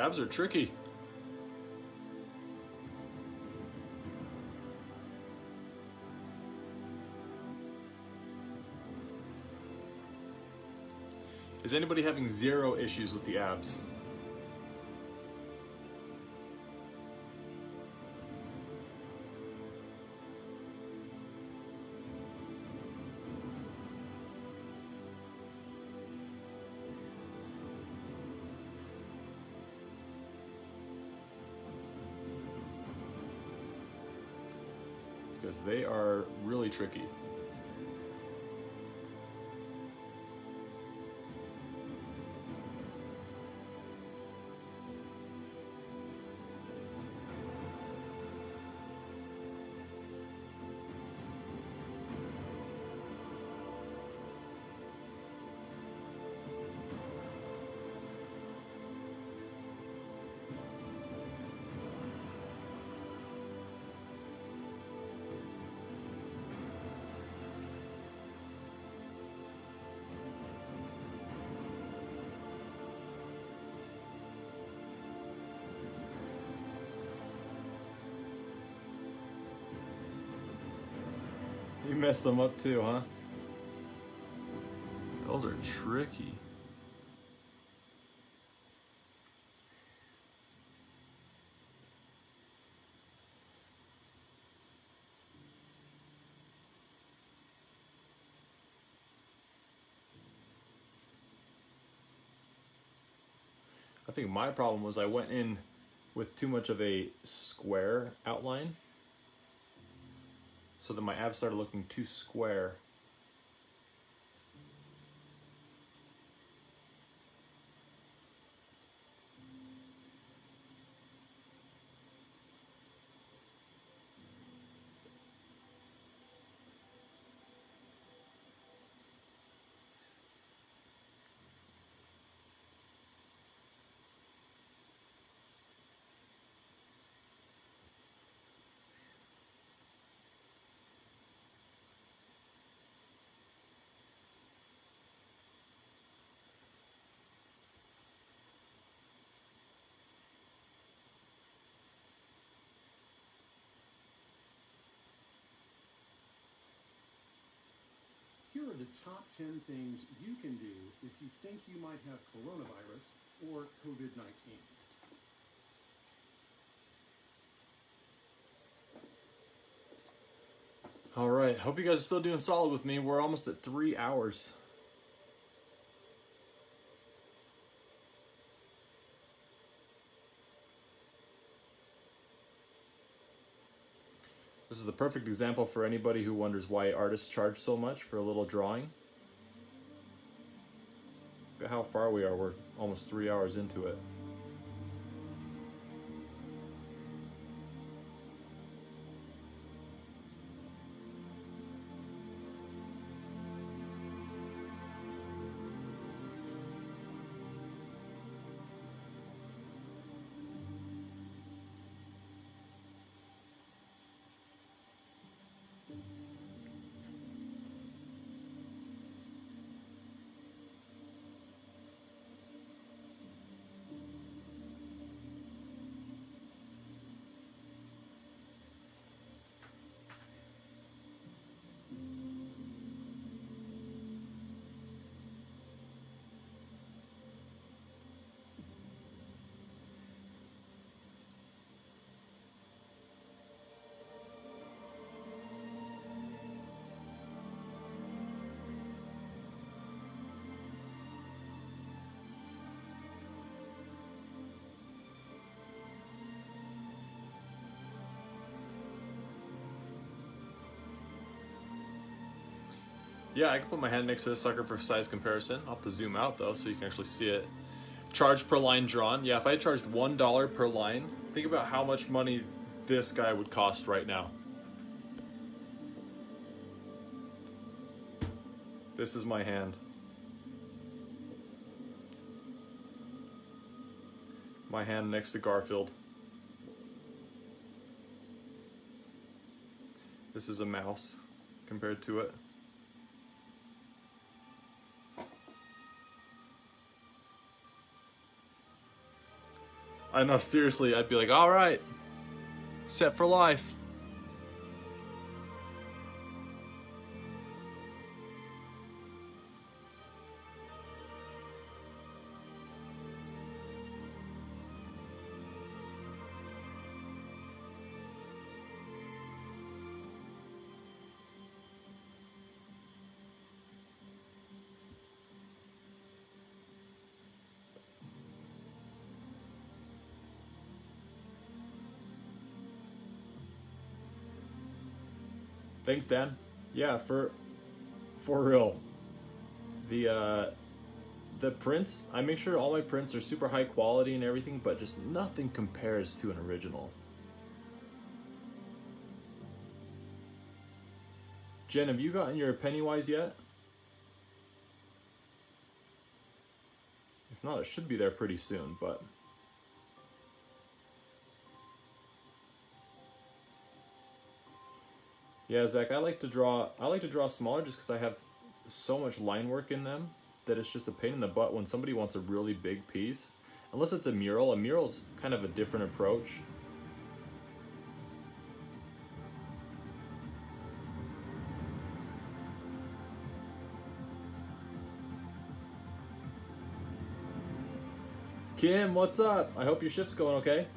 abs are tricky. Is anybody having zero issues with the abs? Because they are really tricky. You messed them up too, huh? Those are tricky. I think my problem was I went in with too much of a square outline, so that my abs started looking too square. Here are the top 10 things you can do if you think you might have coronavirus or COVID-19. All right, hope you guys are still doing solid with me. We're almost at 3 hours. This is the perfect example for anybody who wonders why artists charge so much for a little drawing. Look at how far we are. We're almost 3 hours into it. Yeah, I can put my hand next to this sucker for size comparison. I'll have to zoom out though so you can actually see it. Charge per line drawn. Yeah, if I charged $1 per line, think about how much money this guy would cost right now. This is my hand. My hand next to Garfield. This is a mouse compared to it. I know, seriously, I'd be like, all right, set for life. Thanks, Dan. Yeah, for real. The prints, I make sure all my prints are super high quality and everything, but just nothing compares to an original. Jen, have you gotten your Pennywise yet? If not, it should be there pretty soon, but... Yeah, Zach, I like to draw smaller just because I have so much line work in them that it's just a pain in the butt when somebody wants a really big piece. Unless it's a mural. A mural's kind of a different approach. Kim, what's up? I hope your shift's going okay.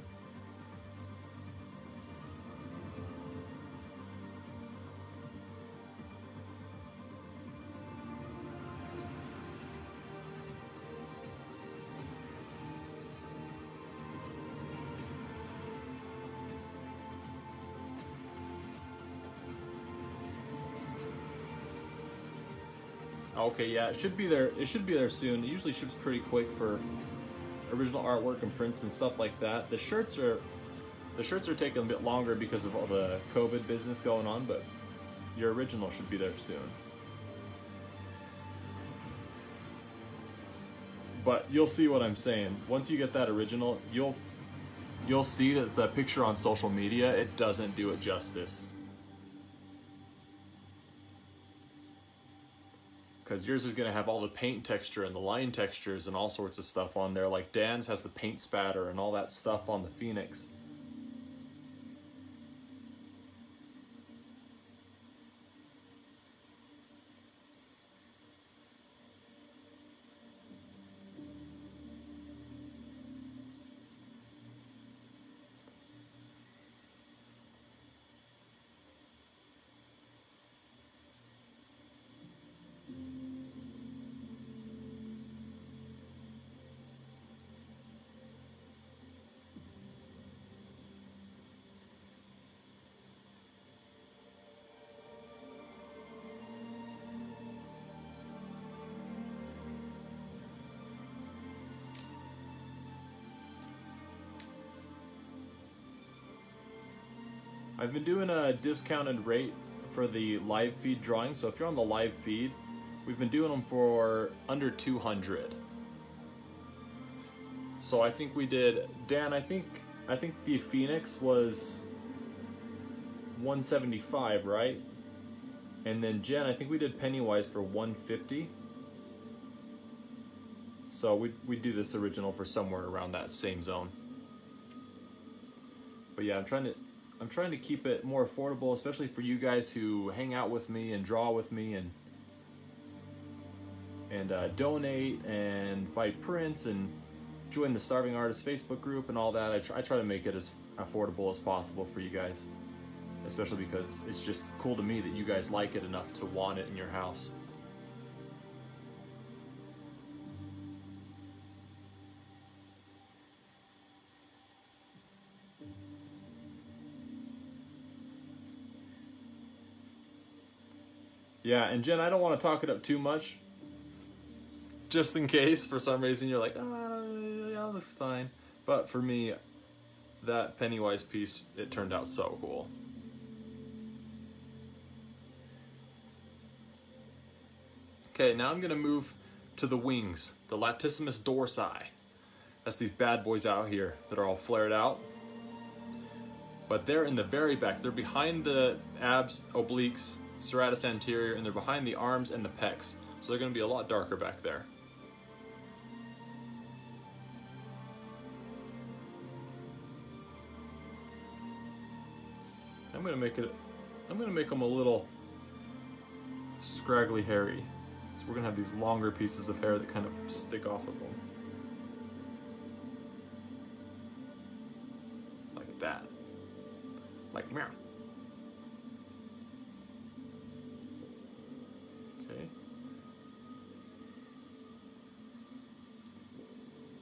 Okay, yeah, it should be there. It should be there soon. It usually ships pretty quick for original artwork and prints and stuff like that. The shirts are taking a bit longer because of all the COVID business going on, but your original should be there soon. But you'll see what I'm saying. Once you get that original, you'll see that the picture on social media, it doesn't do it justice. Because yours is going to have all the paint texture and the line textures and all sorts of stuff on there. Like Dan's has the paint spatter and all that stuff on the Phoenix. I've been doing a discounted rate for the live feed drawing, so if you're on the live feed, we've been doing them for under 200. So I think we did, Dan, I think the Phoenix was 175, right? And then Jen, I think we did Pennywise for 150. So we do this original for somewhere around that same zone. But yeah, I'm trying to keep it more affordable, especially for you guys who hang out with me and draw with me and donate and buy prints and join the Starving Artist Facebook group and all that. I try to make it as affordable as possible for you guys, especially because it's just cool to me that you guys like it enough to want it in your house. Yeah, and Jen, I don't want to talk it up too much, just in case for some reason you're like, oh, yeah, this is fine. But for me, that Pennywise piece, it turned out so cool. Okay, now I'm going to move to the wings, the latissimus dorsi. That's these bad boys out here that are all flared out. But they're in the very back. They're behind the abs, obliques, serratus anterior, and they're behind the arms and the pecs. So they're going to be a lot darker back there. I'm gonna make them a little scraggly hairy. So we're gonna have these longer pieces of hair that kind of stick off of them. Like that. Like meow. Okay.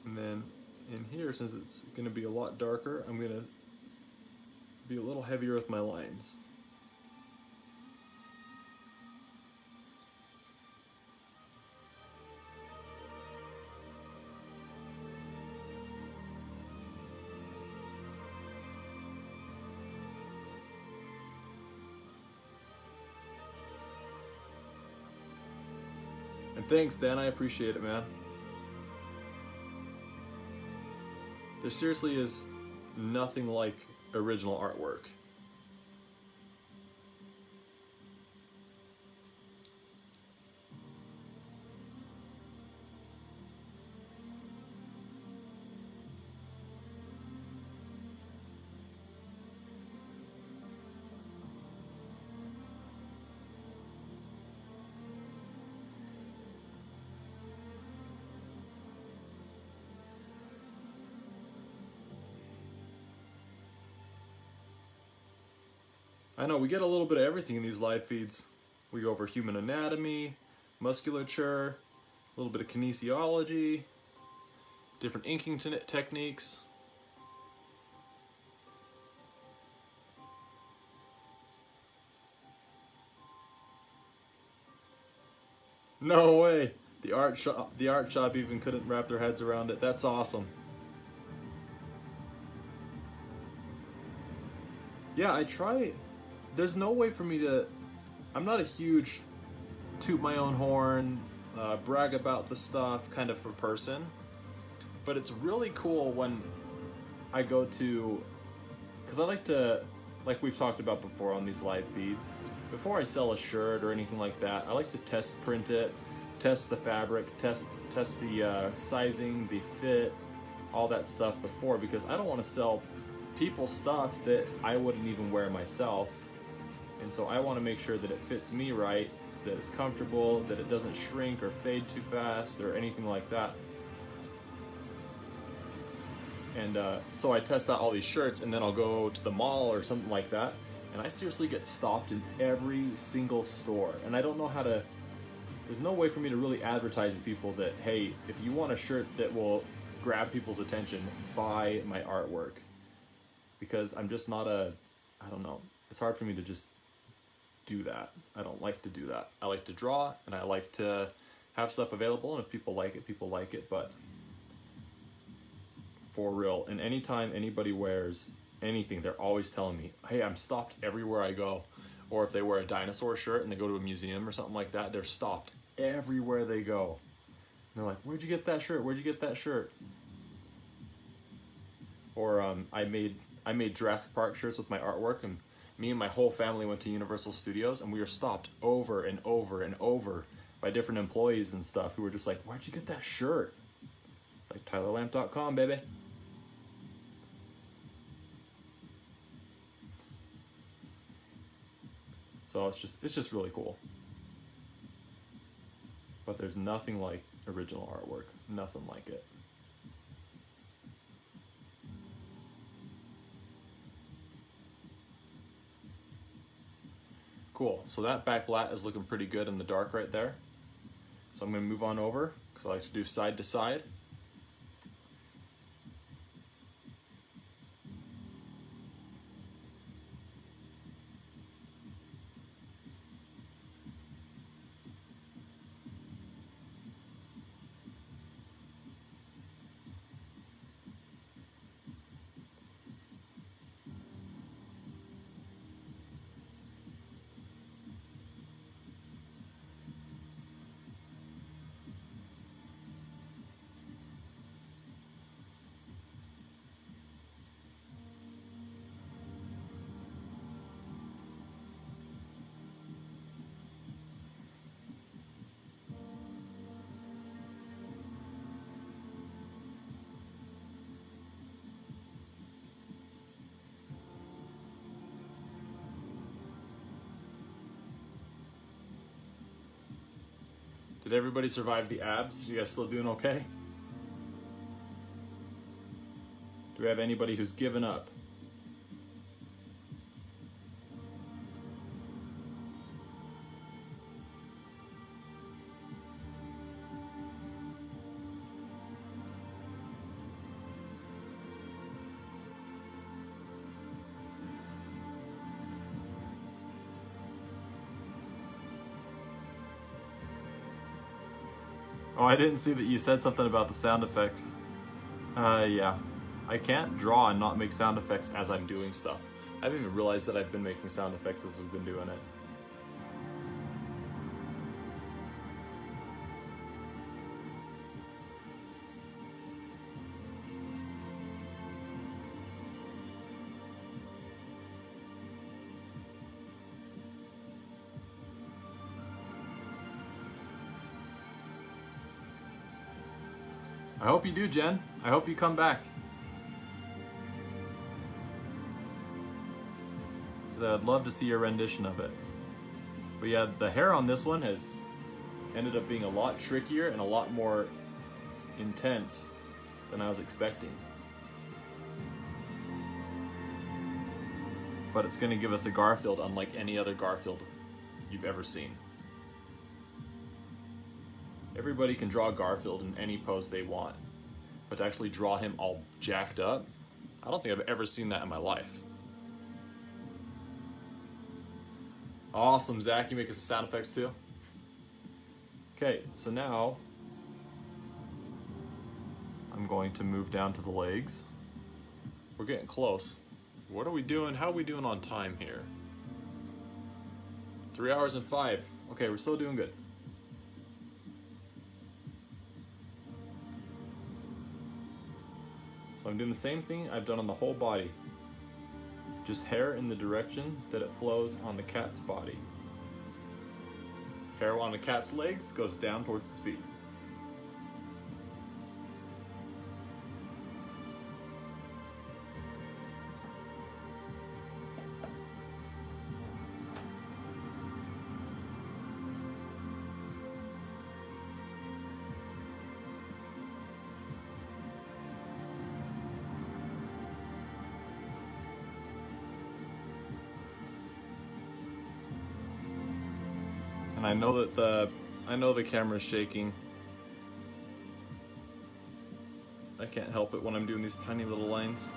And then in here, since it's gonna be a lot darker, I'm gonna be a little heavier with my lines. And thanks, Dan, I appreciate it, man. There seriously is nothing like original artwork. I know, we get a little bit of everything in these live feeds. We go over human anatomy, musculature, a little bit of kinesiology, different inking techniques. No way! The art shop even couldn't wrap their heads around it. That's awesome. Yeah, I try. There's no way for me to. I'm not a huge toot my own horn, brag about the stuff kind of a person. But it's really cool when I go to. Because I like to. Like we've talked about before on these live feeds. Before I sell a shirt or anything like that, I like to test print it, test the fabric, test the sizing, the fit, all that stuff before, because I don't want to sell people stuff that I wouldn't even wear myself. And so I want to make sure that it fits me right, that it's comfortable, that it doesn't shrink or fade too fast or anything like that. And so I test out all these shirts, and then I'll go to the mall or something like that, and I seriously get stopped in every single store. And I don't know how to, there's no way for me to really advertise to people that, hey, if you want a shirt that will grab people's attention, buy my artwork. Because I'm just not a, I don't know, it's hard for me to just do that. I don't like to do that. I like to draw, and I like to have stuff available, and if people like it, but for real, and anytime anybody wears anything, they're always telling me, hey, I'm stopped everywhere I go. Or if they wear a dinosaur shirt and they go to a museum or something like that, they're stopped everywhere they go. And they're like, where'd you get that shirt? Where'd you get that shirt? Or I made Jurassic Park shirts with my artwork, and me and my whole family went to Universal Studios, and we were stopped over and over and over by different employees and stuff who were just like, where'd you get that shirt? It's like TylerLamp.com, baby. So it's just really cool. But there's nothing like original artwork. Nothing like it. Cool, so that back lat is looking pretty good in the dark right there. So I'm gonna move on over, because I like to do side to side. Did everybody survive the abs? You guys still doing okay? Do we have anybody who's given up? Oh, I didn't see that you said something about the sound effects. Yeah. I can't draw and not make sound effects as I'm doing stuff. I haven't even realized that I've been making sound effects as we've been doing it. I hope you do, Jen. I hope you come back. I'd love to see your rendition of it. But yeah, the hair on this one has ended up being a lot trickier and a lot more intense than I was expecting. But it's going to give us a Garfield unlike any other Garfield you've ever seen. Everybody can draw Garfield in any pose they want, but to actually draw him all jacked up, I don't think I've ever seen that in my life. Awesome, Zach, you making some sound effects too? Okay, so now I'm going to move down to the legs. We're getting close. What are we doing? How are we doing on time here? 3 hours and 5. Okay, we're still doing good. So I'm doing the same thing I've done on the whole body. Just hair in the direction that it flows on the cat's body. Hair on the cat's legs goes down towards its feet. And I know that the camera's shaking. I can't help it when I'm doing these tiny little lines.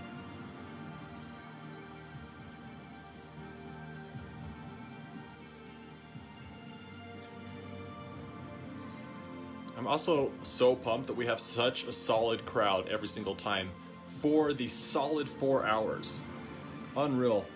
I'm also so pumped that we have such a solid crowd every single time for the solid 4 hours. Unreal.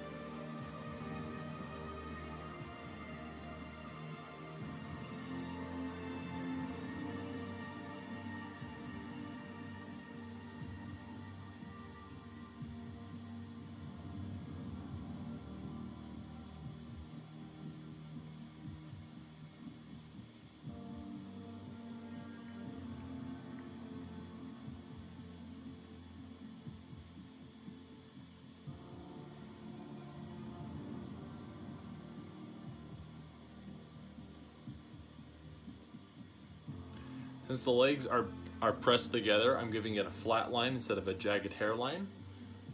Since the legs are pressed together, I'm giving it a flat line instead of a jagged hairline,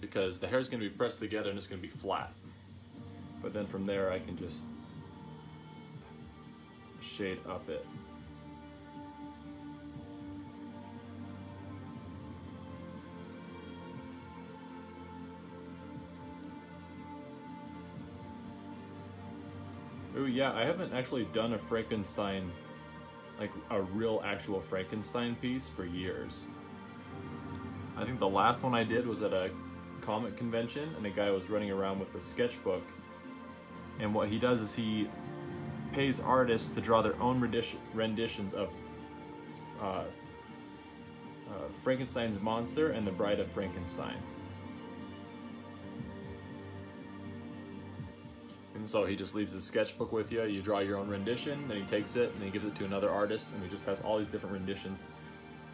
because the hair is going to be pressed together and it's going to be flat. But then from there I can just shade up it. Ooh, yeah, I haven't actually done a Frankenstein, like a real actual Frankenstein piece, for years. I think the last one I did was at a comic convention, and a guy was running around with a sketchbook, and what he does is he pays artists to draw their own renditions of Frankenstein's monster and the Bride of Frankenstein. And so he just leaves his sketchbook with you, you draw your own rendition, then he takes it and he gives it to another artist, and he just has all these different renditions.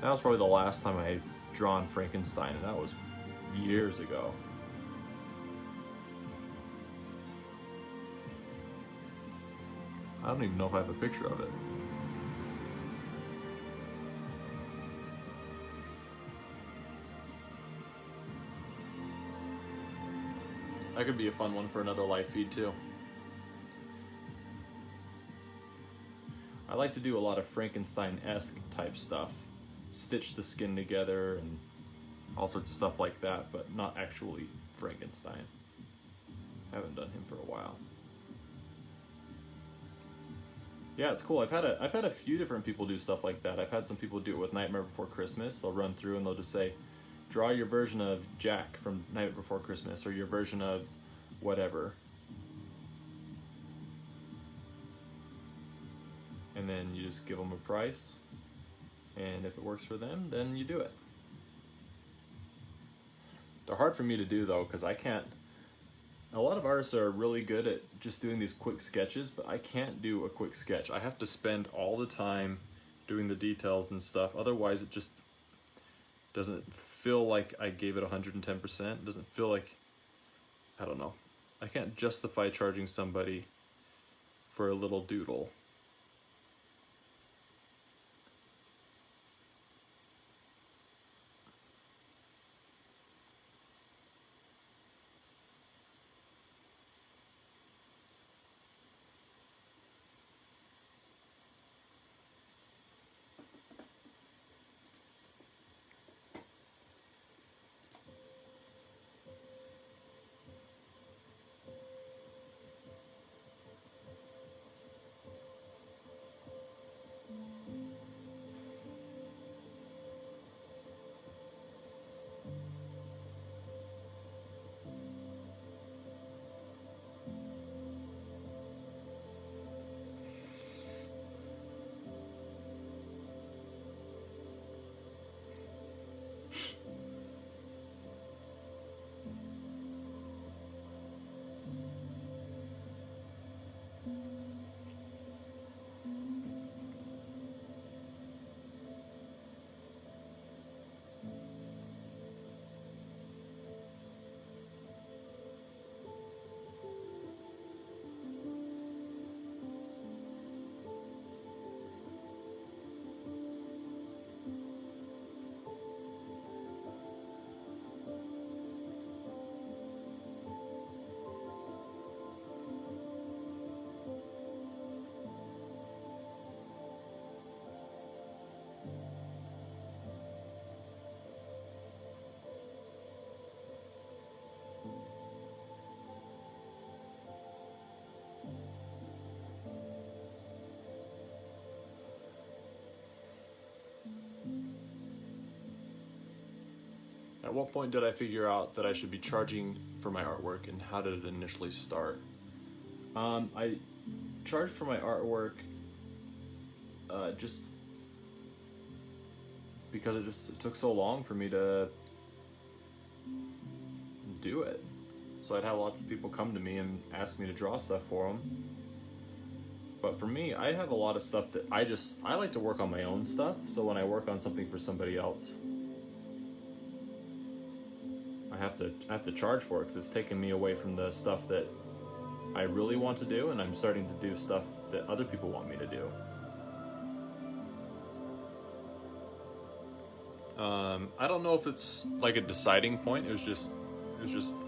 That was probably the last time I've drawn Frankenstein, and that was years ago. I don't even know if I have a picture of it. That could be a fun one for another live feed too. I like to do a lot of Frankenstein-esque type stuff. Stitch the skin together and all sorts of stuff like that, but not actually Frankenstein. Haven't done him for a while. Yeah, it's cool. I've had a few different people do stuff like that. I've had some people do it with Nightmare Before Christmas. They'll run through and they'll just say, draw your version of Jack from Nightmare Before Christmas, or your version of whatever. And then you just give them a price, and if it works for them, then you do it. They're hard for me to do though, because I can't. A lot of artists are really good at just doing these quick sketches, but I can't do a quick sketch. I have to spend all the time doing the details and stuff, otherwise it just doesn't feel like I gave it 110%. It doesn't feel like, I don't know. I can't justify charging somebody for a little doodle. At what point did I figure out that I should be charging for my artwork, and how did it initially start? I charged for my artwork just because it took so long for me to do it. So I'd have lots of people come to me and ask me to draw stuff for them. But for me, I have a lot of stuff that I like to work on my own stuff, so when I work on something for somebody else, I have to charge for it, because it's taking me away from the stuff that I really want to do, and I'm starting to do stuff that other people want me to do. I don't know if it's like a deciding point. It was just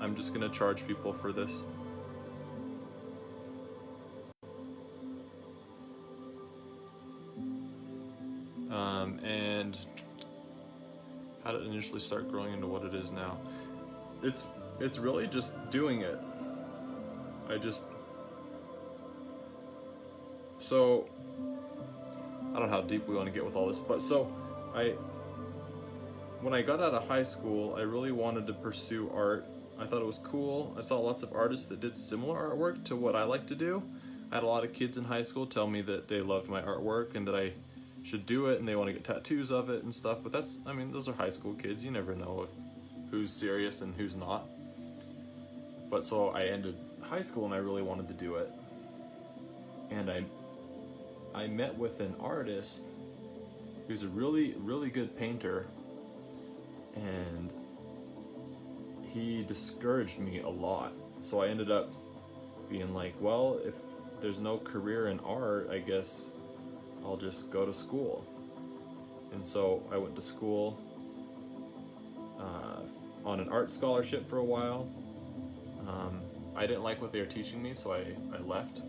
I'm just gonna charge people for this. And how did it initially start growing into what it is now? It's really just doing it. So I don't know how deep we want to get with all this, but when I got out of high school, I really wanted to pursue art. I thought it was cool. I saw lots of artists that did similar artwork to what I like to do. I had a lot of kids in high school tell me that they loved my artwork and that I should do it, and they want to get tattoos of it and stuff, but those are high school kids. You never know who's serious and who's not. But so I ended high school and I really wanted to do it. And I met with an artist who's a really, really good painter, and he discouraged me a lot. So I ended up being like, well, if there's no career in art, I guess I'll just go to school. And so I went to school on an art scholarship for a while. I didn't like what they were teaching me, so I left.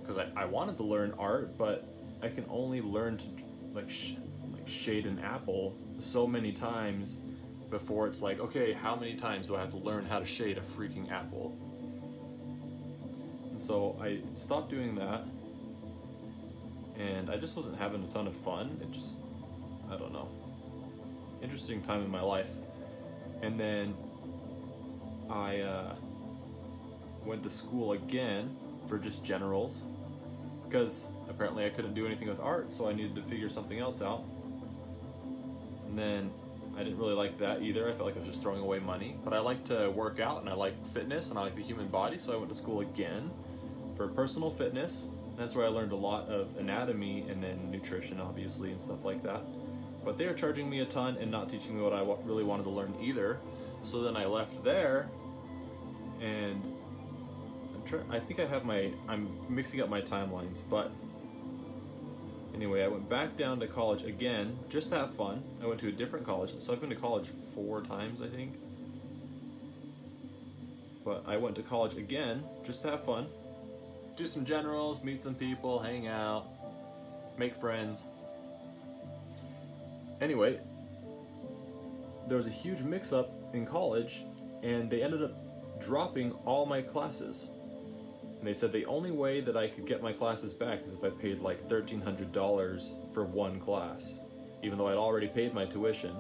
Because I wanted to learn art, but I can only learn to like shade an apple so many times before it's like, okay, how many times do I have to learn how to shade a freaking apple? And so I stopped doing that, and I just wasn't having a ton of fun. It just, I don't know, interesting time in my life. And then I went to school again for just generals, because apparently I couldn't do anything with art, so I needed to figure something else out. And then I didn't really like that either. I felt like I was just throwing away money. But I like to work out, and I like fitness, and I like the human body, so I went to school again for personal fitness. That's where I learned a lot of anatomy and then nutrition, obviously, and stuff like that. But they were charging me a ton and not teaching me what I really wanted to learn either. So then I left there, and I think I'm mixing up my timelines, but anyway, I went back down to college again, just to have fun. I went to a different college, so I've been to college 4 times, I think. But I went to college again, just to have fun. Do some generals, meet some people, hang out, make friends. Anyway, there was a huge mix-up in college, and they ended up dropping all my classes. And they said the only way that I could get my classes back is if I paid like $1,300 for one class, even though I'd already paid my tuition.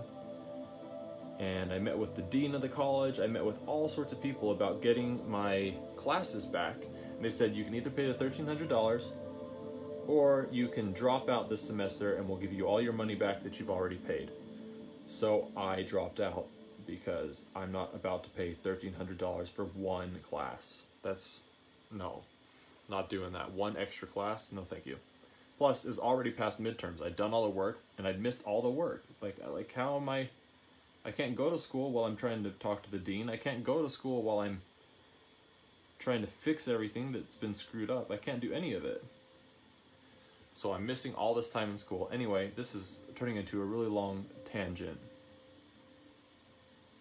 And I met with the dean of the college, I met with all sorts of people about getting my classes back. And they said you can either pay the $1,300 or you can drop out this semester and we'll give you all your money back that you've already paid. So I dropped out because I'm not about to pay $1,300 for one class. No, not doing that. One extra class, no thank you. Plus, it's already past midterms. I'd done all the work, and I'd missed all the work. Like how am I can't go to school while I'm trying to talk to the dean. I can't go to school while I'm trying to fix everything that's been screwed up. I can't do any of it. So I'm missing all this time in school. Anyway, this is turning into a really long tangent.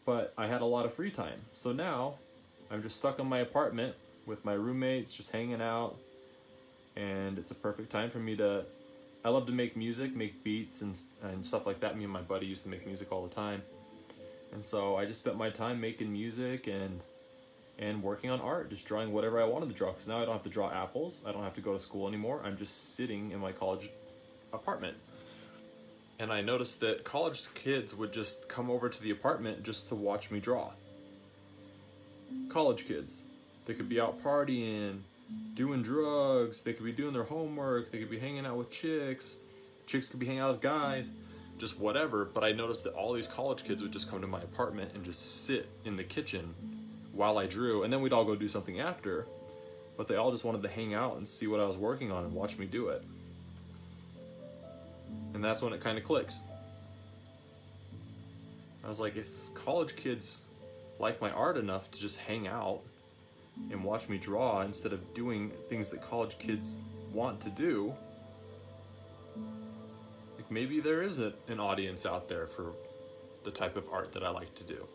But I had a lot of free time. So now, I'm just stuck in my apartment with my roommates, just hanging out, and it's a perfect time for me to, I love to make music, make beats and stuff like that. Me and my buddy used to make music all the time. And so I just spent my time making music and working on art, just drawing whatever I wanted to draw, because now I don't have to draw apples, I don't have to go to school anymore, I'm just sitting in my college apartment. And I noticed that college kids would just come over to the apartment just to watch me draw. College kids. They could be out partying, doing drugs, they could be doing their homework, they could be hanging out with chicks could be hanging out with guys, just whatever. But I noticed that all these college kids would just come to my apartment and just sit in the kitchen while I drew, and then we'd all go do something after. But they all just wanted to hang out and see what I was working on and watch me do it. And that's when it kind of clicks. I was like, if college kids like my art enough to just hang out and watch me draw instead of doing things that college kids want to do, like maybe there is an audience out there for the type of art that I like to do.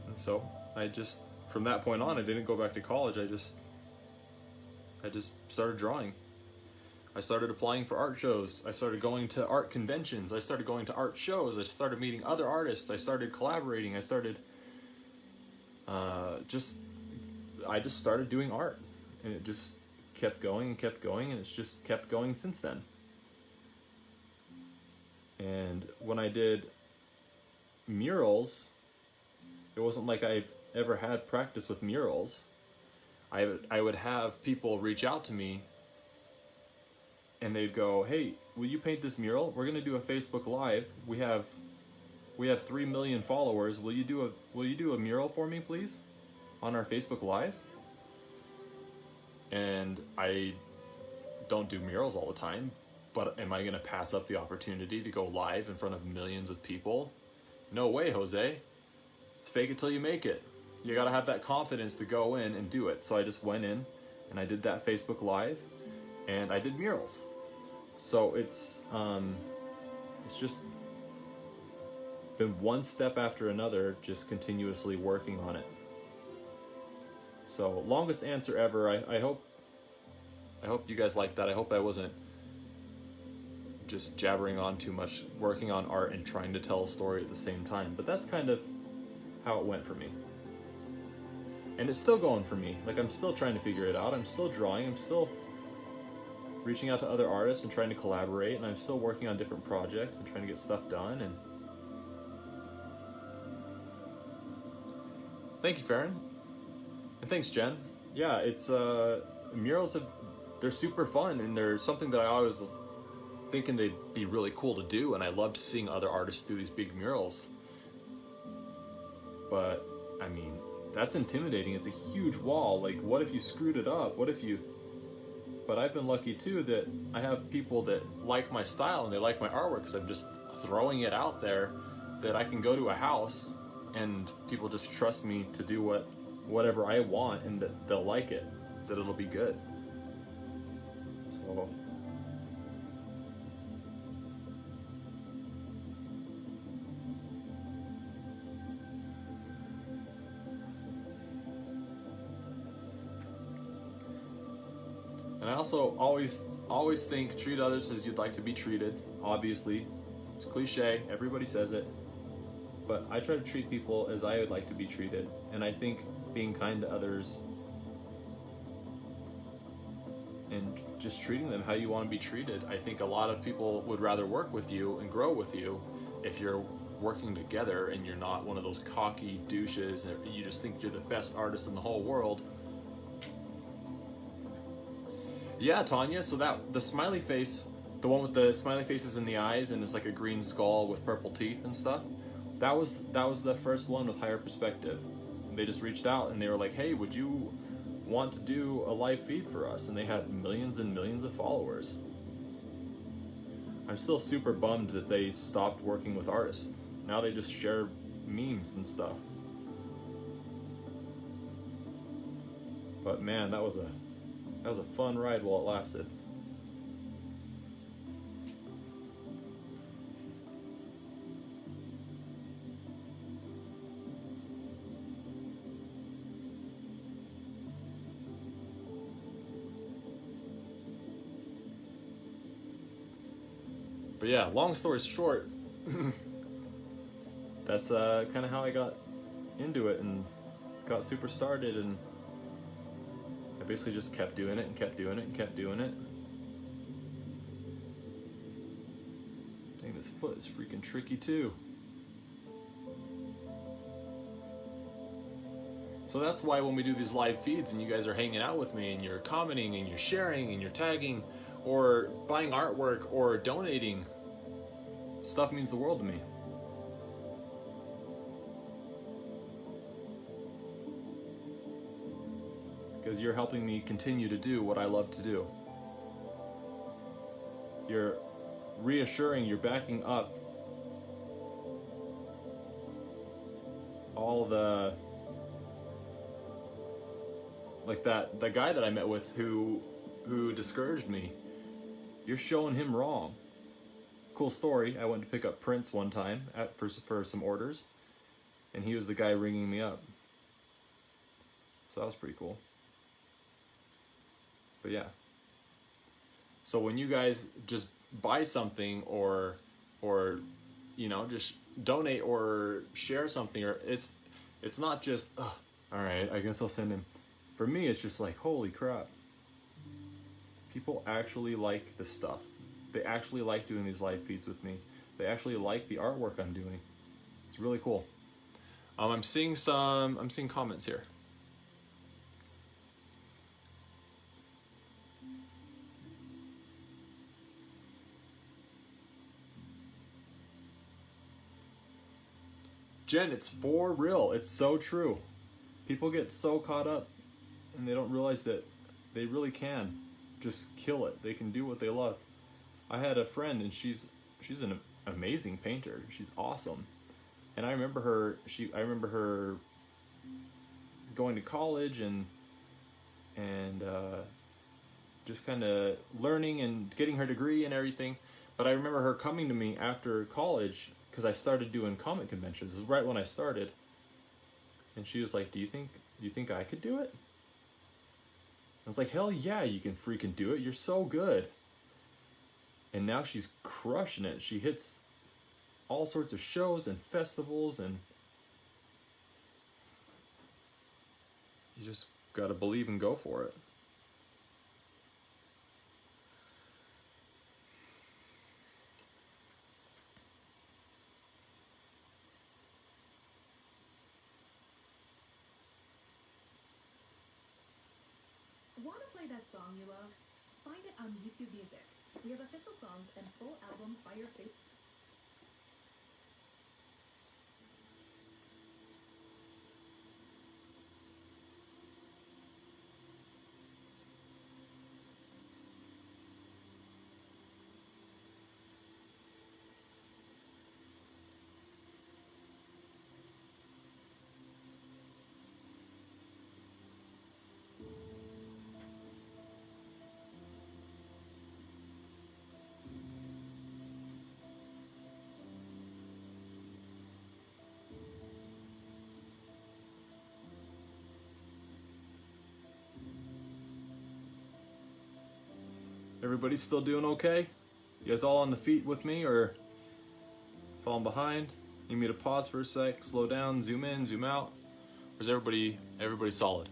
And so I just, from that point on, I didn't go back to college. I just started drawing. I started applying for art shows. I started going to art conventions. I started going to art shows. I started meeting other artists. I started collaborating. I started I just started doing art, and it just kept going and kept going, and it's just kept going since then. And when I did murals, it wasn't like I've ever had practice with murals. I would have people reach out to me and they'd go, hey, will you paint this mural? We're gonna do a Facebook Live. We have 3 million followers. Will you do a mural for me, please, on our Facebook Live? And I don't do murals all the time, but am I gonna pass up the opportunity to go live in front of millions of people? No way, Jose. It's fake it till you make it. You gotta have that confidence to go in and do it. So I just went in and I did that Facebook Live and I did murals. So it's just been one step after another, just continuously working on it. So, longest answer ever. I hope you guys like that. I hope I wasn't just jabbering on too much, working on art and trying to tell a story at the same time. But that's kind of how it went for me. And it's still going for me. Like, I'm still trying to figure it out. I'm still drawing. I'm still reaching out to other artists and trying to collaborate. And I'm still working on different projects and trying to get stuff done. And thank you, Farron. And thanks, Jen. Yeah, it's murals they're super fun, and they're something that I always was thinking they'd be really cool to do, and I loved seeing other artists do these big murals. But I mean, that's intimidating. It's a huge wall. Like, what if you screwed it up? What if you... But I've been lucky too that I have people that like my style and they like my artwork because I'm just throwing it out there, that I can go to a house and people just trust me to do whatever I want, and that they'll like it, that it'll be good. So and I also always think treat others as you'd like to be treated. Obviously, it's cliche, everybody says it, but I try to treat people as I would like to be treated. And I think being kind to others and just treating them how you want to be treated, I think a lot of people would rather work with you and grow with you if you're working together and you're not one of those cocky douches and you just think you're the best artist in the whole world. Yeah, Tanya, so the smiley face, the one with the smiley faces in the eyes and it's like a green skull with purple teeth and stuff, that was the first one with Higher Perspective. They just reached out and they were like, hey, would you want to do a live feed for us? And they had millions and millions of followers. I'm still super bummed that they stopped working with artists. Now they just share memes and stuff. But man, that was a fun ride while it lasted. But yeah, long story short, that's kind of how I got into it and got super started, and I basically just kept doing it and kept doing it and kept doing it. Dang, this foot is freaking tricky too. So that's why when we do these live feeds and you guys are hanging out with me and you're commenting and you're sharing and you're tagging or buying artwork or donating, stuff means the world to me. Because you're helping me continue to do what I love to do. You're reassuring, you're backing up all the, like the guy that I met with who discouraged me. You're showing him wrong. Cool story, I went to pick up prints one time for some orders, and he was the guy ringing me up. So that was pretty cool. But yeah. So when you guys just buy something or you know, just donate or share something, or it's not just, oh, all right, I guess I'll send him. For me, it's just like, holy crap. People actually like this stuff. They actually like doing these live feeds with me. They actually like the artwork I'm doing. It's really cool. I'm seeing comments here. Jen, it's for real. It's so true. People get so caught up and they don't realize that they really can just kill it. They can do what they love. I had a friend and she's an amazing painter. She's awesome. And I remember her going to college and just kind of learning and getting her degree and everything. But I remember her coming to me after college because I started doing comic conventions. This is right when I started. And she was like, do you think I could do it? I was like, hell yeah, you can freaking do it. You're so good. And now she's crushing it. She hits all sorts of shows and festivals, and you just gotta believe and go for it. Want to play that song you love? Find it on YouTube Music. We have official songs and full albums by your favorite. Everybody still doing okay? You guys all on the feet with me, or falling behind? Need me to pause for a sec, slow down, zoom in, zoom out? Or is everybody solid?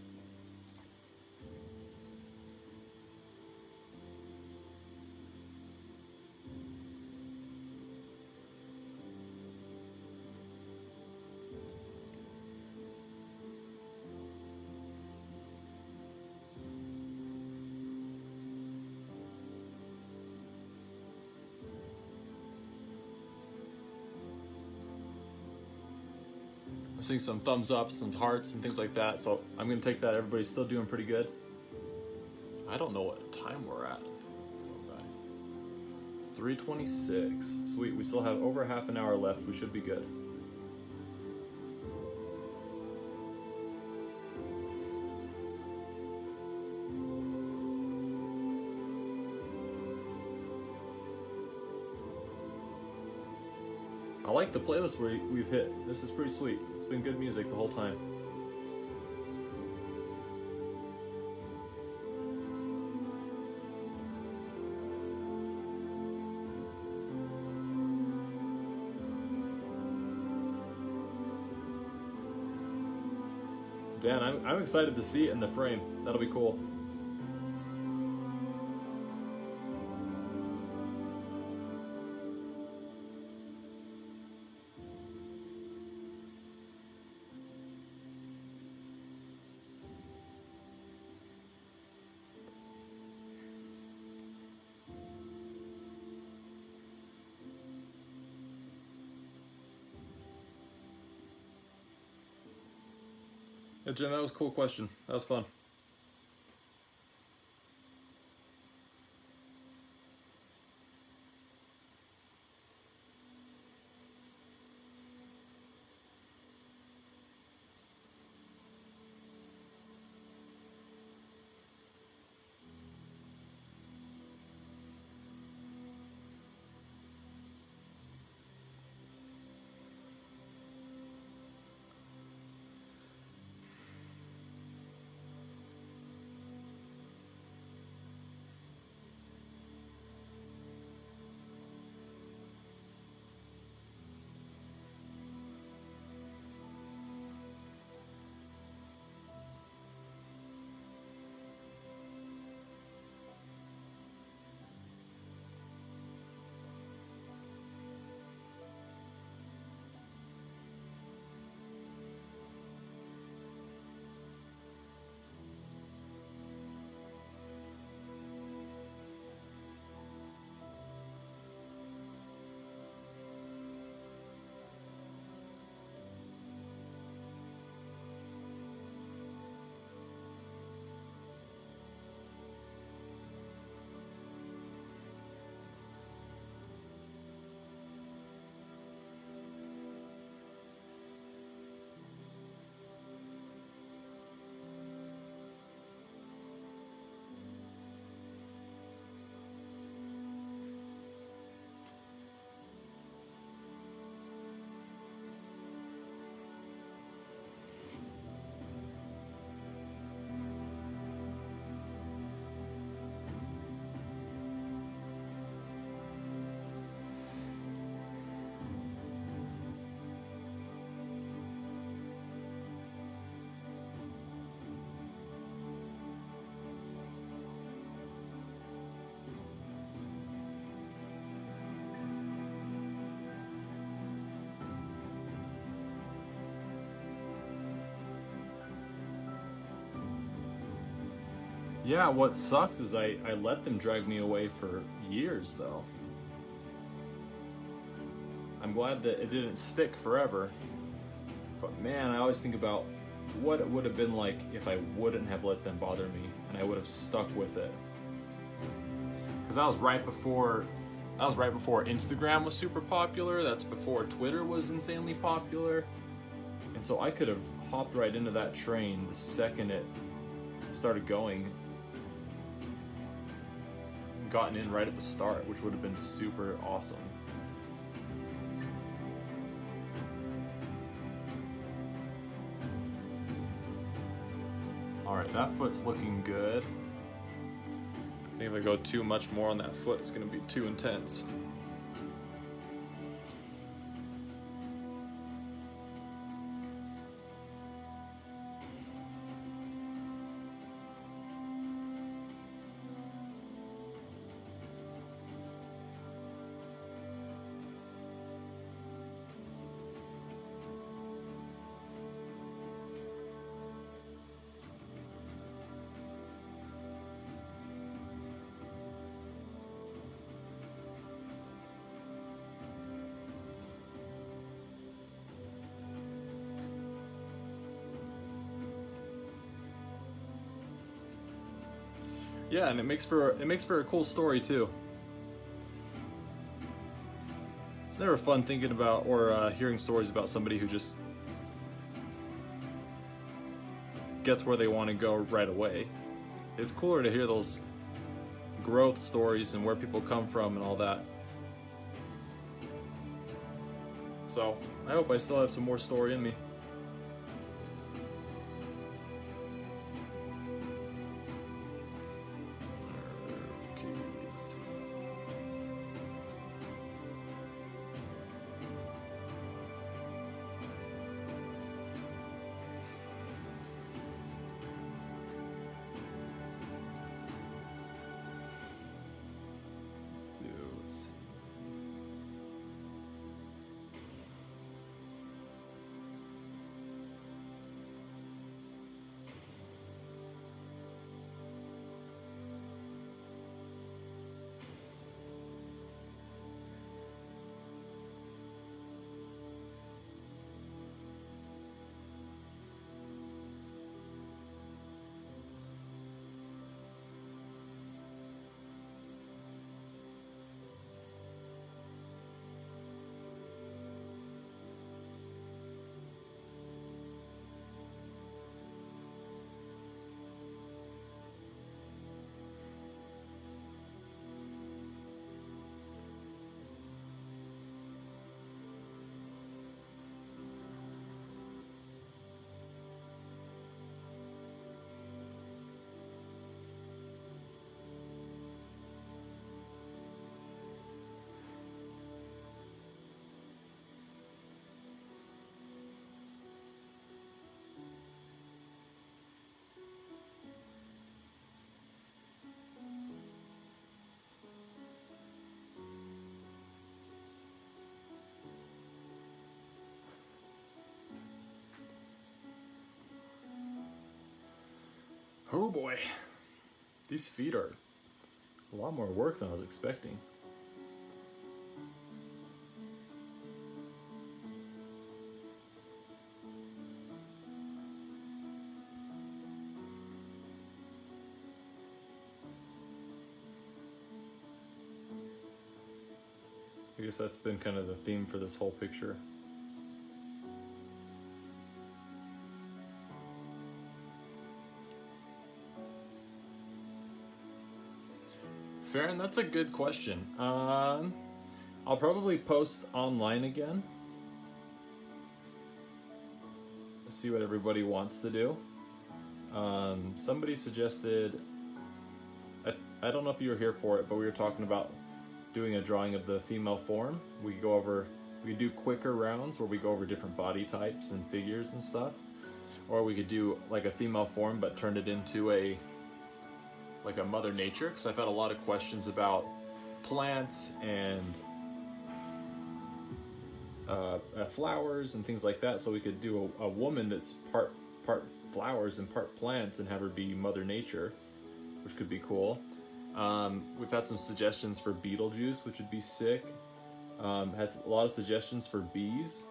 I'm seeing some thumbs up, some hearts, and things like that, so I'm gonna take that. Everybody's still doing pretty good. I don't know what time we're at. 3:26. Sweet, we still have over half an hour left. We should be good. I like the playlist we've hit. This is pretty sweet. It's been good music the whole time. Dan, I'm excited to see it in the frame. That'll be cool. Yeah, Jen, that was a cool question. That was fun. Yeah, what sucks is I let them drag me away for years, though. I'm glad that it didn't stick forever. But man, I always think about what it would have been like if I wouldn't have let them bother me and I would have stuck with it. Because that was right before Instagram was super popular. That's before Twitter was insanely popular. And so I could have hopped right into that train the second it started going. Gotten in right at the start, which would have been super awesome. Alright, that foot's looking good. I think if I go too much more on that foot, it's going to be too intense. Yeah, and it makes for a cool story too. It's never fun thinking about or hearing stories about somebody who just gets where they want to go right away. It's cooler to hear those growth stories and where people come from and all that. So, I hope I still have some more story in me. Oh boy, these feet are a lot more work than I was expecting. I guess that's been kind of the theme for this whole picture. Farron, that's a good question. I'll probably post online again. See what everybody wants to do. Somebody suggested, I don't know if you were here for it, but we were talking about doing a drawing of the female form. We do quicker rounds where we go over different body types and figures and stuff. Or we could do like a female form but turn it into a Mother Nature, because I've had a lot of questions about plants and flowers and things like that, so we could do a woman that's part flowers and part plants and have her be Mother Nature. which could be cool. We've had some suggestions for Beetlejuice, which would be sick. Had a lot of suggestions for bees.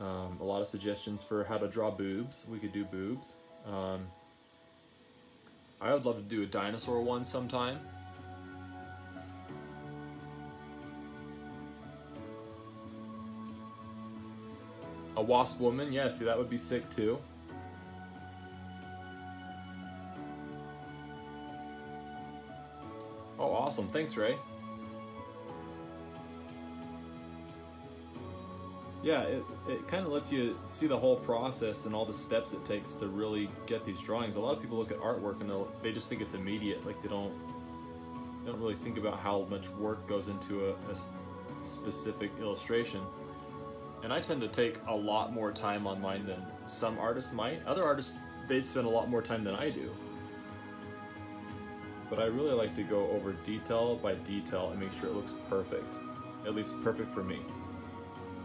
A lot of suggestions for how to draw boobs. We could do boobs. I would love to do a dinosaur one sometime. A wasp woman, yeah, see, that would be sick too. Oh, awesome. Thanks, Ray. Yeah, it kind of lets you see the whole process and all the steps it takes to really get these drawings. A lot of people look at artwork and they just think it's immediate. Like they don't really think about how much work goes into a specific illustration. And I tend to take a lot more time on mine than some artists might. Other artists, they spend a lot more time than I do. But I really like to go over detail by detail and make sure it looks perfect. At least perfect for me.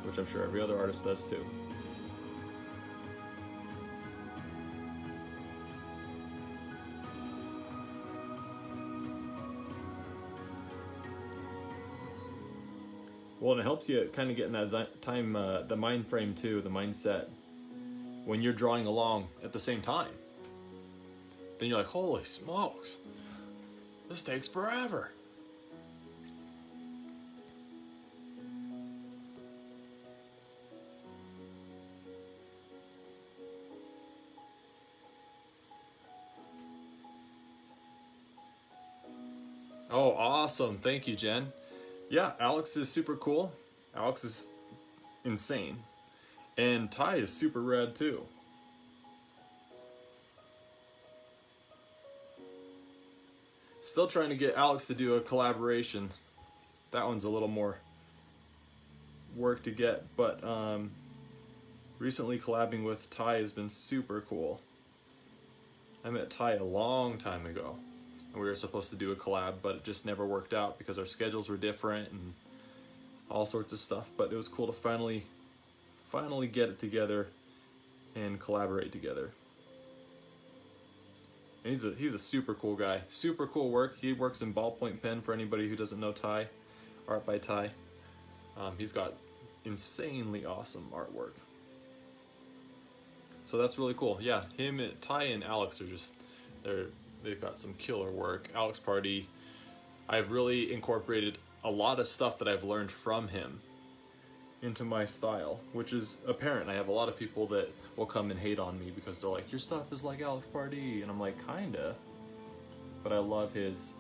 Which I'm sure every other artist does too. Well, and it helps you kind of get in that time, the mind frame too, the mindset, when you're drawing along at the same time. Then you're like, holy smokes, this takes forever. Oh, awesome. Thank you, Jen. Yeah, Alex is super cool. Alex is insane. And Ty is super rad too. Still trying to get Alex to do a collaboration. That one's a little more work to get, but recently collabing with Ty has been super cool. I met Ty a long time ago. And we were supposed to do a collab, but it just never worked out because our schedules were different and all sorts of stuff. But it was cool to finally get it together and collaborate together. And he's a super cool guy. Super cool work. He works in ballpoint pen for anybody who doesn't know Ty. Art by Ty. He's got insanely awesome artwork. So that's really cool. Yeah, Ty and Alex are just, they've got some killer work. Alex Party, I've really incorporated a lot of stuff that I've learned from him into my style, which is apparent. I have a lot of people that will come and hate on me because they're like, your stuff is like Alex Party, and I'm like, kinda. But I love his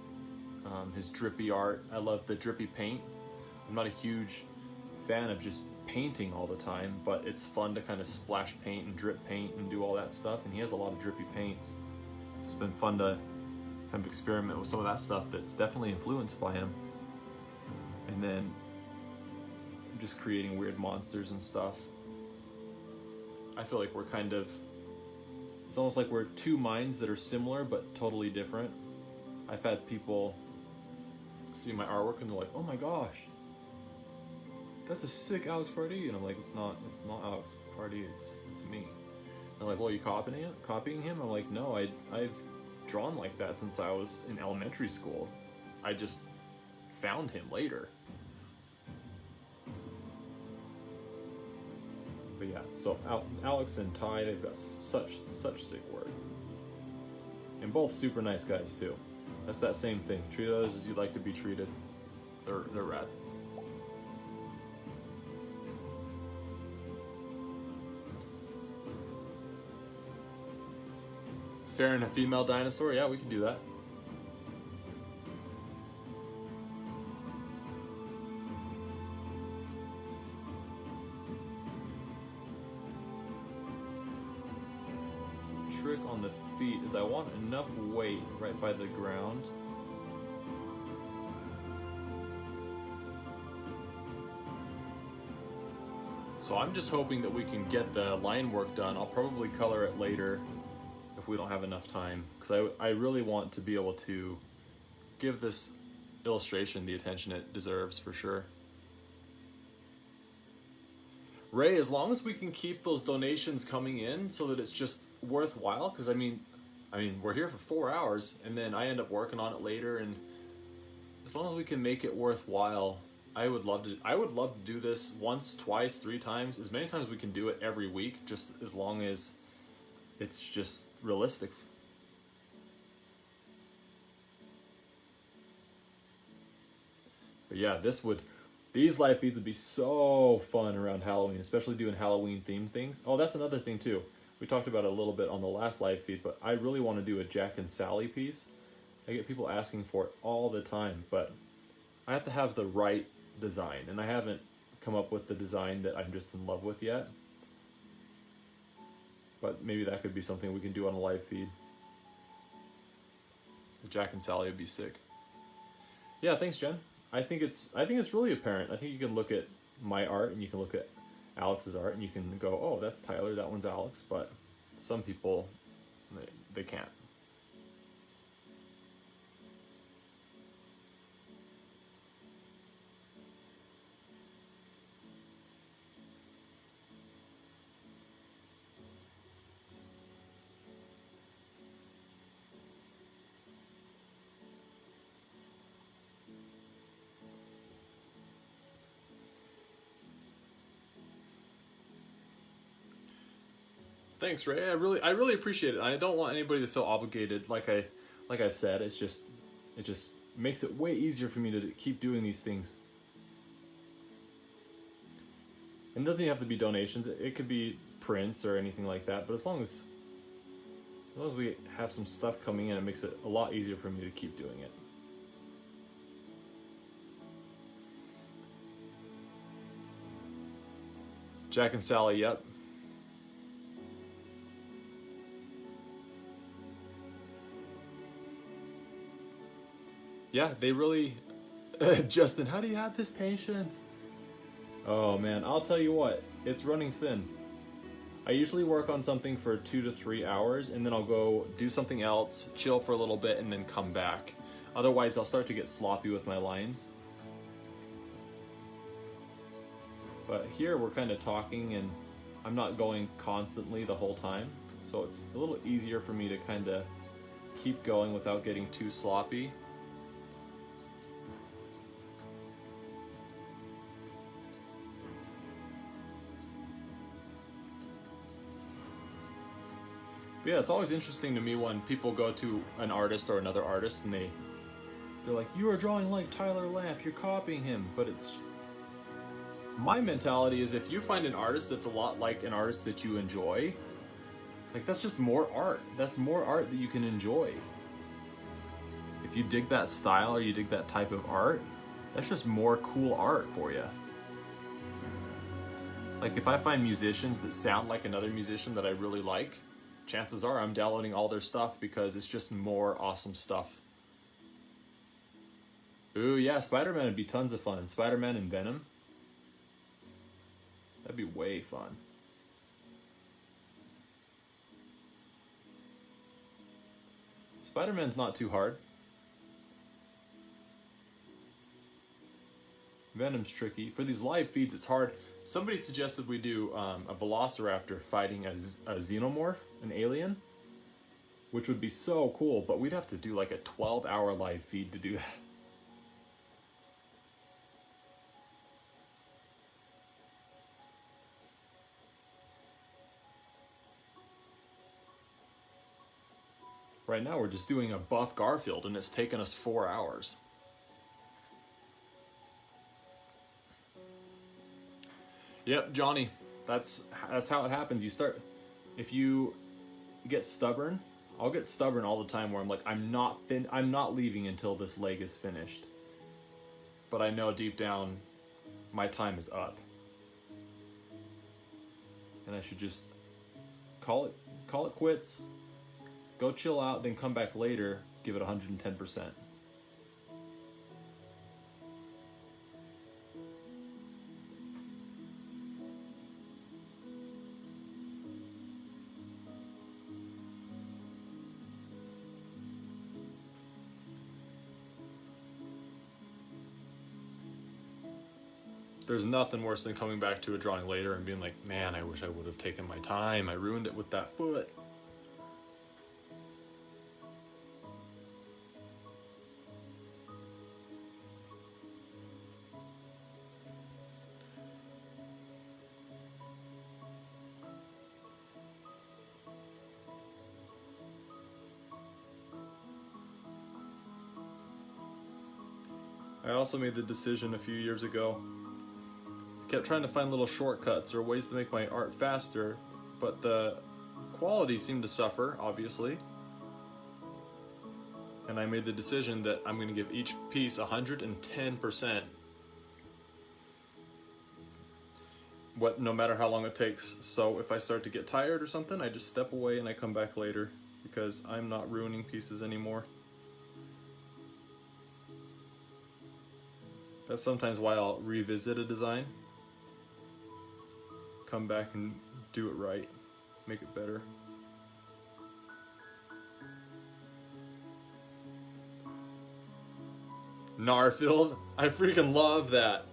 drippy art. I love the drippy paint. I'm not a huge fan of just painting all the time, but it's fun to kind of splash paint and drip paint and do all that stuff, and he has a lot of drippy paints. It's been fun to kind of experiment with some of that stuff that's definitely influenced by him. And then just creating weird monsters and stuff. I feel like we're kind of, it's almost like we're two minds that are similar but totally different. I've had people see my artwork and they're like, oh my gosh, that's a sick Alex Party. And I'm like, it's not Alex Party, it's me. They're like, well, are you copying him? I'm like, no, I've drawn like that since I was in elementary school. I just found him later. But yeah, so Alex and Ty, they've got such sick work. And both super nice guys too. That's that same thing. Treat others as you'd like to be treated. They're rad. Fair and a female dinosaur? Yeah, we can do that. Trick on the feet is I want enough weight right by the ground. So I'm just hoping that we can get the line work done. I'll probably color it later if we don't have enough time, because I really want to be able to give this illustration the attention it deserves for sure. Ray, as long as we can keep those donations coming in so that it's just worthwhile, because I mean, I mean, we're here for 4 hours, and then I end up working on it later, and as long as we can make it worthwhile, I would love to do this once, twice, 3 times, as many times as we can do it every week, just as long as it's just realistic. But yeah, these live feeds would be so fun around Halloween, especially doing Halloween themed things. Oh, that's another thing too. We talked about it a little bit on the last live feed, but I really want to do a Jack and Sally piece. I get people asking for it all the time, but I have to have the right design, and I haven't come up with the design that I'm just in love with yet. But maybe that could be something we can do on a live feed. Jack and Sally would be sick. Yeah, thanks, Jen. I think it's really apparent. I think you can look at my art and you can look at Alex's art and you can go, oh, that's Tyler, that one's Alex. But some people, they can't. Thanks, Ray. I really appreciate it. I don't want anybody to feel obligated. Like I've said, it just makes it way easier for me to keep doing these things. And it doesn't even have to be donations. It could be prints or anything like that. But as long as we have some stuff coming in, it makes it a lot easier for me to keep doing it. Jack and Sally, yep. Yeah, they really... Justin, how do you have this patience? Oh man, I'll tell you what, it's running thin. I usually work on something for 2 to 3 hours, and then I'll go do something else, chill for a little bit, and then come back. Otherwise, I'll start to get sloppy with my lines. But here we're kind of talking, and I'm not going constantly the whole time, so it's a little easier for me to kind of keep going without getting too sloppy. But yeah, it's always interesting to me when people go to an artist or another artist and they're like, you are drawing like Tyler Lamp, you're copying him. But it's... My mentality is if you find an artist that's a lot like an artist that you enjoy, like that's just more art. That's more art that you can enjoy. If you dig that style or you dig that type of art, that's just more cool art for you. Like if I find musicians that sound like another musician that I really like, chances are I'm downloading all their stuff because it's just more awesome stuff. Ooh, yeah, Spider-Man would be tons of fun. Spider-Man and Venom. That'd be way fun. Spider-Man's not too hard. Venom's tricky. For these live feeds, it's hard. Somebody suggested we do a velociraptor fighting a xenomorph, an alien, which would be so cool, but we'd have to do like a 12-hour live feed to do that. Right now we're just doing a buff Garfield and it's taken us 4 hours. Yep, Johnny, that's how it happens. You start, if you get stubborn, I'll get stubborn all the time where I'm like, I'm not leaving until this leg is finished. But I know deep down my time is up. And I should just call it quits. Go chill out, then come back later, give it 110%. There's nothing worse than coming back to a drawing later and being like, man, I wish I would have taken my time. I ruined it with that foot. I also made the decision a few years ago. I kept trying to find little shortcuts or ways to make my art faster, but the quality seemed to suffer, obviously. And I made the decision that I'm going to give each piece 110%. No matter how long it takes. So if I start to get tired or something, I just step away and I come back later, because I'm not ruining pieces anymore. That's sometimes why I'll revisit a design, come back and do it right, make it better. Garfield, I freaking love that.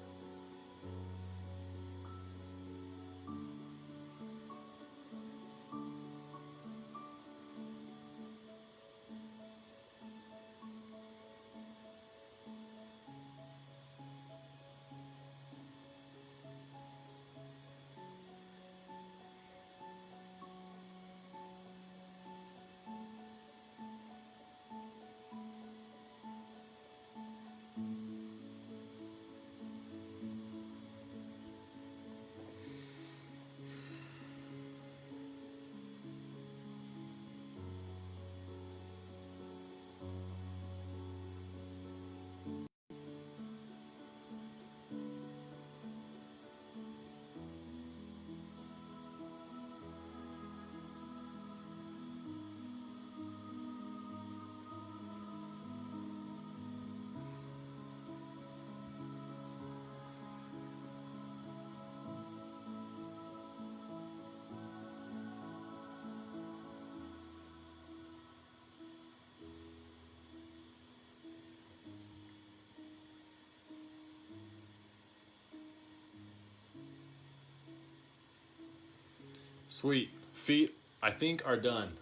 Sweet. Feet, I think, are done.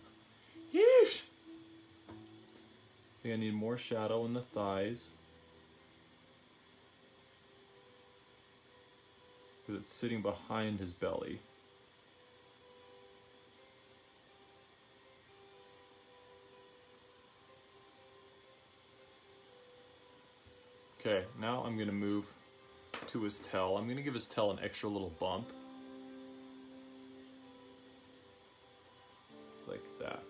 Yeesh! I think I need more shadow in the thighs, because it's sitting behind his belly. Okay, now I'm going to move to his tail. I'm going to give his tail an extra little bump. Like that.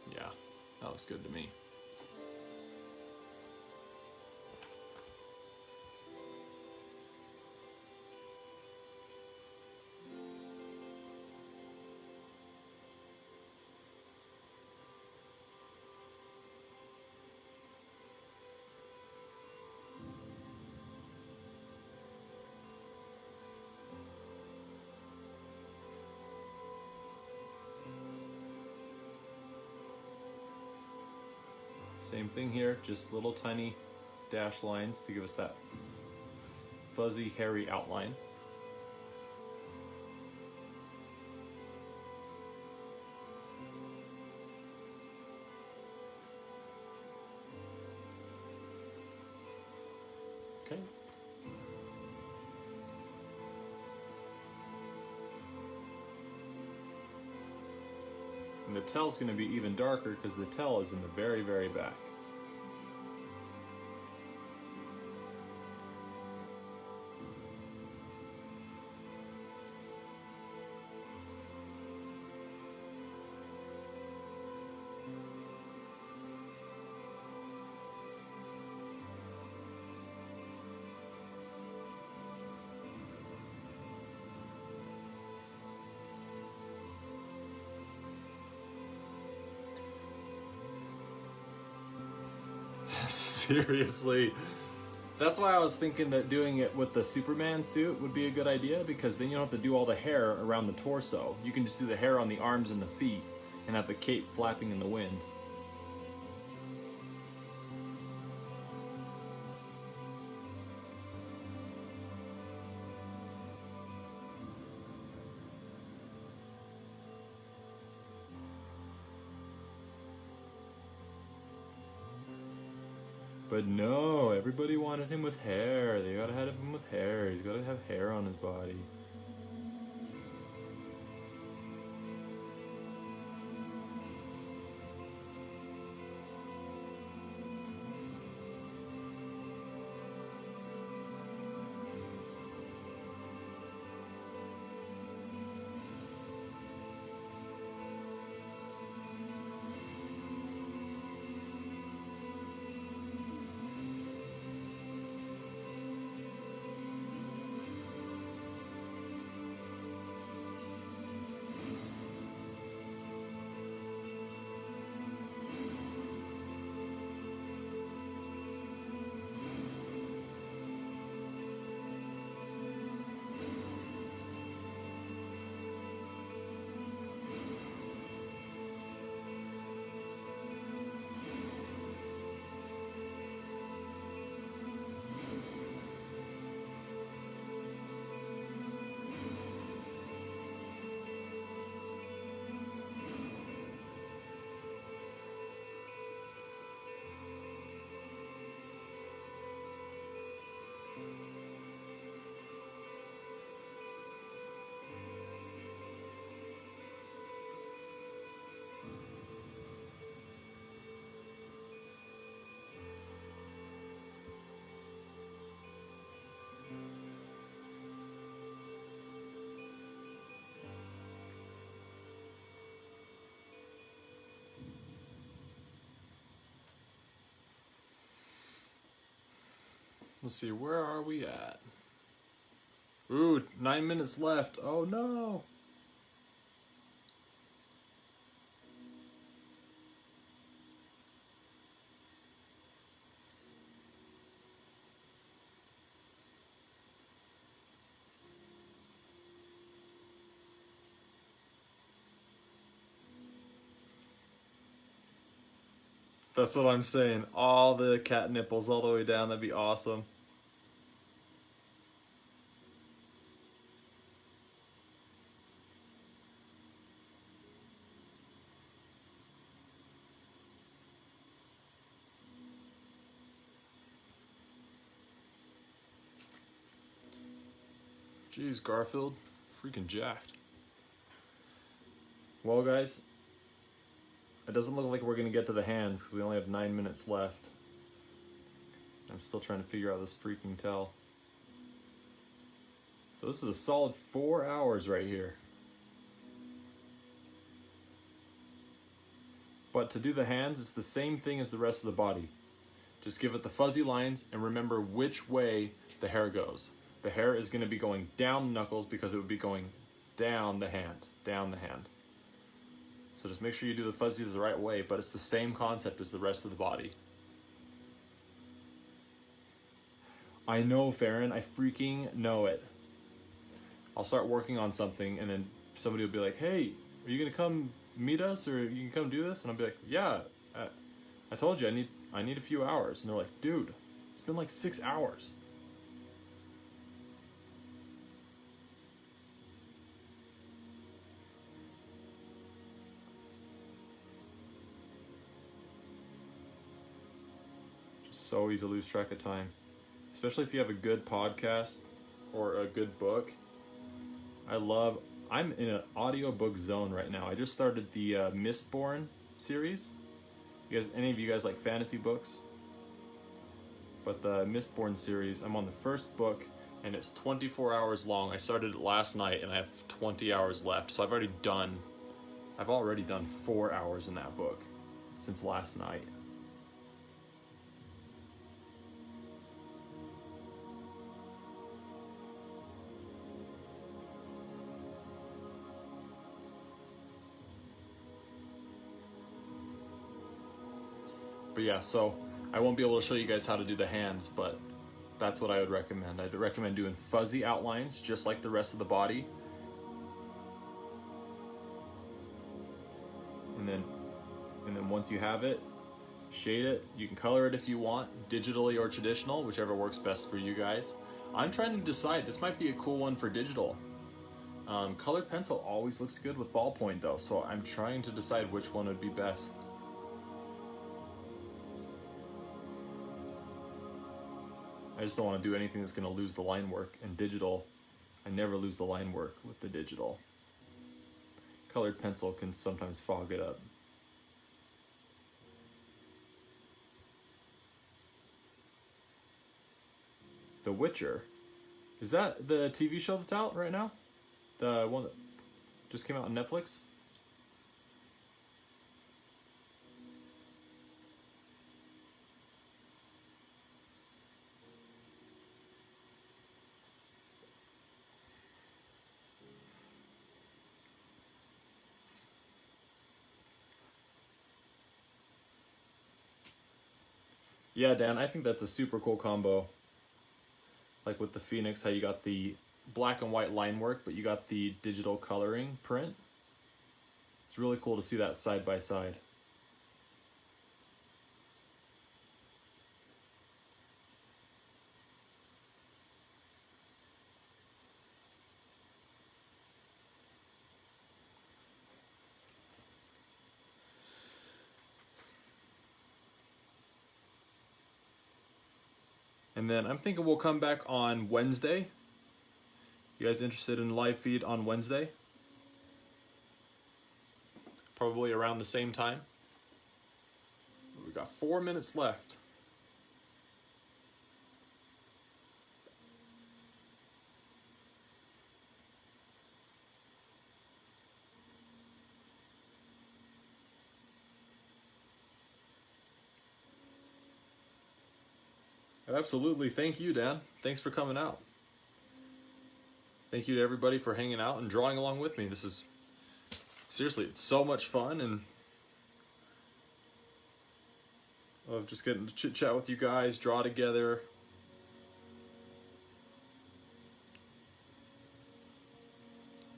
Yeah, that looks good to me. Same thing here, just little tiny dash lines to give us that fuzzy, hairy outline. Okay. And the tail's going to be even darker because the tail is in the very, very back. Seriously. That's why I was thinking that doing it with the Superman suit would be a good idea, because then you don't have to do all the hair around the torso. You can just do the hair on the arms and the feet and have the cape flapping in the wind. But no, everybody wanted him with hair. They gotta have him with hair. He's gotta have hair on his body. Let's see, where are we at? Ooh, 9 minutes left. Oh no! That's what I'm saying. All the cat nipples all the way down. That'd be awesome. Jeez, Garfield. Freaking jacked. Well, guys, it doesn't look like we're going to get to the hands because we only have 9 minutes left. I'm still trying to figure out this freaking tell. So this is a solid 4 hours right here. But to do the hands, it's the same thing as the rest of the body. Just give it the fuzzy lines and remember which way the hair goes. The hair is going to be going down the knuckles because it would be going down the hand, down the hand. So just make sure you do the fuzzies the right way, but it's the same concept as the rest of the body. I know, Farron, I freaking know it. I'll start working on something and then somebody will be like, hey, are you going to come meet us or you can come do this? And I'll be like, yeah, I told you I need a few hours. And they're like, dude, it's been like 6 hours. So easy to lose track of time, especially if you have a good podcast or a good book. I'm in an audiobook zone right now. I just started the Mistborn series. Any of you guys like fantasy books? But the Mistborn series, I'm on the first book and it's 24 hours long. I started it last night and I have 20 hours left. So I've already done 4 hours in that book since last night. But yeah, so I won't be able to show you guys how to do the hands, but that's what I would recommend. I'd recommend doing fuzzy outlines just like the rest of the body. And then once you have it, shade it. You can color it if you want, digitally or traditional, whichever works best for you guys. I'm trying to decide, this might be a cool one for digital. Colored pencil always looks good with ballpoint though, so I'm trying to decide which one would be best. I just don't want to do anything that's going to lose the line work. And digital, I never lose the line work with the digital. Colored pencil can sometimes fog it up. The Witcher. Is that the TV show that's out right now? The one that just came out on Netflix? Yeah, Dan, I think that's a super cool combo. Like with the Phoenix, how you got the black and white line work, but you got the digital coloring print. It's really cool to see that side by side. And then I'm thinking we'll come back on Wednesday. You guys interested in live feed on Wednesday? Probably around the same time. We got 4 minutes left. Absolutely. Thank you, Dan. Thanks for coming out. Thank you to everybody for hanging out and drawing along with me. This is, seriously, it's so much fun, and I love just getting to chit chat with you guys, draw together.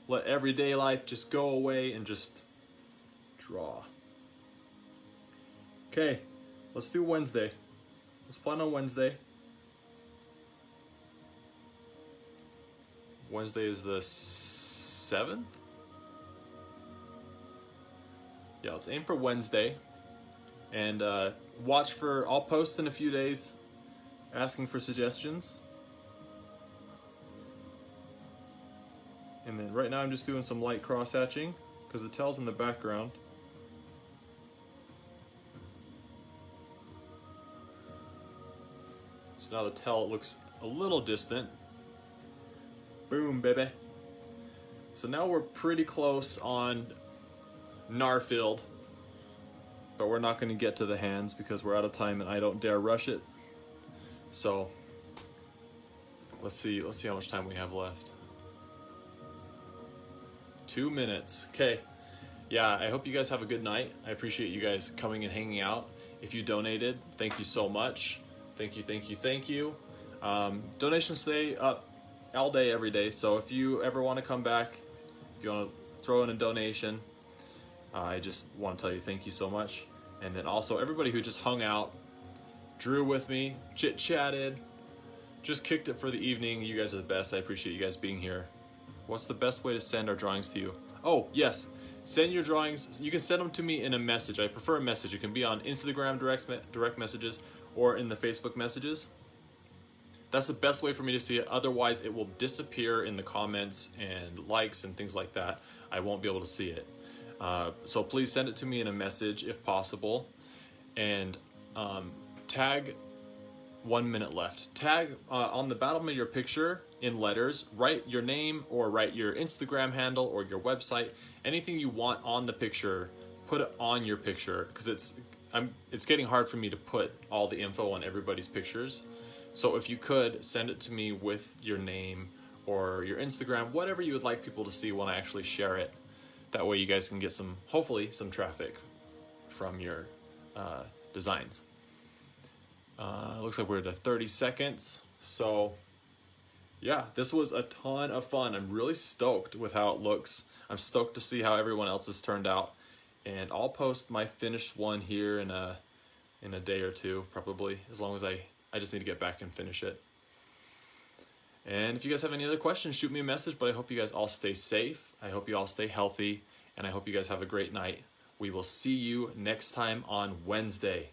Let everyday life just go away and just draw. Okay, let's do Wednesday. Let's plan on Wednesday. Wednesday is the 7th? Yeah, let's aim for Wednesday. And watch for, I'll post in a few days asking for suggestions. And then right now I'm just doing some light cross hatching because the tail's in the background. So now the tail looks a little distant. Boom, baby. So now we're pretty close on Garfield, but we're not going to get to the hands because we're out of time and I don't dare rush it. So let's see how much time we have left. 2 minutes. Okay. Yeah, I hope you guys have a good night. I appreciate you guys coming and hanging out. If you donated, thank you so much. Thank you, thank you, thank you. Donations stay up all day, every day. So if you ever want to come back, if you want to throw in a donation, I just want to tell you thank you so much. And then also everybody who just hung out, drew with me, chit-chatted, just kicked it for the evening. You guys are the best. I appreciate you guys being here. What's the best way to send our drawings to you? Oh, yes. Send your drawings. You can send them to me in a message. I prefer a message. It can be on Instagram direct messages or in the Facebook messages. That's the best way for me to see it. Otherwise, it will disappear in the comments and likes and things like that. I won't be able to see it. So please send it to me in a message if possible. And tag 1 minute left. Tag on the bottom of your picture in letters, write your name or write your Instagram handle or your website. Anything you want on the picture, put it on your picture, because it's getting hard for me to put all the info on everybody's pictures. So if you could, send it to me with your name or your Instagram, whatever you would like people to see when I actually share it. That way you guys can get some, hopefully, some traffic from your designs. Looks like we're at 30 seconds. So yeah, this was a ton of fun. I'm really stoked with how it looks. I'm stoked to see how everyone else has turned out. And I'll post my finished one here in a day or two, probably, as long as I just need to get back and finish it. And if you guys have any other questions, shoot me a message, but I hope you guys all stay safe. I hope you all stay healthy, and I hope you guys have a great night. We will see you next time on Wednesday.